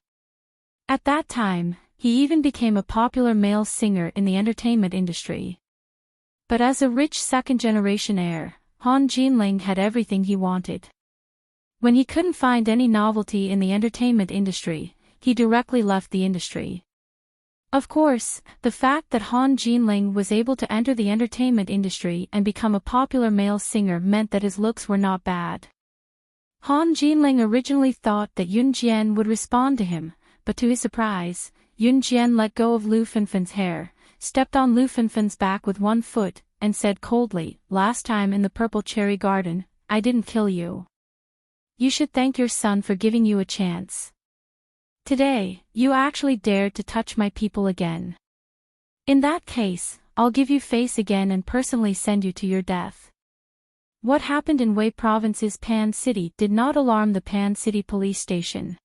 At that time, he even became a popular male singer in the entertainment industry. But as a rich second-generation heir, Han Jinling had everything he wanted. When he couldn't find any novelty in the entertainment industry, he directly left the industry. Of course, the fact that Han Jinling was able to enter the entertainment industry and become a popular male singer meant that his looks were not bad. Han Jinling originally thought that Yunjian would respond to him, but to his surprise, Yunjian let go of Lu Finfin's hair, stepped on Lu Finfin's back with one foot, and said coldly, "Last time in the Purple Cherry Garden, I didn't kill you. You should thank your son for giving you a chance. Today, you actually dared to touch my people again. In that case, I'll give you face again and personally send you to your death." What happened in Wei Province's Pan City did not alarm the Pan City police station.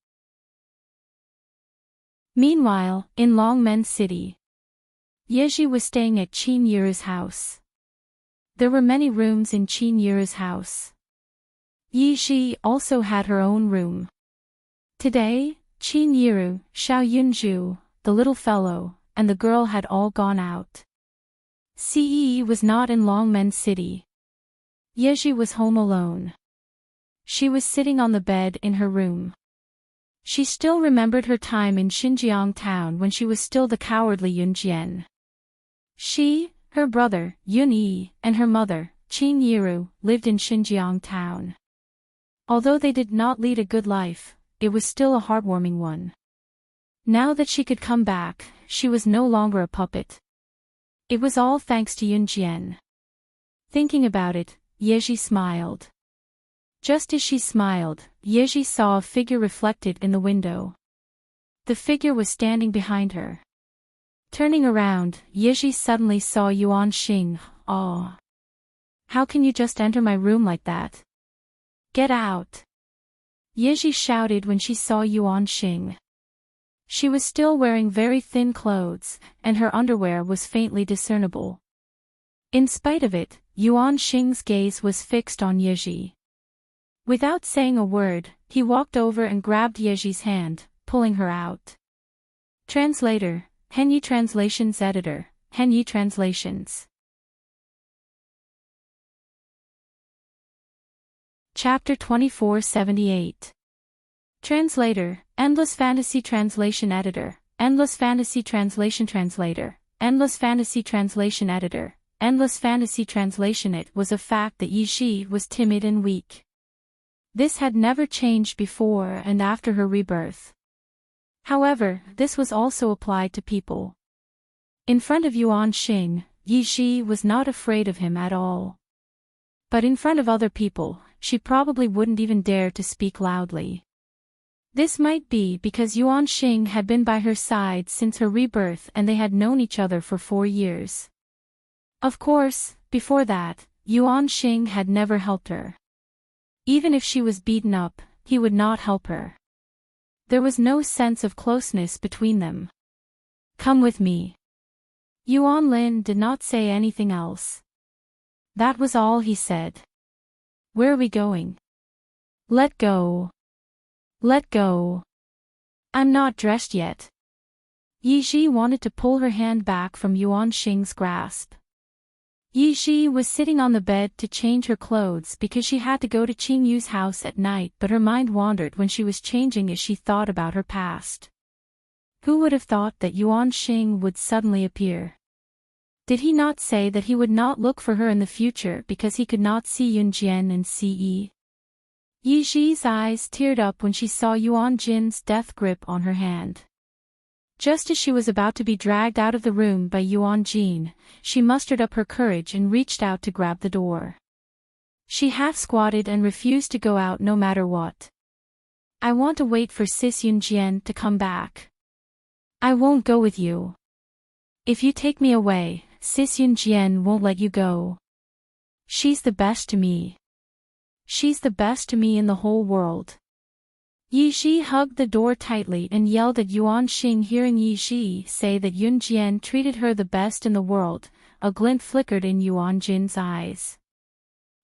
Meanwhile, in Longmen City, Yeji was staying at Qin Yura's house. There were many rooms in Qin Yura's house. Yeji also had her own room. Today, Qin Yiru, Xiao Yunju, the little fellow, and the girl had all gone out. Cee was not in Longmen City. Yeji was home alone. She was sitting on the bed in her room. She still remembered her time in Xinjiang town when she was still the cowardly Yunjian. She, her brother, Yun Yi, and her mother, Qin Yiru, lived in Xinjiang town. Although they did not lead a good life, it was still a heartwarming one. Now that she could come back, she was no longer a puppet. It was all thanks to Yunjian. Thinking about it, Yeji smiled. Just as she smiled, Yeji saw a figure reflected in the window. The figure was standing behind her. Turning around, Yeji suddenly saw Yuan Xing. "Oh. How can you just enter my room like that? Get out!" Yeji shouted when she saw Yuan Xing. She was still wearing very thin clothes, and her underwear was faintly discernible. In spite of it, Yuan Xing's gaze was fixed on Yeji. Without saying a word, he walked over and grabbed Yeji's hand, pulling her out. Translator, Henyi Translations Editor, Henyi Translations. Chapter 2478. Translator, Endless Fantasy Translation Editor, Endless Fantasy Translation Translator, Endless Fantasy Translation Editor, Endless Fantasy Translation. It was a fact that Yi was timid and weak. This had never changed before and after her rebirth. However, this was also applied to people. In front of Yuan Xing, Yi was not afraid of him at all. But in front of other people, she probably wouldn't even dare to speak loudly. This might be because Yuan Xing had been by her side since her rebirth and they had known each other for 4 years. Of course, before that, Yuan Xing had never helped her. Even if she was beaten up, he would not help her. There was no sense of closeness between them. "Come with me." Yuan Lin did not say anything else. That was all he said. "Where are we going?" "Let go. Let go. I'm not dressed yet." Yi wanted to pull her hand back from Yuan Xing's grasp. Yi was sitting on the bed to change her clothes because she had to go to Qing Yu's house at night, but her mind wandered when she was changing as she thought about her past. Who would have thought that Yuan Xing would suddenly appear? Did he not say that he would not look for her in the future because he could not see Yunjian and Ce? Yi's eyes teared up when she saw Yuan Jin's death grip on her hand. Just as she was about to be dragged out of the room by Yuan Jin, she mustered up her courage and reached out to grab the door. She half-squatted and refused to go out no matter what. "I want to wait for Sis Yunjian to come back." "I won't go with you. If you take me away, Sis Yunjian won't let you go. She's the best to me. She's the best to me in the whole world." Yi hugged the door tightly and yelled at Yuan Xing. Hearing Yi say that Yunjian treated her the best in the world, a glint flickered in Yuan Jin's eyes.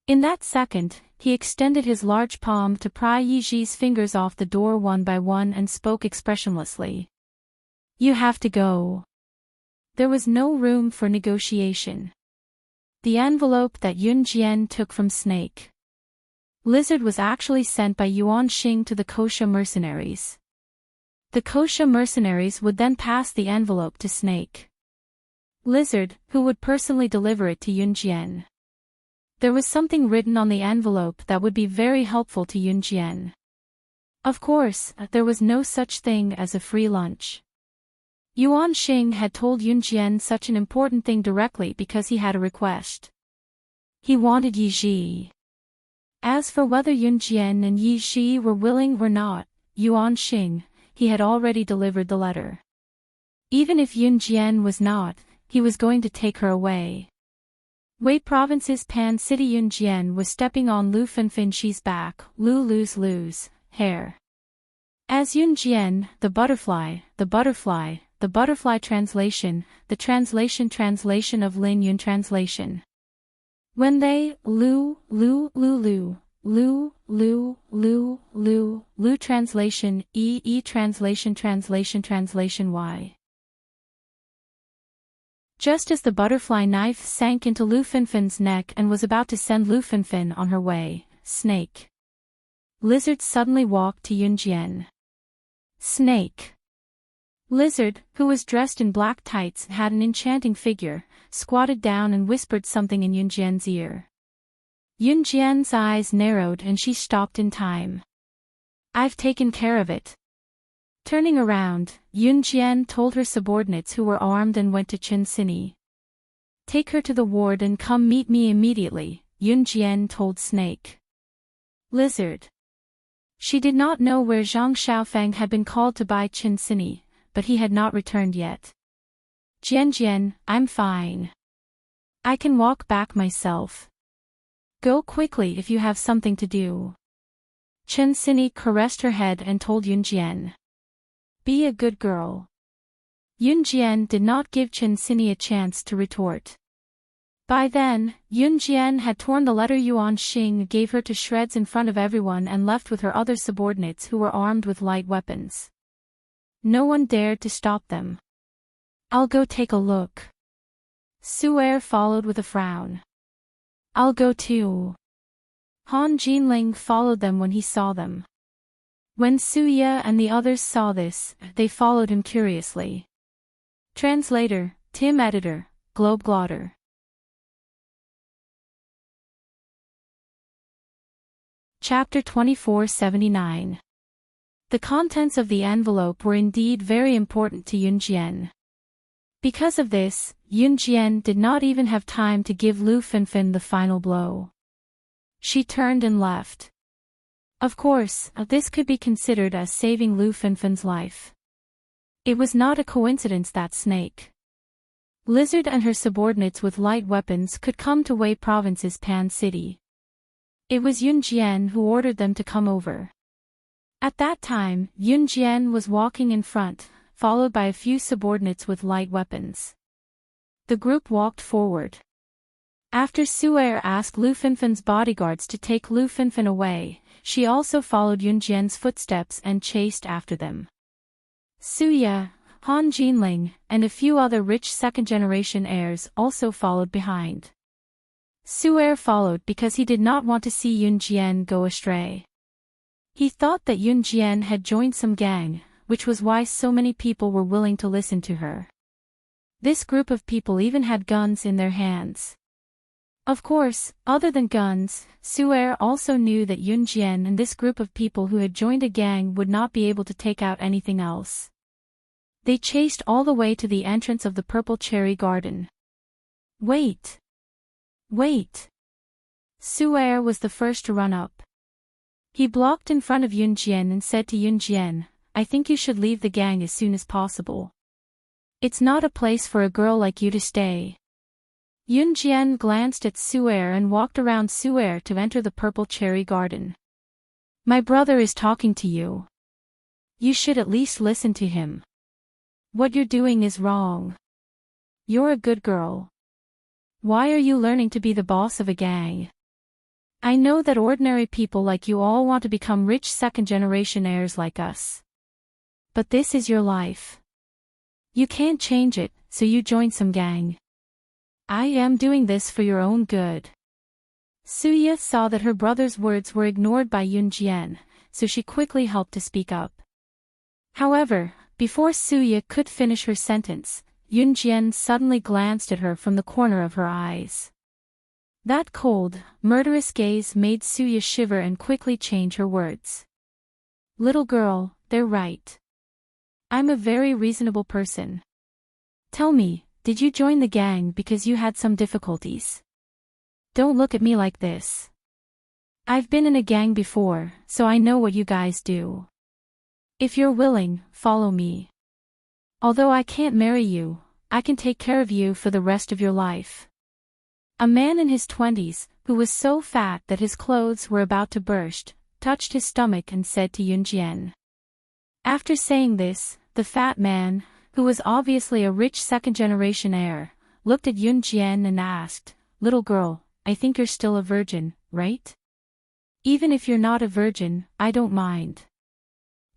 In that second, he extended his large palm to pry Yi's fingers off the door one by one and spoke expressionlessly. "You have to go." There was no room for negotiation. The envelope that Yunjian took from Snake Lizard was actually sent by Yuan Xing to the Kosha mercenaries. The Kosha mercenaries would then pass the envelope to Snake Lizard, who would personally deliver it to Yunjian. There was something written on the envelope that would be very helpful to Yunjian. Of course, there was no such thing as a free lunch. Yuan Xing had told Yunjian such an important thing directly because he had a request. He wanted Yi. As for whether Yunjian and Yi were willing or not, Yuan Xing, he had already delivered the letter. Even if Yunjian was not, he was going to take her away. Wei Province's Pan City. Yunjian was stepping on Lu Fenfinchi's back, Lu's hair. As Yunjian, the butterfly translation, the translation of Lin Yun translation. When they, Lu, Lu, Lu, Lu, Lu, Lu translation, translation Y. Just as the butterfly knife sank into Lu Finfin's neck and was about to send Lu Finfin on her way, Snake. Lizard suddenly walked to Yunjian. Snake. Lizard, who was dressed in black tights and had an enchanting figure, squatted down and whispered something in Yunjian's ear. Yunjian's eyes narrowed and she stopped in time. I've taken care of it. Turning around, Yunjian told her subordinates who were armed and went to Chen Sini. Take her to the ward and come meet me immediately, Yunjian told Snake. Lizard. She did not know where Zhang Xiaofeng had been called to buy Chen Sini, but he had not returned yet. Jian, I'm fine. I can walk back myself. Go quickly if you have something to do. Chen Sini caressed her head and told Yunjian. Be a good girl. Yunjian did not give Chen Sini a chance to retort. By then, Yunjian had torn the letter Yuan Xing gave her to shreds in front of everyone and left with her other subordinates who were armed with light weapons. No one dared to stop them. I'll go take a look. Su'er followed with a frown. I'll go too. Han Jinling followed them when he saw them. When Suya and the others saw this, they followed him curiously. Translator, Tim Editor, Globeglotter. Chapter 2479. The contents of the envelope were indeed very important to Yunjian. Because of this, Yunjian did not even have time to give Lu Finfin the final blow. She turned and left. Of course, this could be considered as saving Lu Finfin's life. It was not a coincidence that Snake, Lizard and her subordinates with light weapons could come to Wei Province's Pan City. It was Yunjian who ordered them to come over. At that time, Yunjian was walking in front, followed by a few subordinates with light weapons. The group walked forward. After Su'er asked Lu Finfin's bodyguards to take Lu Finfin away, she also followed Yunjian's footsteps and chased after them. Suya, Han Jinling, and a few other rich second-generation heirs also followed behind. Su'er followed because he did not want to see Yunjian go astray. He thought that Yunjian had joined some gang, which was why so many people were willing to listen to her. This group of people even had guns in their hands. Of course, other than guns, Su'er also knew that Yunjian and this group of people who had joined a gang would not be able to take out anything else. They chased all the way to the entrance of the Purple Cherry Garden. Wait! Wait! Su'er was the first to run up. He blocked in front of Yunjian and said to Yunjian, I think you should leave the gang as soon as possible. It's not a place for a girl like you to stay. Yunjian glanced at Su'er and walked around Su'er to enter the Purple Cherry Garden. My brother is talking to you. You should at least listen to him. What you're doing is wrong. You're a good girl. Why are you learning to be the boss of a gang? I know that ordinary people like you all want to become rich second-generation heirs like us. But this is your life. You can't change it, so you join some gang. I am doing this for your own good. Suya saw that her brother's words were ignored by Yunjian, so she quickly helped to speak up. However, before Suya could finish her sentence, Yunjian suddenly glanced at her from the corner of her eyes. That cold, murderous gaze made Suya shiver and quickly change her words. Little girl, they're right. I'm a very reasonable person. Tell me, did you join the gang because you had some difficulties? Don't look at me like this. I've been in a gang before, so I know what you guys do. If you're willing, follow me. Although I can't marry you, I can take care of you for the rest of your life. A man in his 20s, who was so fat that his clothes were about to burst, touched his stomach and said to Yunjian. After saying this, the fat man, who was obviously a rich second-generation heir, looked at Yunjian and asked, Little girl, I think you're still a virgin, right? Even if you're not a virgin, I don't mind.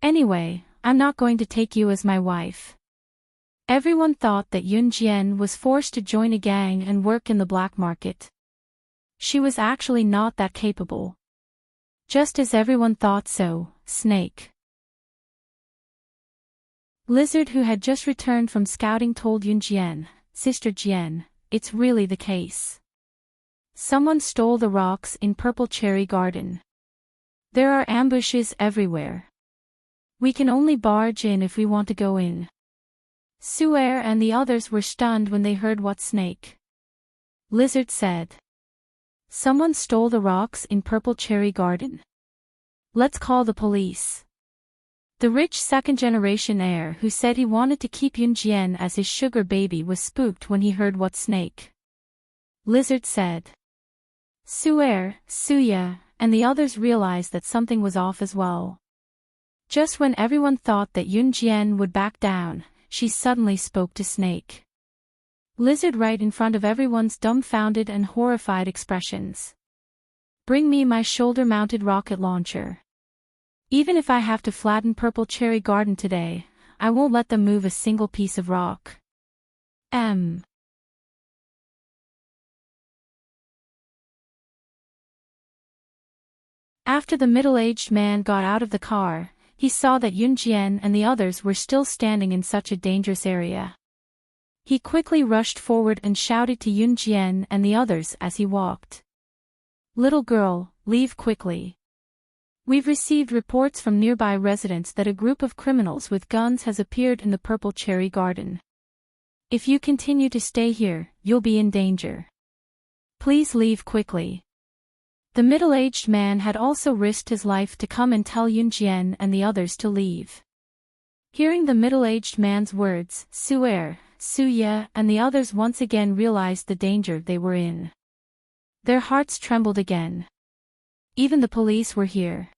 Anyway, I'm not going to take you as my wife. Everyone thought that Yunjian was forced to join a gang and work in the black market. She was actually not that capable. Just as everyone thought so, Snake. Lizard, who had just returned from scouting, told Yunjian, Sister Jian, it's really the case. Someone stole the rocks in Purple Cherry Garden. There are ambushes everywhere. We can only barge in if we want to go in. Suer and the others were stunned when they heard what Snake. Lizard said. Someone stole the rocks in Purple Cherry Garden. Let's call the police. The rich second-generation heir who said he wanted to keep Yunjian as his sugar baby was spooked when he heard what Snake. Lizard said. Suer, Suya, and the others realized that something was off as well. Just when everyone thought that Yunjian would back down, she suddenly spoke to Snake. Lizard, right in front of everyone's dumbfounded and horrified expressions. Bring me my shoulder-mounted rocket launcher. Even if I have to flatten Purple Cherry Garden today, I won't let them move a single piece of rock. After the middle-aged man got out of the car, he saw that Yunjian and the others were still standing in such a dangerous area. He quickly rushed forward and shouted to Yunjian and the others as he walked. Little girl, leave quickly. We've received reports from nearby residents that a group of criminals with guns has appeared in the Purple Cherry Garden. If you continue to stay here, you'll be in danger. Please leave quickly. The middle-aged man had also risked his life to come and tell Yunjian and the others to leave. Hearing the middle-aged man's words, Suer, Suya, and the others once again realized the danger they were in. Their hearts trembled again. Even the police were here.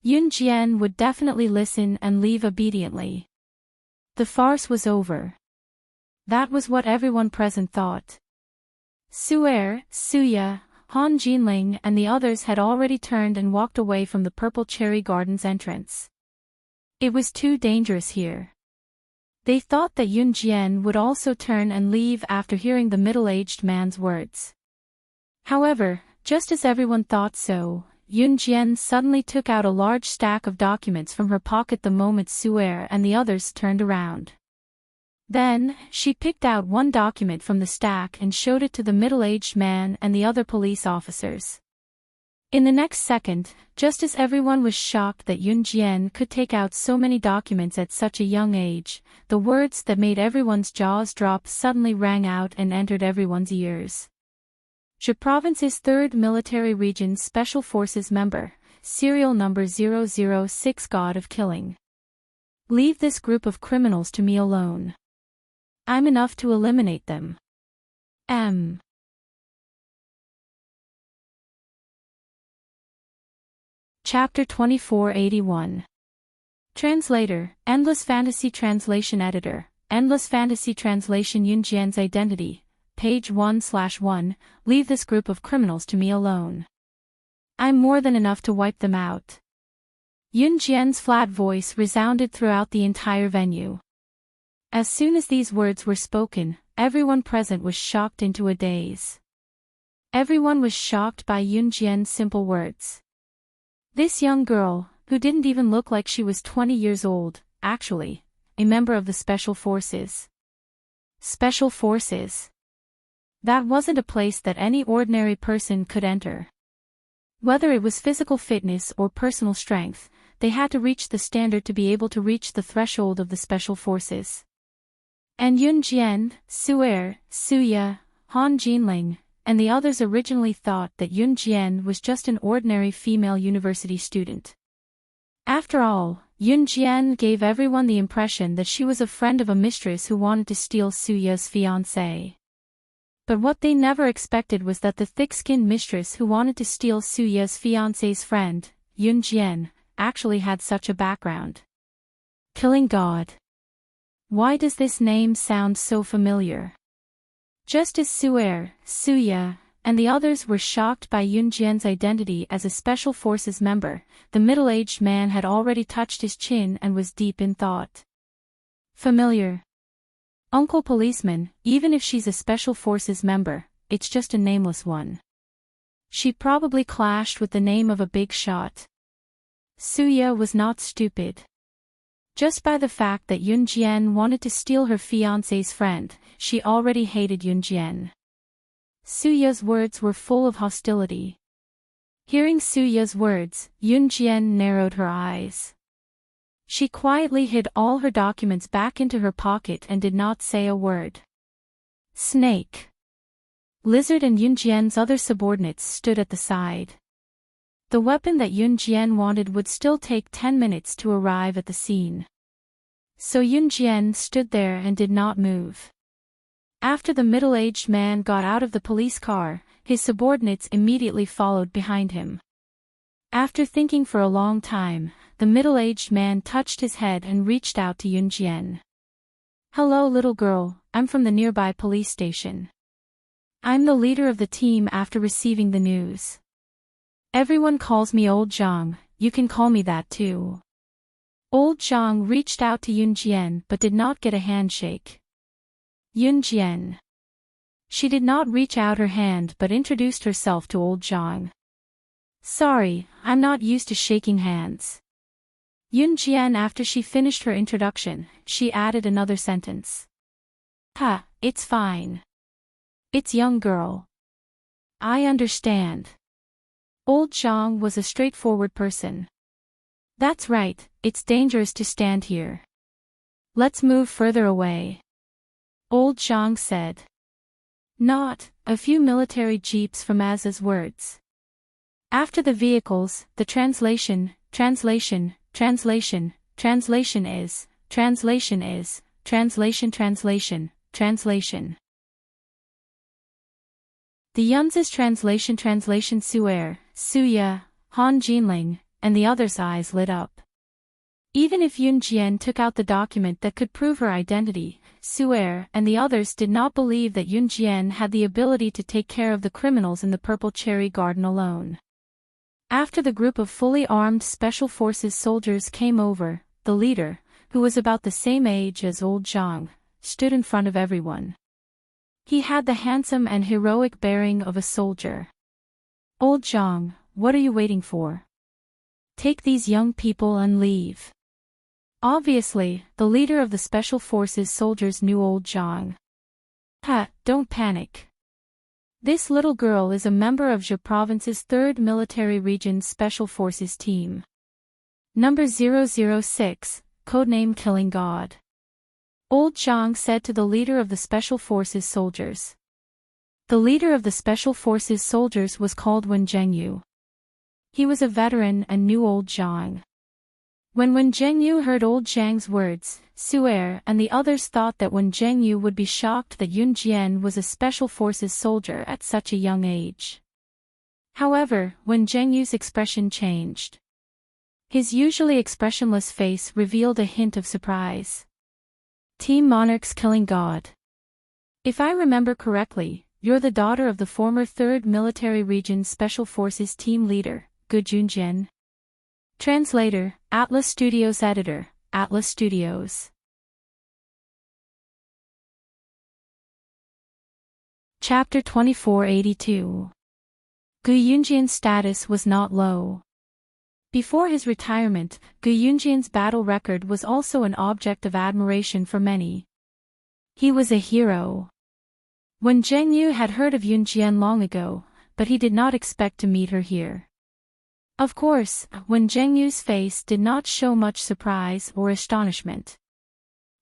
Yunjian would definitely listen and leave obediently. The farce was over. That was what everyone present thought. Suer, Suya, Han Jinling and the others had already turned and walked away from the Purple Cherry Garden's entrance. It was too dangerous here. They thought that Yunjian would also turn and leave after hearing the middle-aged man's words. However, just as everyone thought so, Yunjian suddenly took out a large stack of documents from her pocket the moment Suer and the others turned around. Then, she picked out one document from the stack and showed it to the middle-aged man and the other police officers. In the next second, just as everyone was shocked that Yunjian could take out so many documents at such a young age, the words that made everyone's jaws drop suddenly rang out and entered everyone's ears. Je Province's 3rd Military Region Special Forces member, serial number 006, God of Killing. Leave this group of criminals to me alone. I'm enough to eliminate them. Chapter 2481. Translator, Endless Fantasy Translation Editor, Endless Fantasy Translation. Yunjian's identity, page 1/1, leave this group of criminals to me alone. I'm more than enough to wipe them out. Yunjian's flat voice resounded throughout the entire venue. As soon as these words were spoken, everyone present was shocked into a daze. Everyone was shocked by Yunjian's simple words. This young girl, who didn't even look like she was 20 years old, actually, a member of the Special Forces. Special Forces. That wasn't a place that any ordinary person could enter. Whether it was physical fitness or personal strength, they had to reach the standard to be able to reach the threshold of the Special Forces. And Yunjian, Suer, Suya, Han Jinling, and the others originally thought that Yunjian was just an ordinary female university student. After all, Yunjian gave everyone the impression that she was a friend of a mistress who wanted to steal Suya's fiancé. But what they never expected was that the thick-skinned mistress who wanted to steal Suya's fiancé's friend, Yunjian, actually had such a background. Killing God. Why does this name sound so familiar? Just as Suer, Suya, and the others were shocked by Yunjian's identity as a Special Forces member. The middle-aged man had already touched his chin and was deep in thought. Familiar. Uncle Policeman, even if she's a Special Forces member, it's just a nameless one. She probably clashed with the name of a big shot. Suya was not stupid. Just by the fact that Yunjian wanted to steal her fiancé's friend, she already hated Yunjian. Suya's words were full of hostility. Hearing Suya's words, Yunjian narrowed her eyes. She quietly hid all her documents back into her pocket and did not say a word. Snake. Lizard and Yunjian's other subordinates stood at the side. The weapon that Yunjian wanted would still take 10 minutes to arrive at the scene. So Yunjian stood there and did not move. After the middle-aged man got out of the police car, his subordinates immediately followed behind him. After thinking for a long time, the middle-aged man touched his head and reached out to Yunjian. Hello little girl, I'm from the nearby police station. I'm the leader of the team after receiving the news. Everyone calls me Old Zhang, you can call me that too. Old Zhang reached out to Yunjian but did not get a handshake. Yunjian. She did not reach out her hand but introduced herself to Old Zhang. Sorry, I'm not used to shaking hands. Yunjian after she finished her introduction, she added another sentence. Ha, it's fine. It's young girl. I understand. Old Zhang was a straightforward person. That's right, it's dangerous to stand here. Let's move further away. Old Zhang said. Not, a few military jeeps from Aza's words. After the vehicles, the translation is, translation. The Yun's translation Suer, Suya, Han Jinling, and the others' eyes lit up. Even if Yunjian took out the document that could prove her identity, Suer and the others did not believe that Yunjian had the ability to take care of the criminals in the Purple Cherry Garden alone. After the group of fully armed Special Forces soldiers came over, the leader, who was about the same age as Old Zhang, stood in front of everyone. He had the handsome and heroic bearing of a soldier. Old Zhang, what are you waiting for? Take these young people and leave. Obviously, the leader of the Special Forces soldiers knew Old Zhang. Ha, don't panic. This little girl is a member of Zhe Province's 3rd Military Region Special Forces team. Number 006, codename Killing God. Old Zhang said to the leader of the Special Forces soldiers. The leader of the Special Forces soldiers was called Wen Zhengyu. He was a veteran and knew Old Zhang. When Wen Zhengyu heard Old Zhang's words, Suer and the others thought that Wen Zhengyu would be shocked that Yunjian was a Special Forces soldier at such a young age. However, Wen Zhengyu's expression changed. His usually expressionless face revealed a hint of surprise. Team Monarch's Killing God. If I remember correctly, you're the daughter of the former 3rd Military Region Special Forces team leader, Gu Junjian. Translator, Atlas Studios Editor, Atlas Studios. Chapter 2482. Gu Yunjian's status was not low. Before his retirement, Gu Yunjian's battle record was also an object of admiration for many. He was a hero. Wen Zhengyu had heard of Yunjian long ago, but he did not expect to meet her here. Of course, Wen Zhengyu's face did not show much surprise or astonishment.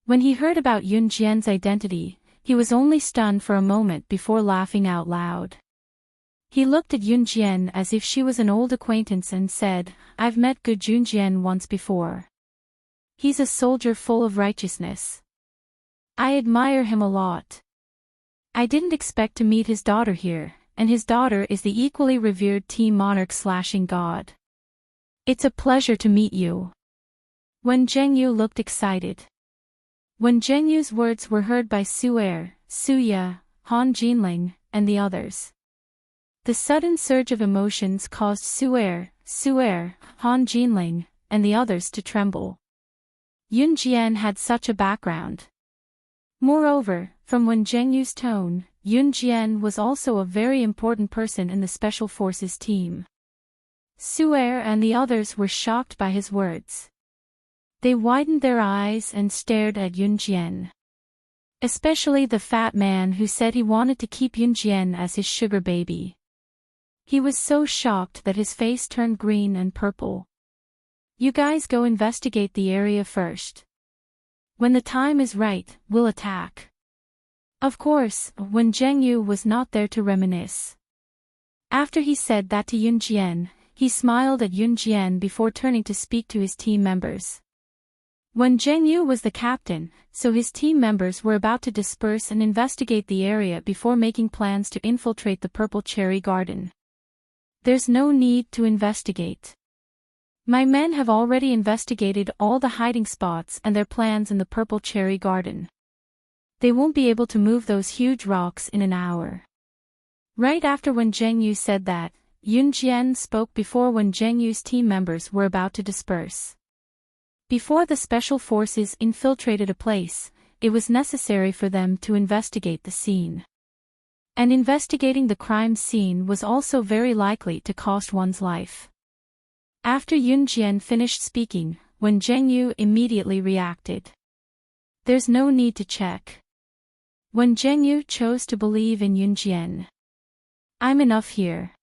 When he heard about Yunjian's identity, he was only stunned for a moment before laughing out loud. He looked at Yunjian as if she was an old acquaintance and said, I've met Gu Junjian once before. He's a soldier full of righteousness. I admire him a lot. I didn't expect to meet his daughter here, and his daughter is the equally revered Team Monarch slashing god. It's a pleasure to meet you. Wen Zhengyu looked excited. Wen Zhengyu's words were heard by Suer, Suya, Han Jinling, and the others. The sudden surge of emotions caused Su'er, Han Jinling, and the others to tremble. Yun Jian had such a background. Moreover, from Wen Zhengyu's tone, Yun Jian was also a very important person in the Special Forces team. Su'er and the others were shocked by his words. They widened their eyes and stared at Yun Jian. Especially the fat man who said he wanted to keep Yun Jian as his sugar baby. He was so shocked that his face turned green and purple. You guys go investigate the area first. When the time is right, we'll attack. Of course, Wen Zhengyu was not there to reminisce. After he said that to Yun Jian, he smiled at Yun Jian before turning to speak to his team members. Wen Zhengyu was the captain, so his team members were about to disperse and investigate the area before making plans to infiltrate the Purple Cherry Garden. There's no need to investigate. My men have already investigated all the hiding spots and their plans in the Purple Cherry Garden. They won't be able to move those huge rocks in an hour. Right after Wen Zhengyu said that, Yun Jian spoke before Wen Zhengyu's team members were about to disperse. Before the special forces infiltrated a place, it was necessary for them to investigate the scene. And investigating the crime scene was also very likely to cost one's life. After Yun Jian finished speaking, Wen Zhengyu immediately reacted. There's no need to check. Wen Zhengyu chose to believe in Yun Jian. I'm enough here.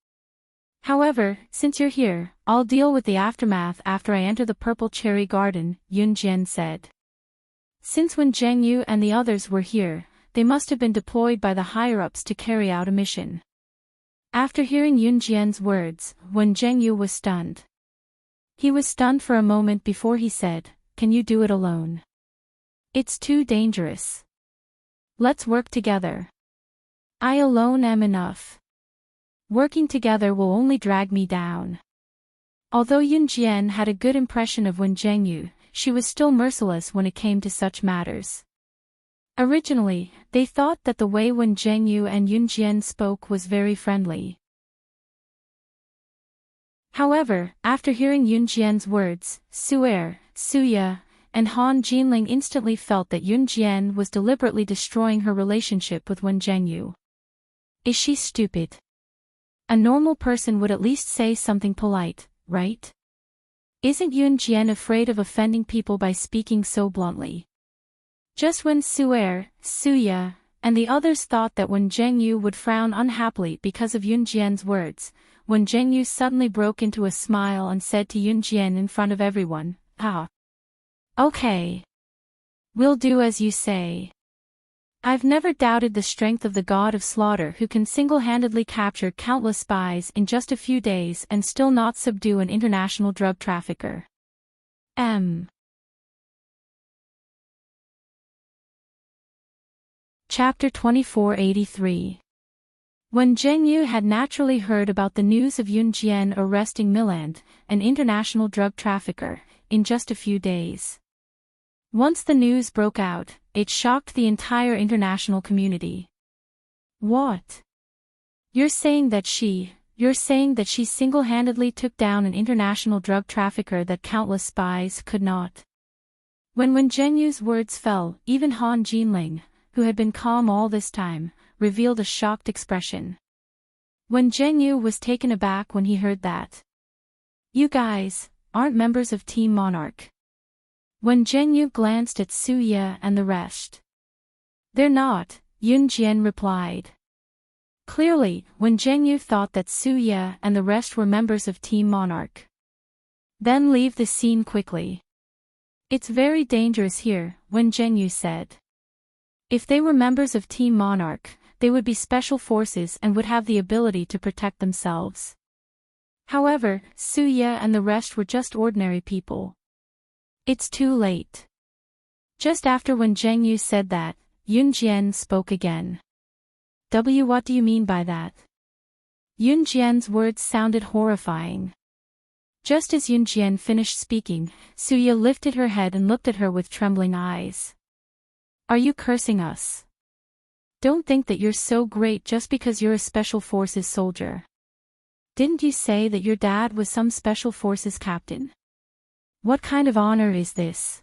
However, since you're here, I'll deal with the aftermath after I enter the Purple Cherry Garden, Yun Jian said. Since Wen Zhengyu and the others were here, they must have been deployed by the higher-ups to carry out a mission. After hearing Yun Jian's words, Wen Zhengyu was stunned. He was stunned for a moment before he said, "Can you do it alone? It's too dangerous. Let's work together. I alone am enough. Working together will only drag me down." Although Yun Jian had a good impression of Wen Zhengyu, she was still merciless when it came to such matters. Originally, they thought that the way Wen Zhengyu and Yun Jian spoke was very friendly. However, after hearing Yun Jian's words, Su'er, Suya, and Han Jinling instantly felt that Yun Jian was deliberately destroying her relationship with Wen Zhengyu. Is she stupid? A normal person would at least say something polite, right? Isn't Yun Jian afraid of offending people by speaking so bluntly? Just when Su'er, Suya, and the others thought that Wen Zhengyu would frown unhappily because of Yun Jian's words, Wen Zhengyu suddenly broke into a smile and said to Yun Jian in front of everyone, "Ah. Okay. We'll do as you say. I've never doubted the strength of the god of slaughter who can single-handedly capture countless spies in just a few days and still not subdue an international drug trafficker." Chapter 2483. Wen Zhengyu had naturally heard about the news of Yun Jian arresting Milland, an international drug trafficker, in just a few days. Once the news broke out, it shocked the entire international community. What? You're saying that she single-handedly took down an international drug trafficker that countless spies could not? When Wen Zhengyu's words fell, even Han Jinling, who had been calm all this time, revealed a shocked expression. Wen Zhengyu was taken aback when he heard that. You guys aren't members of Team Monarch. Wen Zhengyu glanced at Suya and the rest. They're not, Yun Jian replied. Clearly, Wen Zhengyu thought that Suya and the rest were members of Team Monarch. Then leave the scene quickly. It's very dangerous here, Wen Zhengyu said. If they were members of Team Monarch, they would be special forces and would have the ability to protect themselves. However, Suya and the rest were just ordinary people. It's too late. Just after Wen Zhengyu said that, Yun Jian spoke again. What do you mean by that? Yun Jian's words sounded horrifying. Just as Yun Jian finished speaking, Suya lifted her head and looked at her with trembling eyes. Are you cursing us? Don't think that you're so great just because you're a Special Forces soldier. Didn't you say that your dad was some Special Forces captain? What kind of honor is this?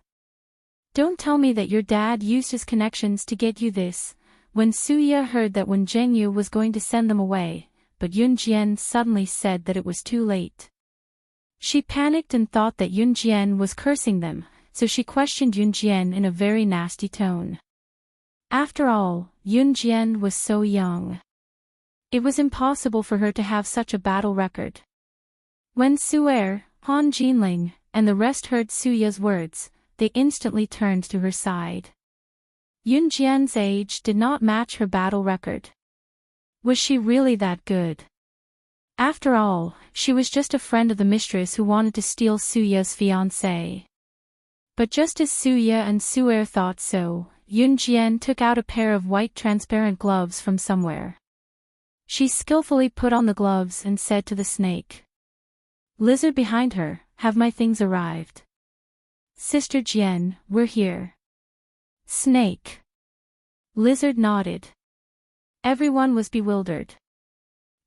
Don't tell me that your dad used his connections to get you this. When Suya heard that Wen Zhengyu was going to send them away, but Yunjian suddenly said that it was too late. She panicked and thought that Yunjian was cursing them, so she questioned Yunjian in a very nasty tone. After all, Yunjian was so young. It was impossible for her to have such a battle record. When Su'er, Han Jinling, and the rest heard Suya's words, they instantly turned to her side. Yunjian's age did not match her battle record. Was she really that good? After all, she was just a friend of the mistress who wanted to steal Suya's fiancé. But just as Suya and Su'er thought so, Yunjian took out a pair of white transparent gloves from somewhere. She skillfully put on the gloves and said to the snake. Lizard behind her, have my things arrived? Sister Jian, we're here. Snake. Lizard nodded. Everyone was bewildered.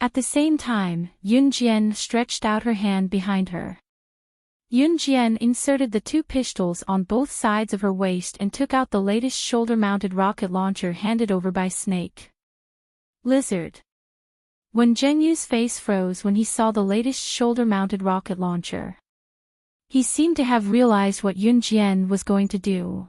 At the same time, Yunjian stretched out her hand behind her. Yunjian inserted the two pistols on both sides of her waist and took out the latest shoulder-mounted rocket launcher handed over by Snake. Lizard. Wen Zhengyu's face froze when he saw the latest shoulder-mounted rocket launcher. He seemed to have realized what Yunjian was going to do.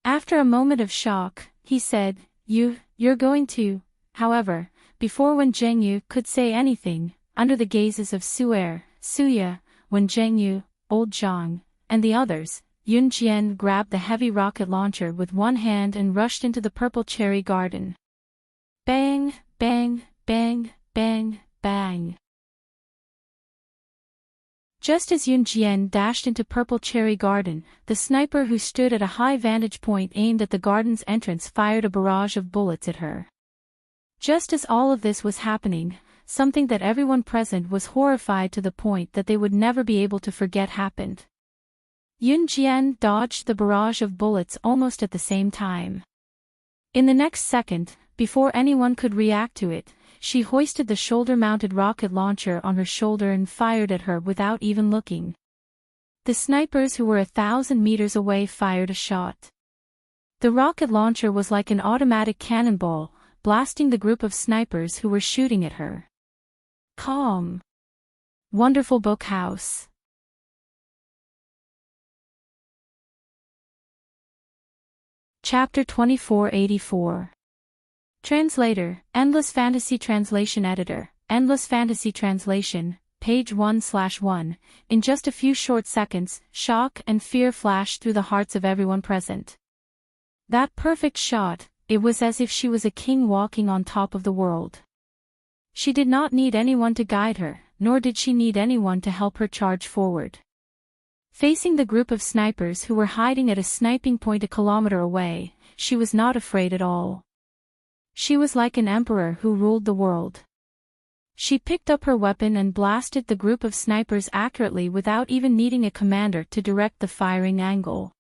After a moment of shock, he said, You're going to. However, before Wen Zhengyu could say anything, under the gazes of Su'er, Suya, Wen Zhengyu, Old Zhang, and the others, Yunjian grabbed the heavy rocket launcher with one hand and rushed into the purple cherry garden. Bang, bang, bang, bang, bang. Just as Yunjian dashed into Purple Cherry Garden, the sniper who stood at a high vantage point aimed at the garden's entrance fired a barrage of bullets at her. Just as all of this was happening, something that everyone present was horrified to the point that they would never be able to forget happened. Yunjian dodged the barrage of bullets almost at the same time. In the next second, before anyone could react to it, she hoisted the shoulder-mounted rocket launcher on her shoulder and fired at her without even looking. The snipers who were 1,000 meters away fired a shot. The rocket launcher was like an automatic cannonball, blasting the group of snipers who were shooting at her. Calm. Wonderful Book House. Chapter 2484. Translator, Endless Fantasy Translation Editor, Endless Fantasy Translation, page 1/1. In just a few short seconds, shock and fear flashed through the hearts of everyone present. That perfect shot, it was as if she was a king walking on top of the world. She did not need anyone to guide her, nor did she need anyone to help her charge forward. Facing the group of snipers who were hiding at a sniping point a kilometer away, she was not afraid at all. She was like an emperor who ruled the world. She picked up her weapon and blasted the group of snipers accurately without even needing a commander to direct the firing angle.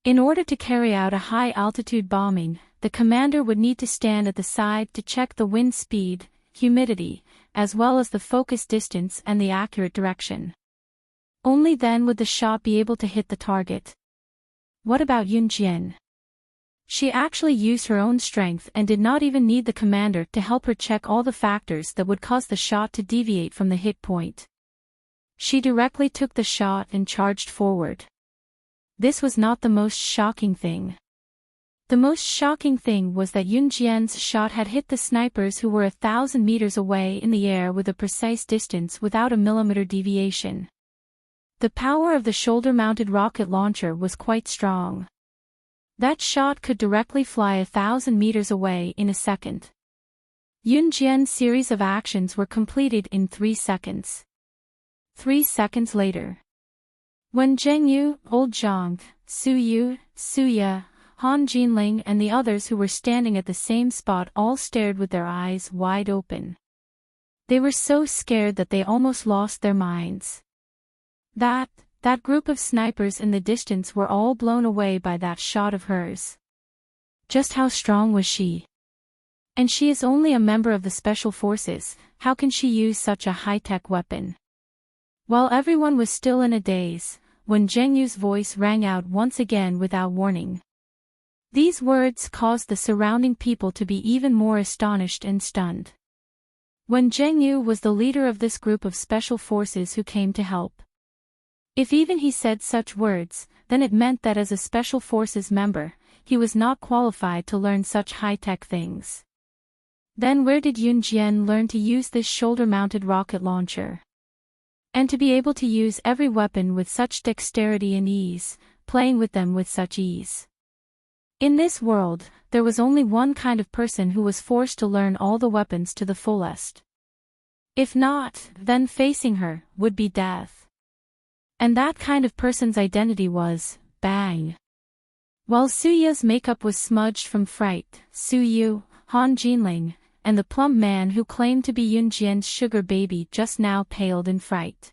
In order to carry out a high-altitude bombing, the commander would need to stand at the side to check the wind speed, humidity, as well as the focus distance and the accurate direction. Only then would the shot be able to hit the target. What about Yunjian? She actually used her own strength and did not even need the commander to help her check all the factors that would cause the shot to deviate from the hit point. She directly took the shot and charged forward. This was not the most shocking thing. The most shocking thing was that Yunjian's shot had hit the snipers who were 1,000 meters away in the air with a precise distance without a millimeter deviation. The power of the shoulder-mounted rocket launcher was quite strong. That shot could directly fly 1,000 meters away in a second. Yunjian's series of actions were completed in 3 seconds. 3 seconds later. When Zhengyu, Old Zhang, Suyu, Suya, Han Jinling and the others who were standing at the same spot all stared with their eyes wide open. They were so scared that they almost lost their minds. That group of snipers in the distance were all blown away by that shot of hers. Just how strong was she? And she is only a member of the Special Forces, how can she use such a high-tech weapon? While everyone was still in a daze, when Zheng Yu's voice rang out once again without warning. These words caused the surrounding people to be even more astonished and stunned. When Zheng Yu was the leader of this group of special forces who came to help. If even he said such words, then it meant that as a special forces member, he was not qualified to learn such high-tech things. Then where did Yun Jian learn to use this shoulder-mounted rocket launcher? And to be able to use every weapon with such dexterity and ease, playing with them with such ease. In this world, there was only one kind of person who was forced to learn all the weapons to the fullest. If not, then facing her would be death. And that kind of person's identity was Bang. While Suya's makeup was smudged from fright, Suyu, Han Jinling, and the plump man who claimed to be Yun Jian's sugar baby just now paled in fright.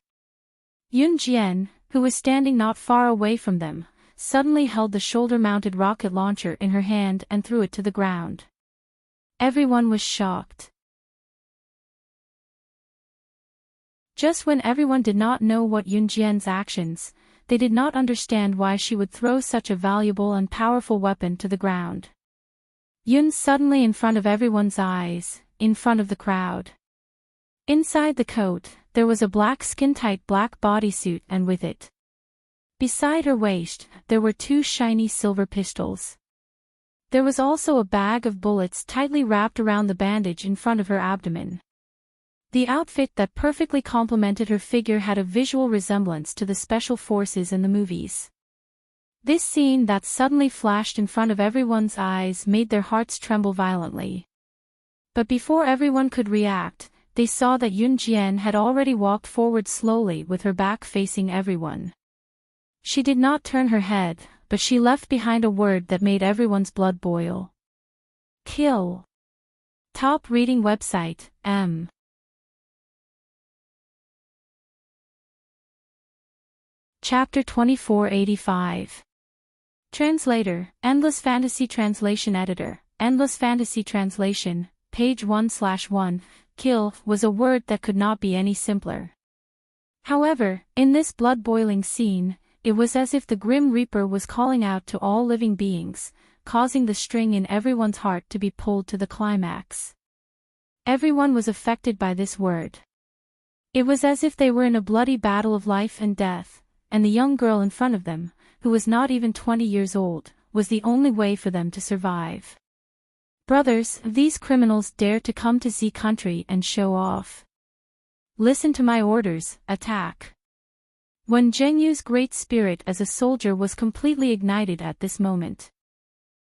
Yun Jian, who was standing not far away from them, suddenly held the shoulder-mounted rocket launcher in her hand and threw it to the ground. Everyone was shocked. Just when everyone did not know what Yun Jian's actions, they did not understand why she would throw such a valuable and powerful weapon to the ground. Yun suddenly in front of everyone's eyes, in front of the crowd. Inside the coat, there was a black skin-tight black bodysuit and with it. Beside her waist, there were two shiny silver pistols. There was also a bag of bullets tightly wrapped around the bandage in front of her abdomen. The outfit that perfectly complemented her figure had a visual resemblance to the special forces in the movies. This scene that suddenly flashed in front of everyone's eyes made their hearts tremble violently. But before everyone could react, they saw that Yun Jian had already walked forward slowly with her back facing everyone. She did not turn her head, but she left behind a word that made everyone's blood boil. Kill. Top reading website, M. Chapter 2485. Translator, Endless Fantasy Translation Editor, Endless Fantasy Translation, page 1/1, kill, was a word that could not be any simpler. However, in this blood-boiling scene, it was as if the Grim Reaper was calling out to all living beings, causing the string in everyone's heart to be pulled to the climax. Everyone was affected by this word. It was as if they were in a bloody battle of life and death, and the young girl in front of them, who was not even 20 years old, was the only way for them to survive. Brothers, these criminals dare to come to Z country and show off. Listen to my orders, attack. When Zheng Yu's great spirit as a soldier was completely ignited at this moment.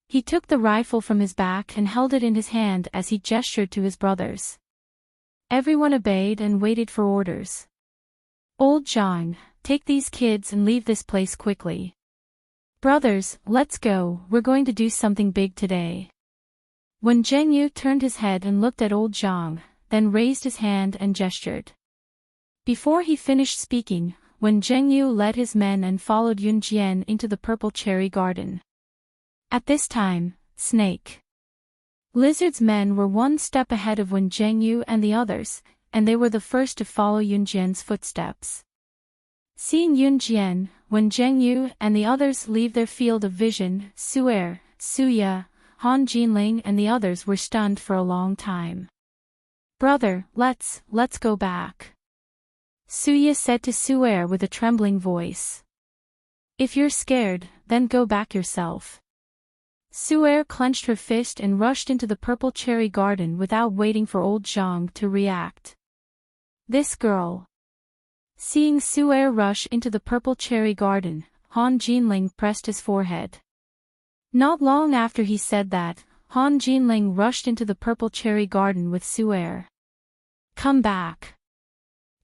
He took the rifle from his back and held it in his hand as he gestured to his brothers. Everyone obeyed and waited for orders. Old Zhang, take these kids and leave this place quickly. Brothers, let's go, we're going to do something big today. When Zheng Yu turned his head and looked at old Zhang, then raised his hand and gestured. Before he finished speaking, when Zheng Yu led his men and followed Yun Jian into the purple cherry garden. At this time, Snake Lizard's men were one step ahead of Wen Zheng Yu and the others, and they were the first to follow Yun Jian's footsteps. Seeing Yun Jian, Wen Zheng Yu and the others leave their field of vision, Su'er, Suya, Han Jinling and the others were stunned for a long time. Brother, let's go back. Suya said to Su'er with a trembling voice. If you're scared, then go back yourself. Su'er clenched her fist and rushed into the purple cherry garden without waiting for old Zhang to react. This girl. Seeing Su'er rush into the purple cherry garden, Han Jinling pressed his forehead. Not long after he said that, Han Jinling rushed into the purple cherry garden with Su'er. Come back.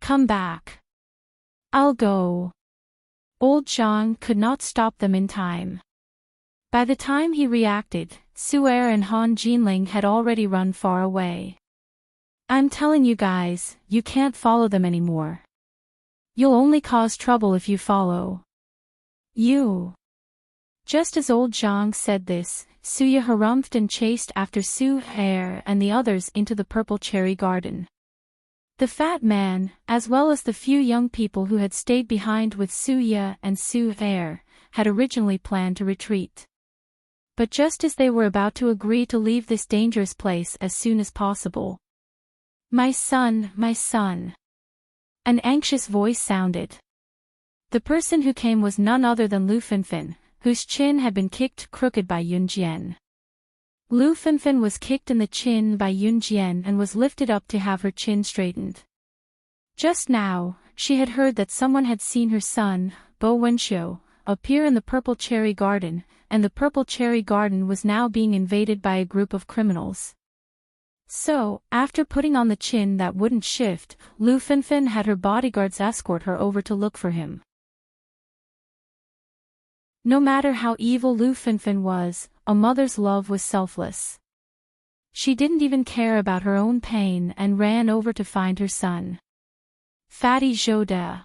Come back. I'll go. Old Zhang could not stop them in time. By the time he reacted, Su'er and Han Jinling had already run far away. I'm telling you guys, you can't follow them anymore. You'll only cause trouble if you follow. You. Just as old Zhang said this, Suya harumphed and chased after Su Hare and the others into the purple cherry garden. The fat man, as well as the few young people who had stayed behind with Suya and Su Hare, had originally planned to retreat. But just as they were about to agree to leave this dangerous place as soon as possible. My son, an anxious voice sounded. The person who came was none other than Lu Finfin, whose chin had been kicked crooked by Yunjian. Lu Finfin was kicked in the chin by Yunjian and was lifted up to have her chin straightened. Just now, she had heard that someone had seen her son, Bo Wenshou, appear in the purple cherry garden, and the purple cherry garden was now being invaded by a group of criminals. So, after putting on the chin that wouldn't shift, Lu Finfin had her bodyguards escort her over to look for him. No matter how evil Lu Finfin was, a mother's love was selfless. She didn't even care about her own pain and ran over to find her son. Fatty Zhou.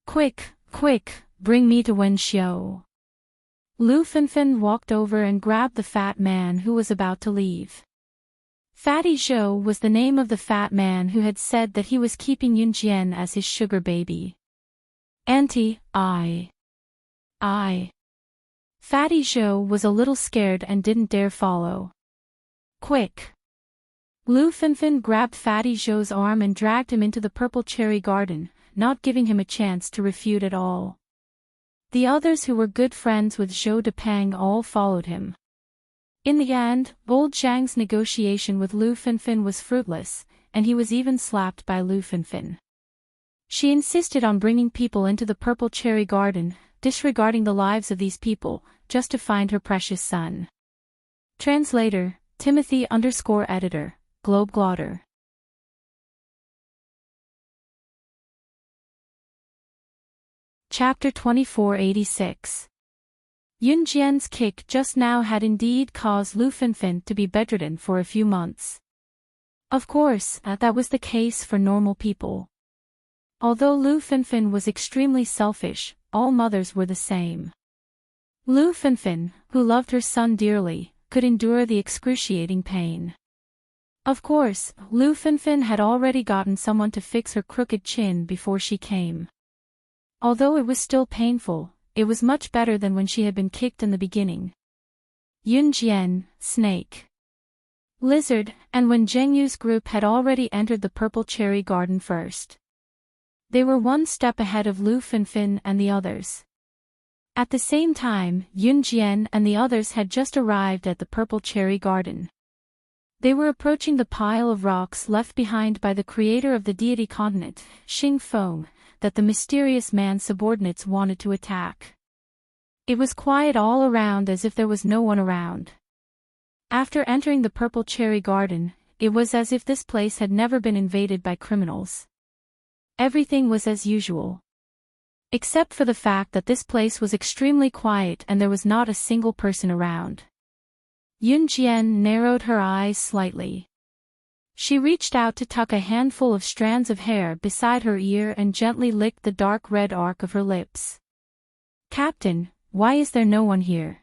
Quick, bring me to Wenxiu. Lu Finfin walked over and grabbed the fat man who was about to leave. Fatty Zhou was the name of the fat man who had said that he was keeping Yunjian as his sugar baby. Auntie, Fatty Zhou was a little scared and didn't dare follow. Quick! Lu Finfin grabbed Fatty Zhou's arm and dragged him into the purple cherry garden, not giving him a chance to refute at all. The others who were good friends with Zhou Depang all followed him. In the end, old Zhang's negotiation with Lu Finfin was fruitless, and he was even slapped by Lu Finfin. She insisted on bringing people into the purple cherry garden, disregarding the lives of these people, just to find her precious son. Translator, Timothy_editor, Globeglotter. Chapter 2486. Yunjian's kick just now had indeed caused Lu Finfin to be bedridden for a few months. Of course, that was the case for normal people. Although Lu Finfin was extremely selfish, all mothers were the same. Lu Finfin, who loved her son dearly, could endure the excruciating pain. Of course, Lu Finfin had already gotten someone to fix her crooked chin before she came. Although it was still painful, it was much better than when she had been kicked in the beginning. Yunjian, Snake, Lizard, and when Zhengyu's group had already entered the purple cherry garden first. They were one step ahead of Lu Finfin and the others. At the same time, Yunjian and the others had just arrived at the purple cherry garden. They were approaching the pile of rocks left behind by the creator of the deity continent, Xing Feng, that the mysterious man's subordinates wanted to attack. It was quiet all around as if there was no one around. After entering the purple cherry garden, it was as if this place had never been invaded by criminals. Everything was as usual. Except for the fact that this place was extremely quiet and there was not a single person around. Yunjian narrowed her eyes slightly. She reached out to tuck a handful of strands of hair beside her ear and gently licked the dark red arc of her lips. Captain, why is there no one here?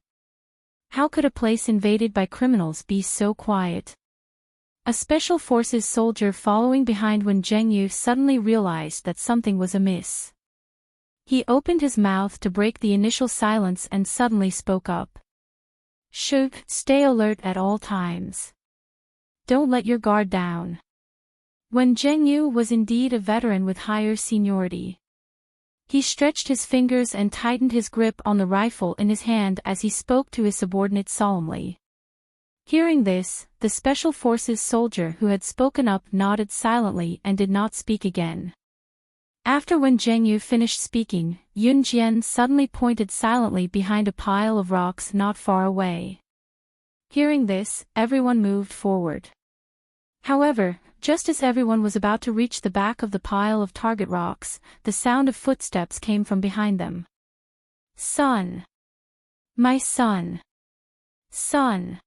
How could a place invaded by criminals be so quiet? A special forces soldier following behind when Zhengyu suddenly realized that something was amiss. He opened his mouth to break the initial silence and suddenly spoke up. Should stay alert at all times. Don't let your guard down. When Zhengyu was indeed a veteran with higher seniority. He stretched his fingers and tightened his grip on the rifle in his hand as he spoke to his subordinate solemnly. Hearing this, the Special Forces soldier who had spoken up nodded silently and did not speak again. After when Zhengyu finished speaking, Yunjian suddenly pointed silently behind a pile of rocks not far away. Hearing this, everyone moved forward. However, just as everyone was about to reach the back of the pile of target rocks, the sound of footsteps came from behind them. Son! My son! Son!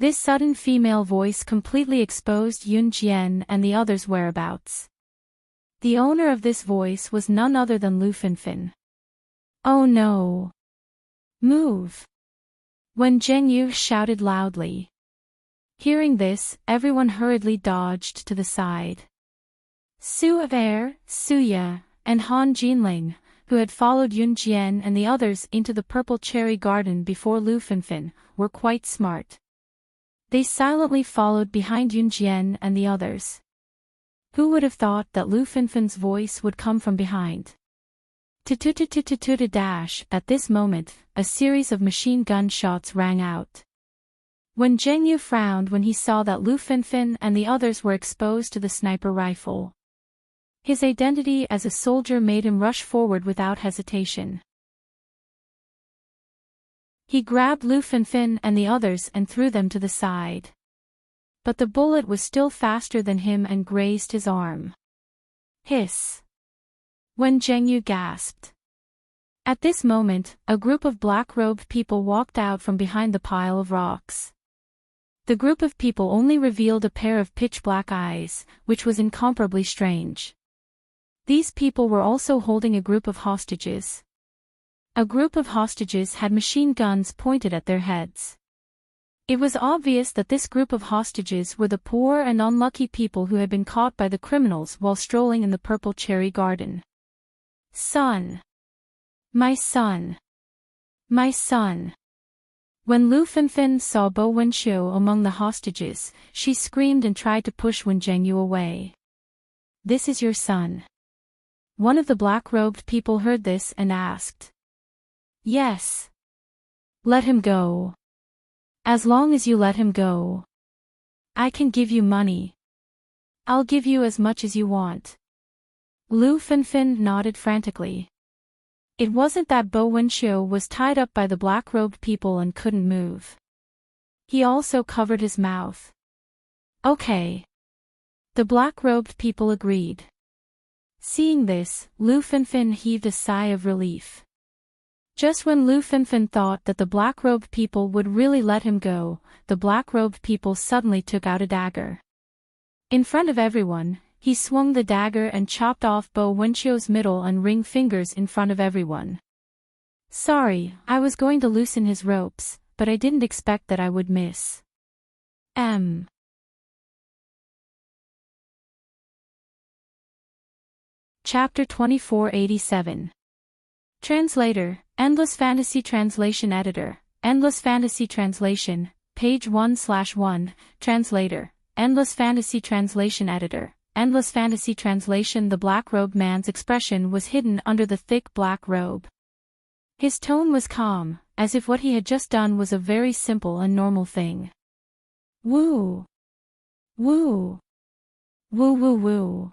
This sudden female voice completely exposed Yunjian and the others' whereabouts. The owner of this voice was none other than Lu Finfin. Oh no! Move! Wen Zhengyu shouted loudly. Hearing this, everyone hurriedly dodged to the side. Su Er, Suya, and Han Jinling, who had followed Yun Jian and the others into the purple cherry garden before Lu Fenfen, were quite smart. They silently followed behind Yun Jian and the others. Who would have thought that Lu Fenfen's voice would come from behind? Dash! At this moment, a series of machine gun shots rang out. Wen Zhengyu frowned when he saw that Lu Fenfen and the others were exposed to the sniper rifle. His identity as a soldier made him rush forward without hesitation. He grabbed Lu Fenfen and the others and threw them to the side. But the bullet was still faster than him and grazed his arm. Hiss! Wen Zhengyu gasped. At this moment, a group of black-robed people walked out from behind the pile of rocks. The group of people only revealed a pair of pitch-black eyes, which was incomparably strange. These people were also holding a group of hostages. A group of hostages had machine guns pointed at their heads. It was obvious that this group of hostages were the poor and unlucky people who had been caught by the criminals while strolling in the purple cherry garden. Son! My son! My son! When Lu Fenfen saw Bo Wenxiu among the hostages, she screamed and tried to push Wen Zhengyu away. This is your son. One of the black-robed people heard this and asked. Yes. Let him go. As long as you let him go. I can give you money. I'll give you as much as you want. Lu Fenfen nodded frantically. It wasn't that Bo Wenxiu was tied up by the black-robed people and couldn't move. He also covered his mouth. Okay. The black-robed people agreed. Seeing this, Lu Fenfen heaved a sigh of relief. Just when Lu Fenfen thought that the black-robed people would really let him go, the black-robed people suddenly took out a dagger. In front of everyone, he swung the dagger and chopped off Bo Wenxiu's middle and ring fingers in front of everyone. Sorry, I was going to loosen his ropes, but I didn't expect that I would miss. Chapter 2487. Translator, Endless Fantasy Translation Editor, Endless Fantasy Translation, page 1/1, Translator, Endless Fantasy Translation Editor, Endless Fantasy Translation. The black-robed man's expression was hidden under the thick black robe. His tone was calm, as if what he had just done was a very simple and normal thing. Woo! Woo! Woo woo woo!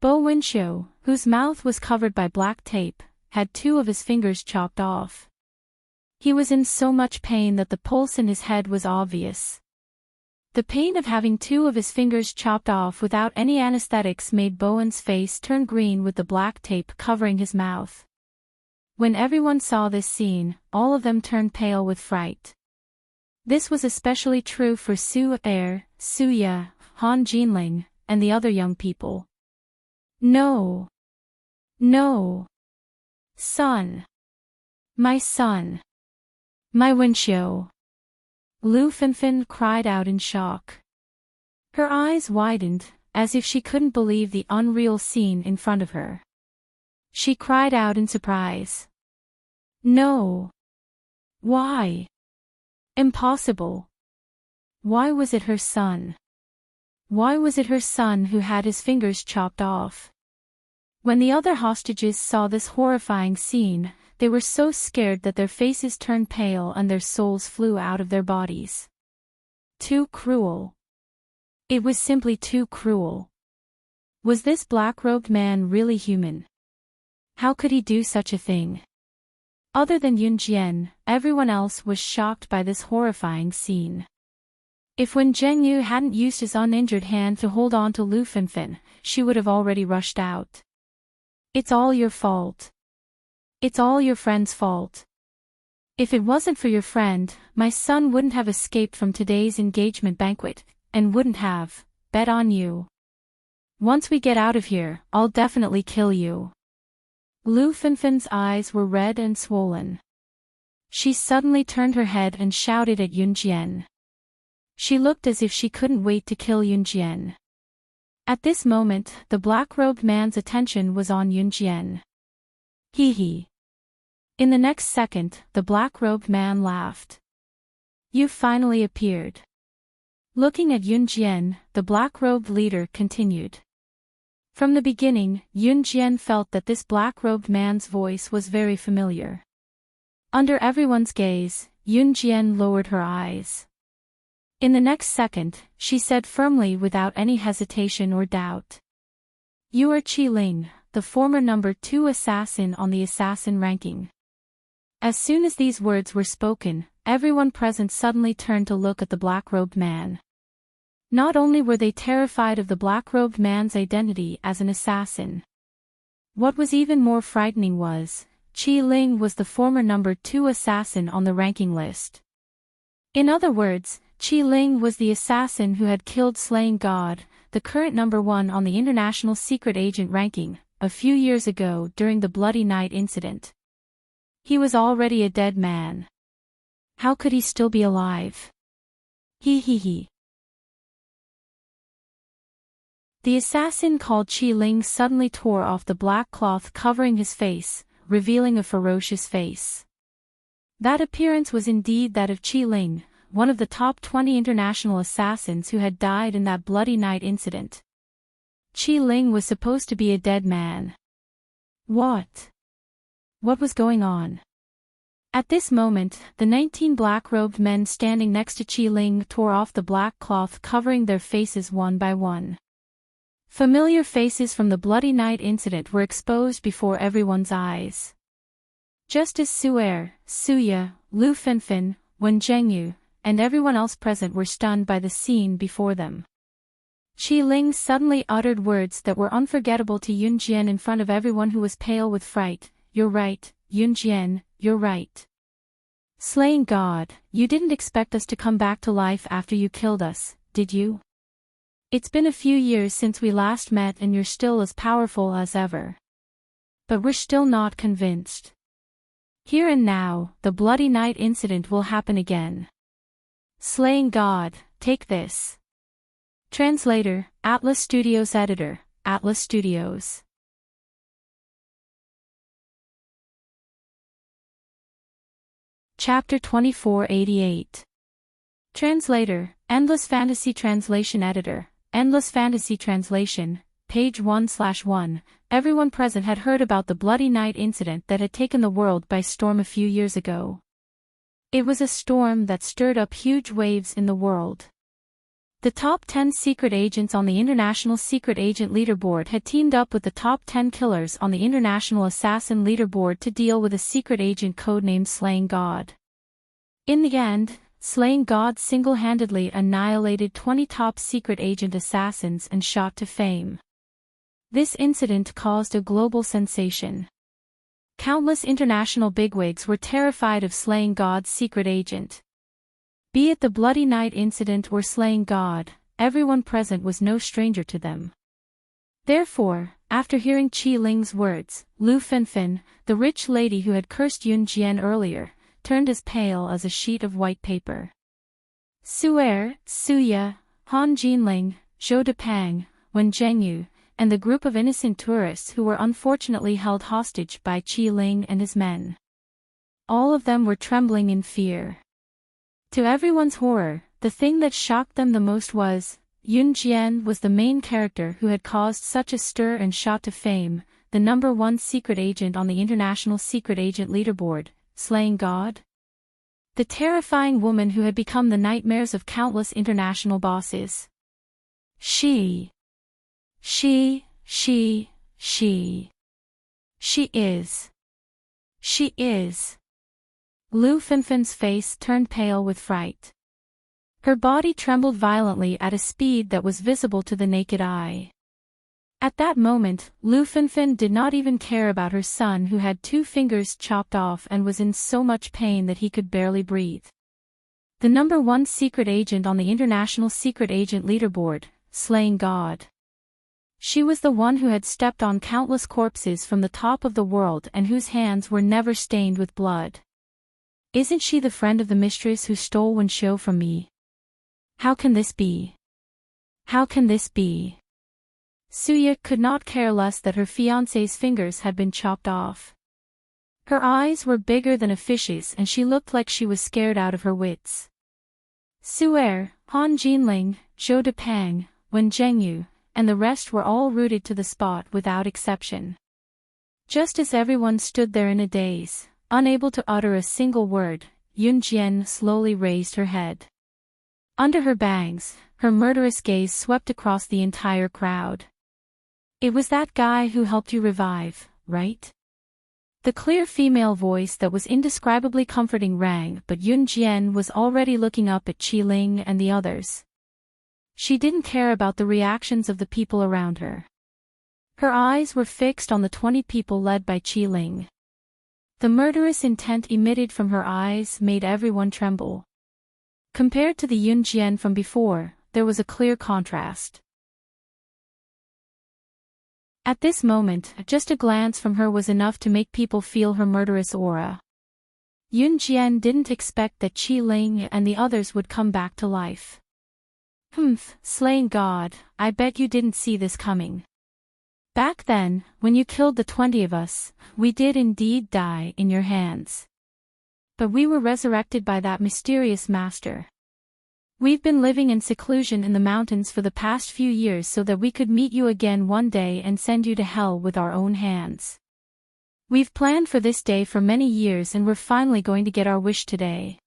Bo Wenxiu, whose mouth was covered by black tape, had 2 of his fingers chopped off. He was in so much pain that the pulse in his head was obvious. The pain of having 2 of his fingers chopped off without any anesthetics made Bowen's face turn green with the black tape covering his mouth. When everyone saw this scene, all of them turned pale with fright. This was especially true for Su Er, Suya, Han Jinling, and the other young people. No! No! Son! My son! My Wenxiu! Lu Fenfen cried out in shock. Her eyes widened, as if she couldn't believe the unreal scene in front of her. She cried out in surprise. No! Why? Impossible! Why was it her son? Why was it her son who had his fingers chopped off? When the other hostages saw this horrifying scene, they were so scared that their faces turned pale and their souls flew out of their bodies. Too cruel. It was simply too cruel. Was this black-robed man really human? How could he do such a thing? Other than Yun Jian, everyone else was shocked by this horrifying scene. If Wen Zhengyu hadn't used his uninjured hand to hold on to Lu Fenfen, she would have already rushed out. It's all your fault. It's all your friend's fault. If it wasn't for your friend, my son wouldn't have escaped from today's engagement banquet, and wouldn't have bet on you. Once we get out of here, I'll definitely kill you. Lu Fenfen's eyes were red and swollen. She suddenly turned her head and shouted at Yunjian. She looked as if she couldn't wait to kill Yunjian. At this moment, the black-robed man's attention was on Yunjian. Hee hee. In the next second, the black-robed man laughed. You finally appeared. Looking at Yunjian, the black-robed leader continued. From the beginning, Yunjian felt that this black-robed man's voice was very familiar. Under everyone's gaze, Yunjian lowered her eyes. In the next second, she said firmly without any hesitation or doubt. You are Qi Ling, the former number 2 assassin on the assassin ranking. As soon as these words were spoken, everyone present suddenly turned to look at the black-robed man. Not only were they terrified of the black-robed man's identity as an assassin. What was even more frightening was, Qi Ling was the former number 2 assassin on the ranking list. In other words, Qi Ling was the assassin who had killed Slaying God, the current number 1 on the International Secret Agent ranking, a few years ago during the Bloody Night incident. He was already a dead man. How could he still be alive? Hee hee hee. The assassin called Qi Ling suddenly tore off the black cloth covering his face, revealing a ferocious face. That appearance was indeed that of Qi Ling, one of the top 20 international assassins who had died in that Bloody Night incident. Qi Ling was supposed to be a dead man. What? What was going on? At this moment, the 19 black-robed men standing next to Qi Ling tore off the black cloth covering their faces one by one. Familiar faces from the Bloody Night incident were exposed before everyone's eyes. Just as Su'er, Suya, Lu Fenfen, Wen Zhengyu, and everyone else present were stunned by the scene before them. Qi Ling suddenly uttered words that were unforgettable to Yunjian in front of everyone who was pale with fright. You're right, Yunjian, you're right. Slaying God, you didn't expect us to come back to life after you killed us, did you? It's been a few years since we last met and you're still as powerful as ever. But we're still not convinced. Here and now, the Bloody Night incident will happen again. Slaying God, take this. Translator, Atlas Studios Editor, Atlas Studios. Chapter 2488. Translator, Endless Fantasy Translation Editor, Endless Fantasy Translation, page 1/1. Everyone present had heard about the Bloody Night incident that had taken the world by storm a few years ago. It was a storm that stirred up huge waves in the world. The top 10 secret agents on the International Secret Agent Leaderboard had teamed up with the top 10 killers on the International Assassin Leaderboard to deal with a secret agent codenamed Slaying God. In the end, Slaying God single-handedly annihilated 20 top secret agent assassins and shot to fame. This incident caused a global sensation. Countless international bigwigs were terrified of Slaying God's secret agent. Be it the Bloody Night incident or Slaying God, everyone present was no stranger to them. Therefore, after hearing Qi Ling's words, Lu Fenfen, the rich lady who had cursed Yunjian earlier, turned as pale as a sheet of white paper. Su'er, Suya, Han Jinling, Zhou Depang, Wen Zhengyu, and the group of innocent tourists who were unfortunately held hostage by Qi Ling and his men. All of them were trembling in fear. To everyone's horror, the thing that shocked them the most was, Yunjian was the main character who had caused such a stir and shot to fame, the number 1 secret agent on the International Secret Agent Leaderboard, Slaying God? The terrifying woman who had become the nightmares of countless international bosses. She is. Lu Fenfen's face turned pale with fright. Her body trembled violently at a speed that was visible to the naked eye. At that moment, Lu Fenfen did not even care about her son who had 2 fingers chopped off and was in so much pain that he could barely breathe. The number 1 secret agent on the International Secret Agent Leaderboard, Slaying God. She was the one who had stepped on countless corpses from the top of the world and whose hands were never stained with blood. Isn't she the friend of the mistress who stole one show from me? How can this be? How can this be? Suya could not care less that her fiancé's fingers had been chopped off. Her eyes were bigger than a fish's and she looked like she was scared out of her wits. Su'er, Han Jinling, Zhou Depang, Wen Zhengyu, and the rest were all rooted to the spot without exception. Just as everyone stood there in a daze, unable to utter a single word, Yun Jian slowly raised her head. Under her bangs, her murderous gaze swept across the entire crowd. It was that guy who helped you revive, right? The clear female voice that was indescribably comforting rang, but Yun Jian was already looking up at Qi Ling and the others. She didn't care about the reactions of the people around her. Her eyes were fixed on the 20 people led by Qi Ling. The murderous intent emitted from her eyes made everyone tremble. Compared to the Yun Jian from before, there was a clear contrast. At this moment, just a glance from her was enough to make people feel her murderous aura. Yun Jian didn't expect that Qi Ling and the others would come back to life. Slain God, I bet you didn't see this coming. Back then, when you killed the 20 of us, we did indeed die in your hands. But we were resurrected by that mysterious master. We've been living in seclusion in the mountains for the past few years so that we could meet you again one day and send you to hell with our own hands. We've planned for this day for many years and we're finally going to get our wish today.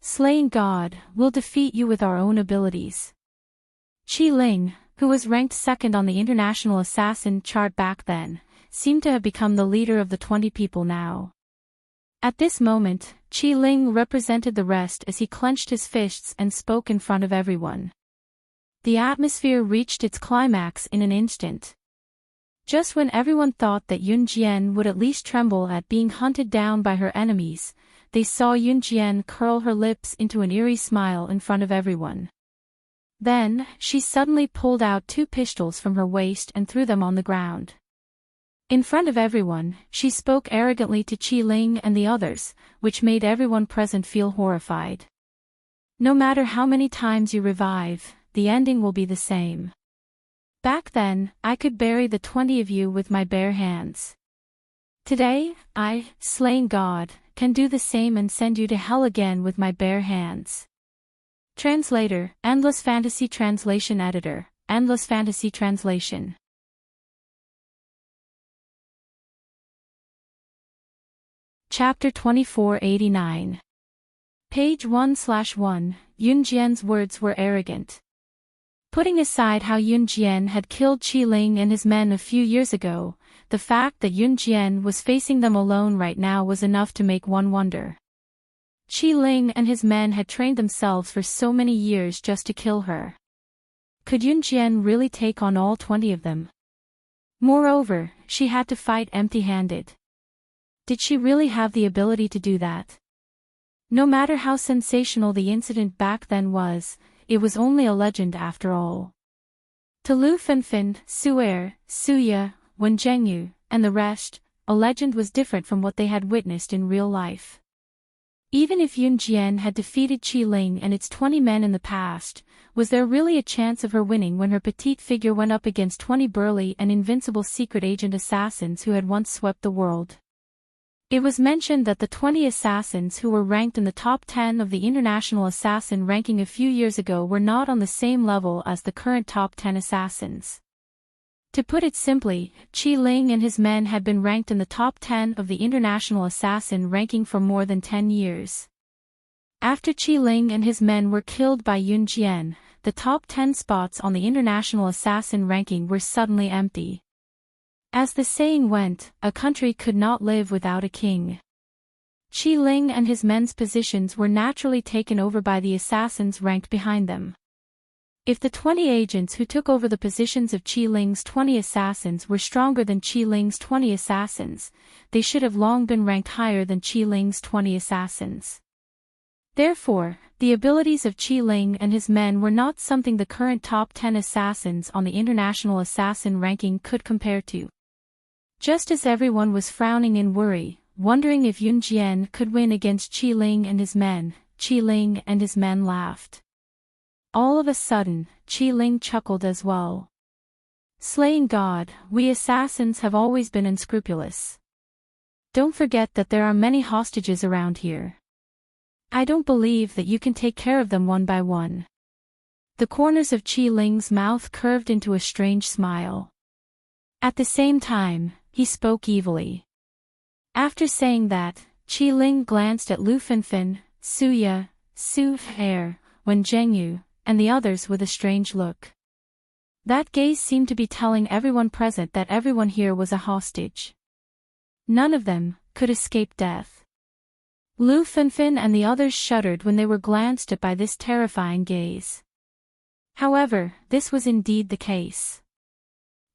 Slain God, we'll defeat you with our own abilities. Qi Ling, who was ranked second on the International Assassin chart back then, seemed to have become the leader of the 20 people now. At this moment, Qi Ling represented the rest as he clenched his fists and spoke in front of everyone. The atmosphere reached its climax in an instant. Just when everyone thought that Yun Jian would at least tremble at being hunted down by her enemies, they saw Yun Jian curl her lips into an eerie smile in front of everyone. Then, she suddenly pulled out 2 pistols from her waist and threw them on the ground. In front of everyone, she spoke arrogantly to Qi Ling and the others, which made everyone present feel horrified. No matter how many times you revive, the ending will be the same. Back then, I could bury the 20 of you with my bare hands. Today, I, Slain God, can do the same and send you to hell again with my bare hands. Translator, Endless Fantasy Translation Editor, Endless Fantasy Translation. Chapter 2489. Page 1/1. Yun Jian's words were arrogant. Putting aside how Yun Jian had killed Qi Ling and his men a few years ago, the fact that Yun Jian was facing them alone right now was enough to make one wonder. Qi Ling and his men had trained themselves for so many years just to kill her. Could Yun Jian really take on all 20 of them? Moreover, she had to fight empty-handed. Did she really have the ability to do that? No matter how sensational the incident back then was, it was only a legend after all. To Lu Fenfen, Su'er, Suya, Wen Zhengyu, and the rest, a legend was different from what they had witnessed in real life. Even if Yun Jian had defeated Qi Ling and its 20 men in the past, was there really a chance of her winning when her petite figure went up against 20 burly and invincible secret agent assassins who had once swept the world? It was mentioned that the 20 assassins who were ranked in the top 10 of the International Assassin ranking a few years ago were not on the same level as the current top 10 assassins. To put it simply, Qi Ling and his men had been ranked in the top 10 of the International Assassin ranking for more than 10 years. After Qi Ling and his men were killed by Yun Jian, the top 10 spots on the International Assassin ranking were suddenly empty. As the saying went, a country could not live without a king. Qi Ling and his men's positions were naturally taken over by the assassins ranked behind them. If the 20 agents who took over the positions of Qi Ling's 20 assassins were stronger than Qi Ling's 20 assassins, they should have long been ranked higher than Qi Ling's 20 assassins. Therefore, the abilities of Qi Ling and his men were not something the current top 10 assassins on the International Assassin ranking could compare to. Just as everyone was frowning in worry, wondering if Yun Jian could win against Qi Ling and his men. Qi Ling and his men laughed. All of a sudden, Qi Ling chuckled as well. Slaying God, we assassins have always been unscrupulous. Don't forget that there are many hostages around here. I don't believe that you can take care of them one by one. The corners of Qi Ling's mouth curved into a strange smile. At the same time, he spoke evilly. After saying that, Qi Ling glanced at Lu Finfin, Su Ye, Su Hare, Wen Zhengyu, and the others with a strange look. That gaze seemed to be telling everyone present that everyone here was a hostage. None of them could escape death. Lu Finfin and the others shuddered when they were glanced at by this terrifying gaze. However, this was indeed the case.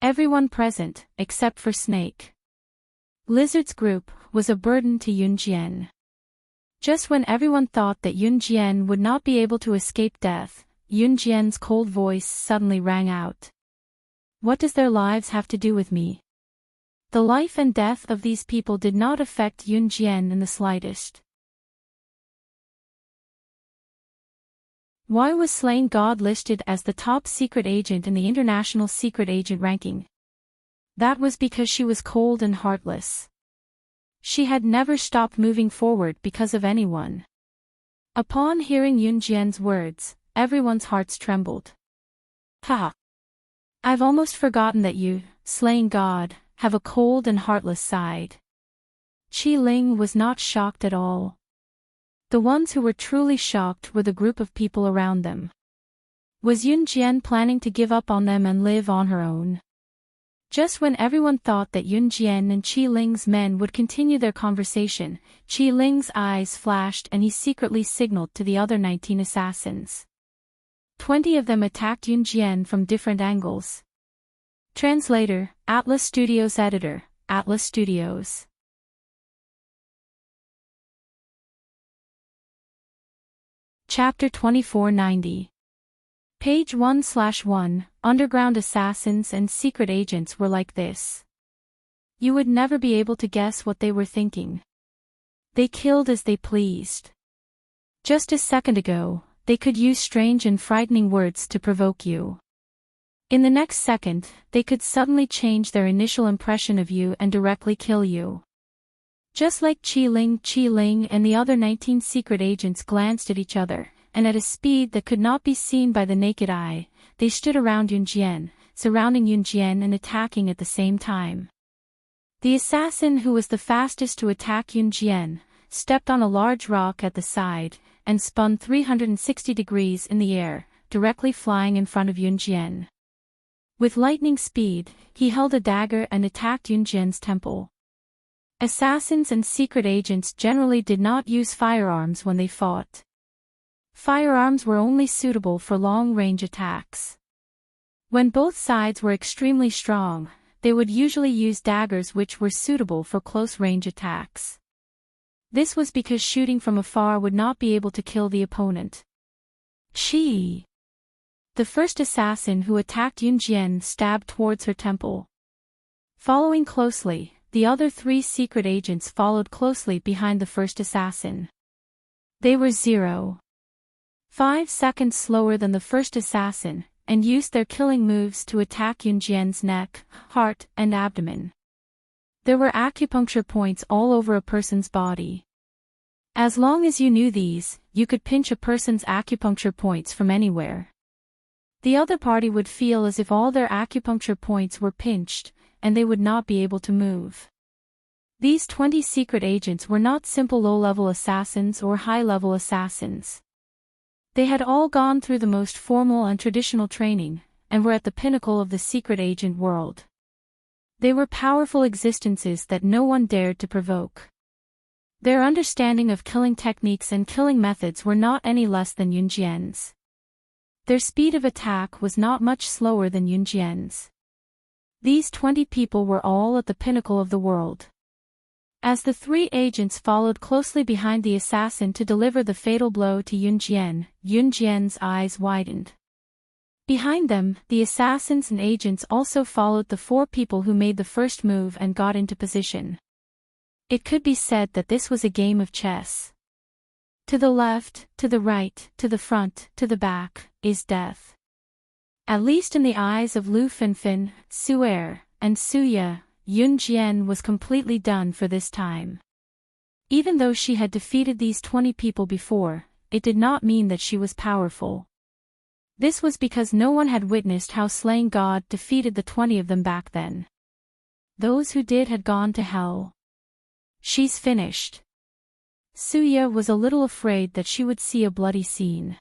Everyone present, except for Snake Lizard's group, was a burden to Yun Jian. Just when everyone thought that Yun Jian would not be able to escape death, Yun Jian's cold voice suddenly rang out. What does their lives have to do with me? The life and death of these people did not affect Yun Jian in the slightest. Why was Slaying God listed as the top secret agent in the international secret agent ranking? That was because she was cold and heartless. She had never stopped moving forward because of anyone. Upon hearing Yun Jian's words, everyone's hearts trembled. Ha! I've almost forgotten that you, Slaying God, have a cold and heartless side. Qi Ling was not shocked at all. The ones who were truly shocked were the group of people around them. Was Yun Jian planning to give up on them and live on her own? Just when everyone thought that Yun Jian and Qi Ling's men would continue their conversation, Qi Ling's eyes flashed and he secretly signaled to the other 19 assassins. 20 of them attacked Yun Jian from different angles. Translator, Atlas Studios Editor, Atlas Studios. Chapter 2490. Page 1/1, Underground assassins and secret agents were like this. You would never be able to guess what they were thinking. They killed as they pleased. Just a second ago, they could use strange and frightening words to provoke you. In the next second, they could suddenly change their initial impression of you and directly kill you. Just like Qi Ling and the other 19 secret agents glanced at each other, and at a speed that could not be seen by the naked eye, they stood around Yun Jian, surrounding Yun Jian and attacking at the same time. The assassin who was the fastest to attack Yun Jian, stepped on a large rock at the side, and spun 360 degrees in the air, directly flying in front of Yun Jian. With lightning speed, he held a dagger and attacked Yun Jian's temple. Assassins and secret agents generally did not use firearms when they fought. Firearms were only suitable for long-range attacks. When both sides were extremely strong, they would usually use daggers which were suitable for close-range attacks. This was because shooting from afar would not be able to kill the opponent. She, the first assassin who attacked Yun Jian, stabbed towards her temple. Following closely, the other 3 secret agents followed closely behind the first assassin. They were 0.5 seconds slower than the first assassin, and used their killing moves to attack Yun Jian's neck, heart, and abdomen. There were acupuncture points all over a person's body. As long as you knew these, you could pinch a person's acupuncture points from anywhere. The other party would feel as if all their acupuncture points were pinched, and they would not be able to move. These 20 secret agents were not simple low-level assassins or high-level assassins. They had all gone through the most formal and traditional training, and were at the pinnacle of the secret agent world. They were powerful existences that no one dared to provoke. Their understanding of killing techniques and killing methods were not any less than Yun Jian's. Their speed of attack was not much slower than Yun Jian's. These 20 people were all at the pinnacle of the world. As the 3 agents followed closely behind the assassin to deliver the fatal blow to Yun Jian's eyes widened. Behind them, the assassins and agents also followed the 4 people who made the first move and got into position. It could be said that this was a game of chess. To the left, to the right, to the front, to the back, is death. At least in the eyes of Lu Finfin, Su'er, and Suya, Yun Jian was completely done for this time. Even though she had defeated these 20 people before, it did not mean that she was powerful. This was because no one had witnessed how slaying God defeated the 20 of them back then. Those who did had gone to hell. She's finished. Suya was a little afraid that she would see a bloody scene.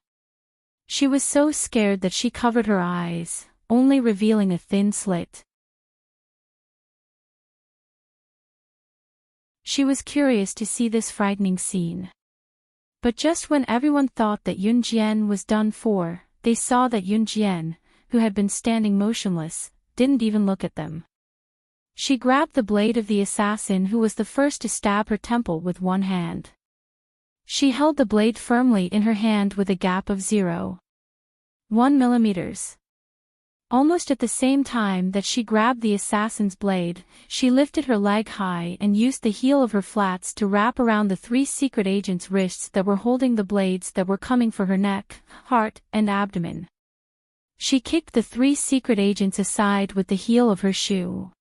She was so scared that she covered her eyes, only revealing a thin slit. She was curious to see this frightening scene. But just when everyone thought that Yun Jian was done for, they saw that Yun Jian, who had been standing motionless, didn't even look at them. She grabbed the blade of the assassin who was the first to stab her temple with one hand. She held the blade firmly in her hand with a gap of 0.1 millimeters. Almost at the same time that she grabbed the assassin's blade, she lifted her leg high and used the heel of her flats to wrap around the 3 secret agents' wrists that were holding the blades that were coming for her neck, heart, and abdomen. She kicked the 3 secret agents aside with the heel of her shoe.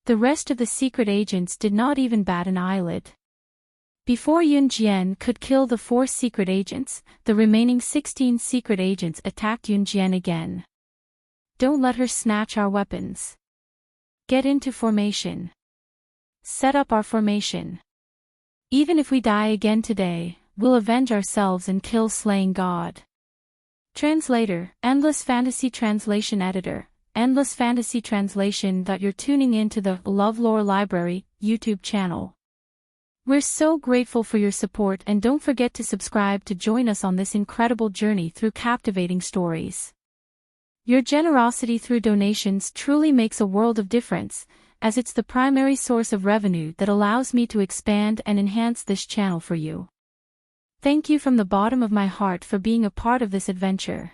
The rest of the secret agents did not even bat an eyelid. Before Yun Jian could kill the 4 secret agents, the remaining 16 secret agents attacked Yun Jian again. Don't let her snatch our weapons. Get into formation. Set up our formation. Even if we die again today, we'll avenge ourselves and kill slaying God. Translator, Endless Fantasy Translation Editor, Endless Fantasy Translation. You're tuning in to the LoveLore Library YouTube channel. We're so grateful for your support, and don't forget to subscribe to join us on this incredible journey through captivating stories. Your generosity through donations truly makes a world of difference, as it's the primary source of revenue that allows me to expand and enhance this channel for you. Thank you from the bottom of my heart for being a part of this adventure.